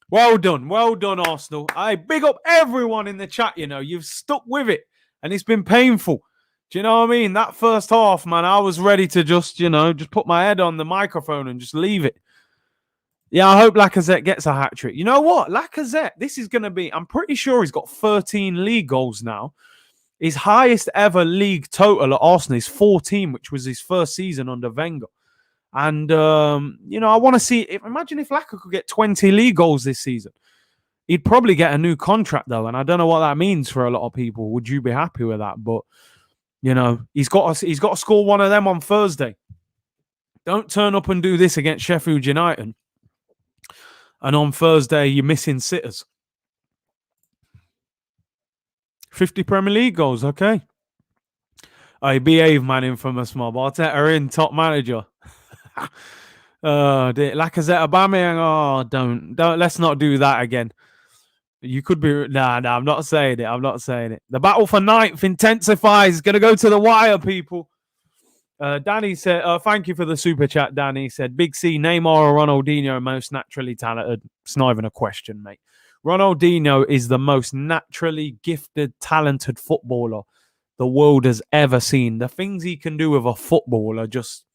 Well done, Arsenal. I big up everyone in the chat, you know. You've stuck with it, and it's been painful. Do you know what I mean? That first half, man, I was ready to just put my head on the microphone and just leave it. Yeah, I hope Lacazette gets a hat-trick. You know what? Lacazette, this is going to be... I'm pretty sure he's got 13 league goals now. His highest ever league total at Arsenal is 14, which was his first season under Wenger. And, you know, I want to see... Imagine if Laka could get 20 league goals this season. He'd probably get a new contract, though, and I don't know what that means for a lot of people. Would you be happy with that? But, you know, he's got to score one of them on Thursday. Don't turn up and do this against Sheffield United. And on Thursday, you're missing sitters. 50 Premier League goals, okay. I behave, man, infamous mob. Arteta in, top manager. Lacazette, Aubameyang. Oh, don't. Let's not do that again. You could be... Nah, I'm not saying it. The battle for ninth intensifies. Going to go to the wire, people. Danny said, thank you for the super chat, Danny. Said, Big C, Neymar or Ronaldinho most naturally talented? It's not even a question, mate. Ronaldinho is the most naturally gifted, talented footballer the world has ever seen. The things he can do with a football are just,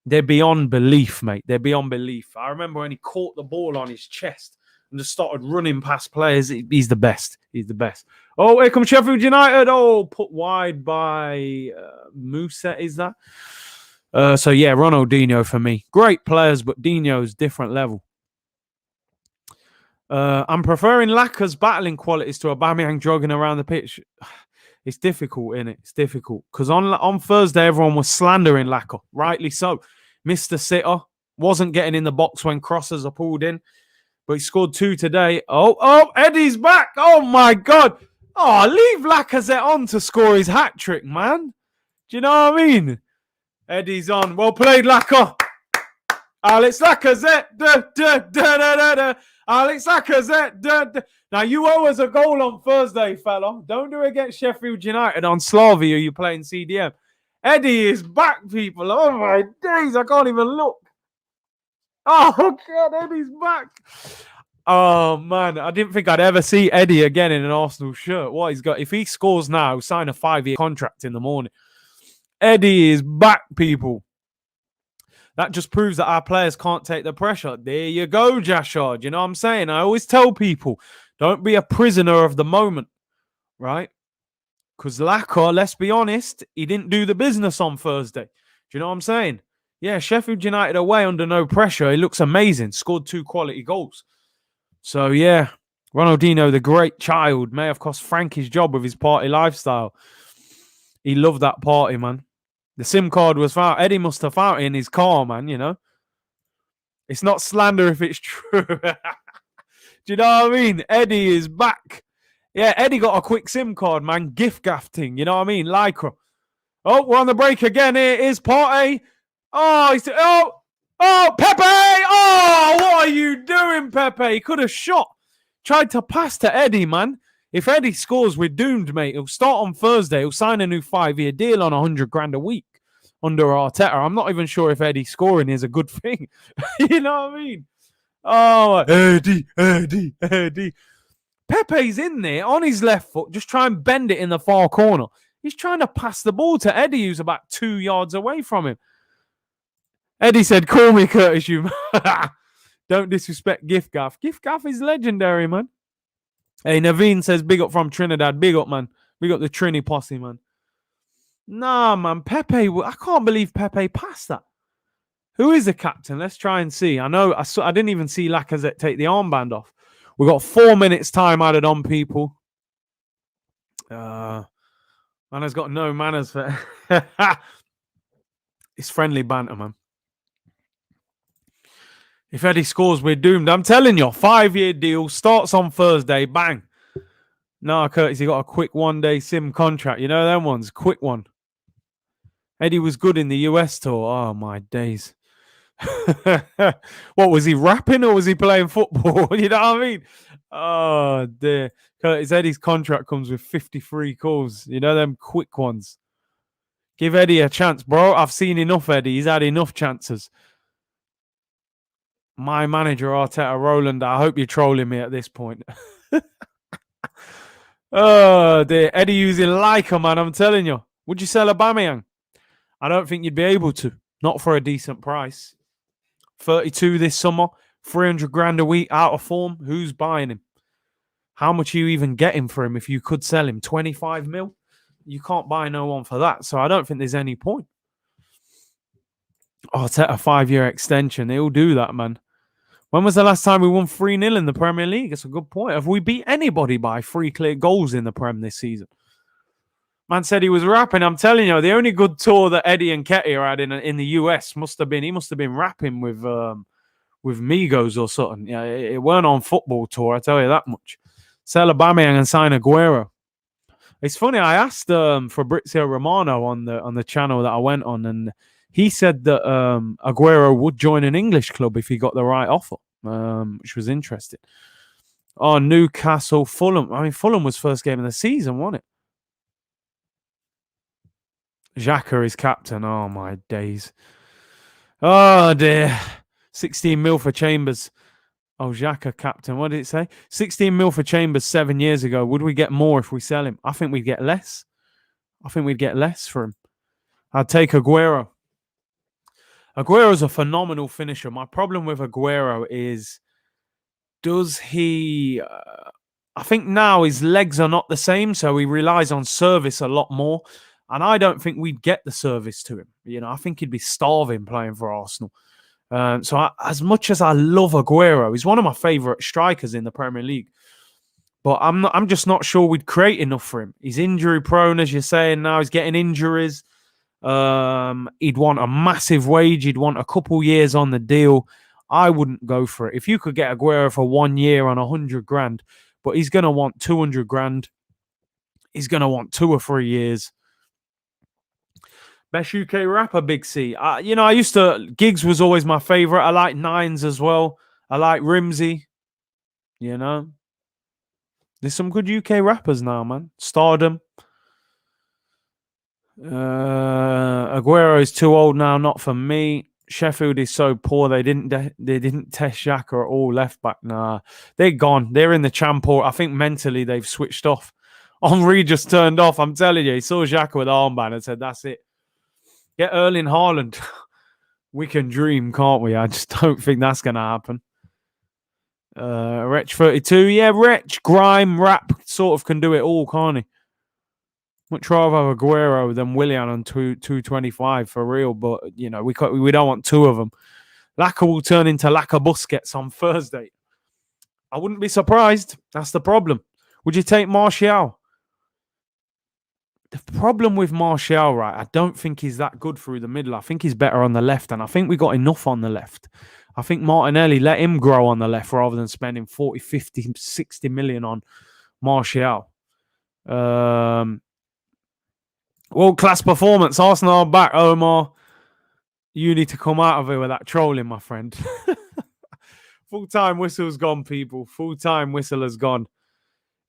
they're beyond belief, mate. They're beyond belief. I remember when he caught the ball on his chest and just started running past players. He's the best. He's the best. Oh, here comes Sheffield United. Oh, put wide by Musa, is that? So, yeah, Ronaldinho for me. Great players, but Dino's different level. I'm preferring Laka's battling qualities to Aubameyang jogging around the pitch. It's difficult, isn't it? It's difficult. Because on Thursday, everyone was slandering Laka. Rightly so. Mr. Sitter wasn't getting in the box when crosses are pulled in. But he scored two today. Oh, Eddie's back. Oh, my God. Oh, leave Lacazette on to score his hat trick, man. Do you know what I mean? Eddie's on. Well played, Lacazette. Alex Lacazette. Da, da, da, da, da, da. Alex Lacazette. Da, da. Now, you owe us a goal on Thursday, fella. Don't do it against Sheffield United on Slavia. You're playing CDM. Eddie is back, people. Oh, my days. I can't even look. Oh, God. Eddie's back. Oh, man. I didn't think I'd ever see Eddie again in an Arsenal shirt. What he's got. If he scores now, sign a 5-year contract in the morning. Eddie is back, people. That just proves that our players can't take the pressure. There you go, Jashard. You know what I'm saying? I always tell people, don't be a prisoner of the moment, right? Because Lacazette, let's be honest, he didn't do the business on Thursday. Do you know what I'm saying? Yeah, Sheffield United away under no pressure. He looks amazing. Scored 2 quality goals. So, yeah, Ronaldinho, the great child, may have cost Frank his job with his party lifestyle. He loved that party, man. The SIM card was found. Eddie must have found it in his car, man, you know. It's not slander if it's true. Do you know what I mean? Eddie is back. Yeah, Eddie got a quick SIM card, man. Gift gafting, you know what I mean? Lycra. Oh, we're on the break again. Here is Partey. Oh, Pepe! Oh, what are you doing, Pepe? He could have shot. Tried to pass to Eddie, man. If Eddie scores, we're doomed, mate. He'll start on Thursday. He'll sign a new 5-year deal on $100,000 a week under Arteta. I'm not even sure if Eddie scoring is a good thing. You know what I mean? Oh, Eddie. Pepe's in there on his left foot, just try and bend it in the far corner. He's trying to pass the ball to Eddie, who's about 2 yards away from him. Eddie said, call me Curtis, you. Don't disrespect Gift Gaff. Gift Gaff is legendary, man. Hey, Naveen says, big up from Trinidad. Big up, man. Big up the Trini posse, man. Nah, man. Pepe, I can't believe Pepe passed that. Who is the captain? Let's try and see. I know, I didn't even see Lacazette take the armband off. We've got 4 minutes time added on, people. Man has got no manners for... It's friendly banter, man. If Eddie scores, we're doomed. I'm telling you, 5-year deal, starts on Thursday, bang. No, Curtis, he got a quick 1-day SIM contract. You know them ones, quick one. Eddie was good in the US tour. Oh, my days. What, was he rapping or was he playing football? You know what I mean? Oh, dear. Curtis, Eddie's contract comes with 53 calls. You know them quick ones. Give Eddie a chance, bro. I've seen enough, Eddie. He's had enough chances. My manager, Arteta, Roland, I hope you're trolling me at this point. Oh, dear. Eddie using Leica, man, I'm telling you. Would you sell Aubameyang? I don't think you'd be able to. Not for a decent price. 32 this summer, $300,000 a week, out of form. Who's buying him? How much are you even getting for him if you could sell him? 25 mil? You can't buy no one for that. So I don't think there's any point. Arteta, 5-year extension. They'll do that, man. When was the last time we won 3-0 in the Premier League? It's a good point. Have we beat anybody by 3 clear goals in the Prem this season? Man said he was rapping. I'm telling you, the only good tour that Eddie and Ketty had in the US must have been rapping with Migos or something. Yeah, it weren't on football tour, I tell you that much. Sell Aubameyang and sign Aguero. It's funny, I asked Fabrizio Romano on the channel that I went on, and he said that Aguero would join an English club if he got the right offer, which was interesting. Oh, Newcastle, Fulham. I mean, Fulham was first game of the season, wasn't it? Xhaka is captain. Oh, my days. Oh, dear. 16 mil for Chambers. Oh, Xhaka captain. What did it say? 16 mil for Chambers 7 years ago. Would we get more if we sell him? I think we'd get less. I think we'd get less for him. I'd take Aguero. Aguero's a phenomenal finisher. My problem with Aguero is, does he... I think now his legs are not the same, so he relies on service a lot more. And I don't think we'd get the service to him. You know, I think he'd be starving playing for Arsenal. As much as I love Aguero, he's one of my favourite strikers in the Premier League. But I'm just not sure we'd create enough for him. He's injury prone, as you're saying now. He's getting injuries. He'd want a massive wage. He'd want a couple years on the deal. I wouldn't go for it. If you could get Aguero for 1 year on $100,000, but he's going to want $200,000. he's going to want 2 or 3 years. Best UK rapper, Big C. Giggs was always my favorite. I like Nines as well. I like Rimsey. There's some good UK rappers now, man. Stardom. Aguero is too old now, not for me. Sheffield is so poor they didn't test Xhaka at all. Left back, nah, they're gone. They're in the Champ. I think mentally they've switched off. Henry just turned off. I'm telling you, he saw Xhaka with the armband and said, "That's it. Get Erling Haaland. We can dream, can't we?" I just don't think that's gonna happen. Wretch 32, yeah, Wretch, grime, rap, sort of can do it all, can't he? Much rather have Aguero than Willian on 225 for real, but we don't want 2 of them. Laka will turn into Laka Busquets on Thursday. I wouldn't be surprised. That's the problem. Would you take Martial? The problem with Martial, right, I don't think he's that good through the middle. I think he's better on the left, and I think we got enough on the left. I think Martinelli, let him grow on the left rather than spending 40, 50, 60 million on Martial. World-class performance. Arsenal are back, Omar. You need to come out of it with that trolling, my friend. Full-time whistle's gone, people. Full-time whistle has gone.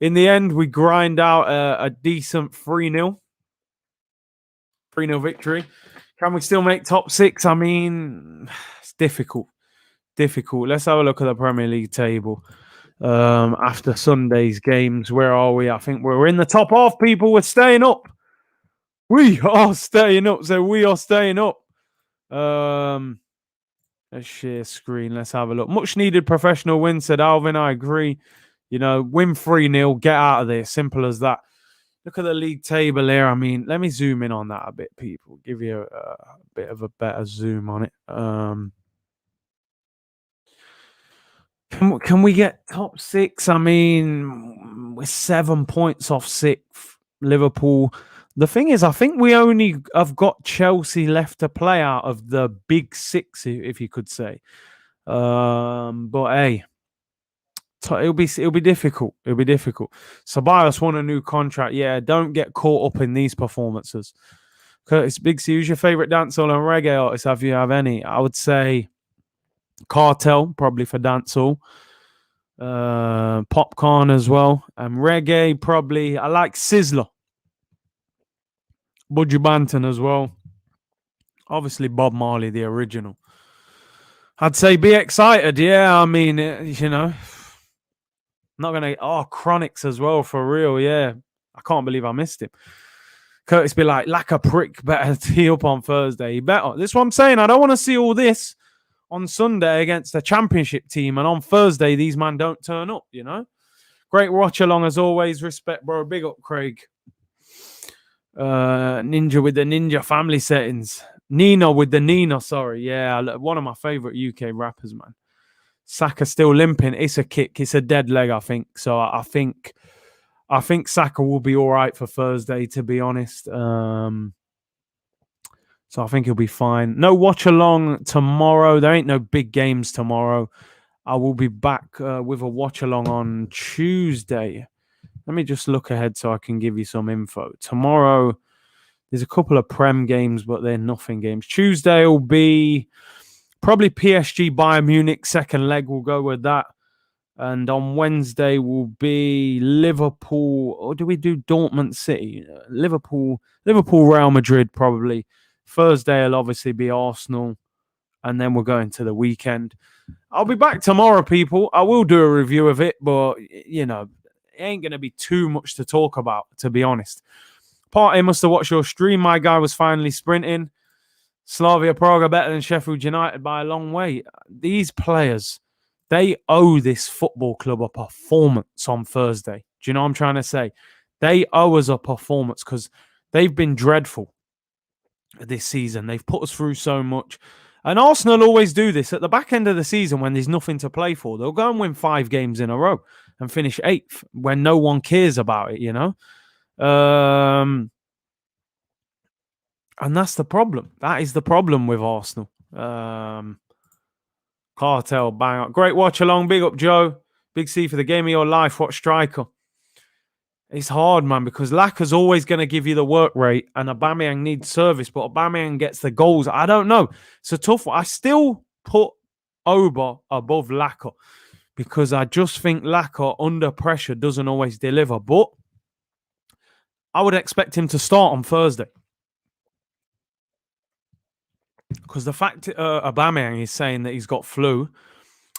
In the end, we grind out a decent 3-0. 3-0 victory. Can we still make top 6? I mean, it's difficult. Let's have a look at the Premier League table. After Sunday's games, where are we? I think we're in the top half, people. We're staying up. We are staying up. So we are staying up. Let's share screen. Let's have a look. Much needed professional win, said Alvin. I agree. Win 3-0. Get out of there. Simple as that. Look at the league table here. I mean, let me zoom in on that a bit, people. Give you a bit of a better zoom on it. Can we get top 6? I mean, we're 7 points off 6th. Liverpool. The thing is, I think we only have got Chelsea left to play out of the big 6, if you could say. But hey, it'll be difficult. It'll be difficult. Ceballos won a new contract. Yeah, don't get caught up in these performances. Curtis Big C, who's your favorite dancehall and reggae artist? Have you any? I would say Cartel, probably for dancehall. Popcorn as well. And reggae, probably. I like Sizzler. Budgie Banton as well. Obviously, Bob Marley, the original. I'd say be excited. Yeah, I mean, not going to... Chronics as well, for real, yeah. I can't believe I missed him. Curtis be like a prick, better tee up on Thursday. He better. This is what I'm saying. I don't want to see all this on Sunday against a championship team, and on Thursday, these men don't turn up, Great watch along as always. Respect, bro. Big up, Craig. Ninja with the Ninja family settings. Nino with the Nina, sorry. Yeah, one of my favorite UK rappers, man. Saka still limping. It's a kick. It's a dead leg, I think. So I think Saka will be all right for Thursday, to be honest. So I think he'll be fine. No watch along tomorrow. There ain't no big games tomorrow. I will be back with a watch along on Tuesday. Let me just look ahead so I can give you some info. Tomorrow, there's a couple of Prem games, but they're nothing games. Tuesday will be probably PSG Bayern Munich. Second leg, we'll go with that. And on Wednesday will be Liverpool. Or do we do Dortmund City? Liverpool, Real Madrid, probably. Thursday will obviously be Arsenal. And then we'll go into the weekend. I'll be back tomorrow, people. I will do a review of it, but, it ain't going to be too much to talk about, to be honest. Party must have watched your stream. My guy was finally sprinting. Slavia Prague are better than Sheffield United by a long way. These players, they owe this football club a performance on Thursday. Do you know what I'm trying to say? They owe us a performance because they've been dreadful this season. They've put us through so much. And Arsenal always do this. At the back end of the season, when there's nothing to play for, they'll go and win 5 games in a row and finish 8th when no one cares about it, And that's the problem. That is the problem with Arsenal. Cartel, bang up. Great watch along. Big up, Joe. Big C for the game of your life. What striker? It's hard, man, because Laka's always going to give you the work rate and Aubameyang needs service, but Aubameyang gets the goals. I don't know. It's a tough one. I still put Oba above Laka because I just think Laka under pressure doesn't always deliver, but I would expect him to start on Thursday. Because the fact Aubameyang is saying that he's got flu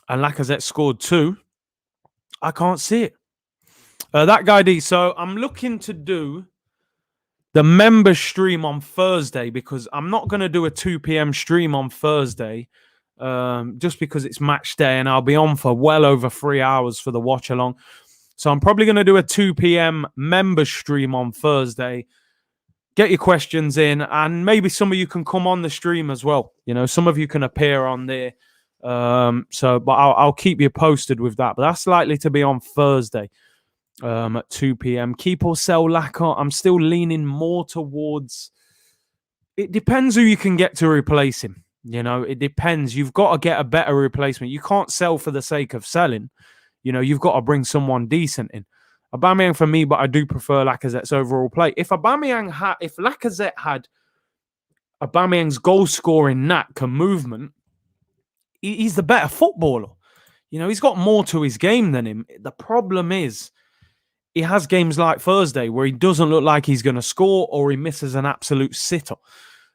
and Lacazette scored 2, I can't see it. That guy D. So I'm looking to do the member stream on Thursday because I'm not going to do a 2 p.m. stream on Thursday just because it's match day and I'll be on for well over 3 hours for the watch along. So I'm probably going to do a 2 p.m. member stream on Thursday. Get your questions in and maybe some of you can come on the stream as well. You know, some of you can appear on there. But I'll keep you posted with that. But that's likely to be on Thursday. At 2 p.m. Keep or sell Laka. I'm still leaning more towards. It depends who you can get to replace him. You know, it depends. You've got to get a better replacement. You can't sell for the sake of selling. You know, you've got to bring someone decent in. Aubameyang for me, but I do prefer Lacazette's overall play. If Lacazette had Aubameyang's goal scoring knack and movement, he's the better footballer. You know, he's got more to his game than him. The problem is, he has games like Thursday where he doesn't look like he's going to score or he misses an absolute sitter.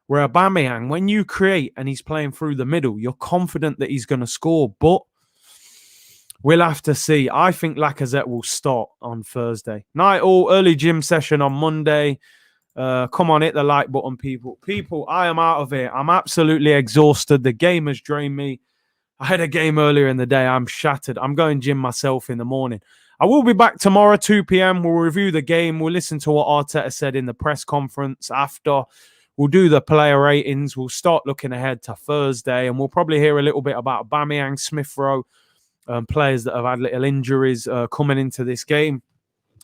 Where Aubameyang, when you create and he's playing through the middle, you're confident that he's going to score. But we'll have to see. I think Lacazette will start on Thursday. Night all, early gym session on Monday. Come on, hit the like button, people. People, I am out of here. I'm absolutely exhausted. The game has drained me. I had a game earlier in the day. I'm shattered. I'm going gym myself in the morning. I will be back tomorrow, 2 p.m. We'll review the game. We'll listen to what Arteta said in the press conference after. We'll do the player ratings. We'll start looking ahead to Thursday, and we'll probably hear a little bit about Aubameyang, Smith Rowe, players that have had little injuries coming into this game.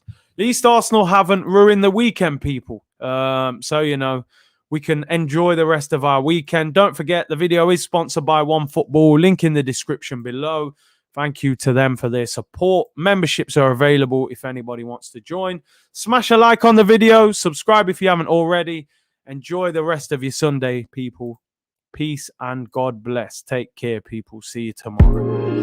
At least Arsenal haven't ruined the weekend, people. So, you know, we can enjoy the rest of our weekend. Don't forget, the video is sponsored by OneFootball. Link in the description below. Thank you to them for their support. Memberships are available if anybody wants to join. Smash a like on the video. Subscribe if you haven't already. Enjoy the rest of your Sunday, people. Peace and God bless. Take care, people. See you tomorrow.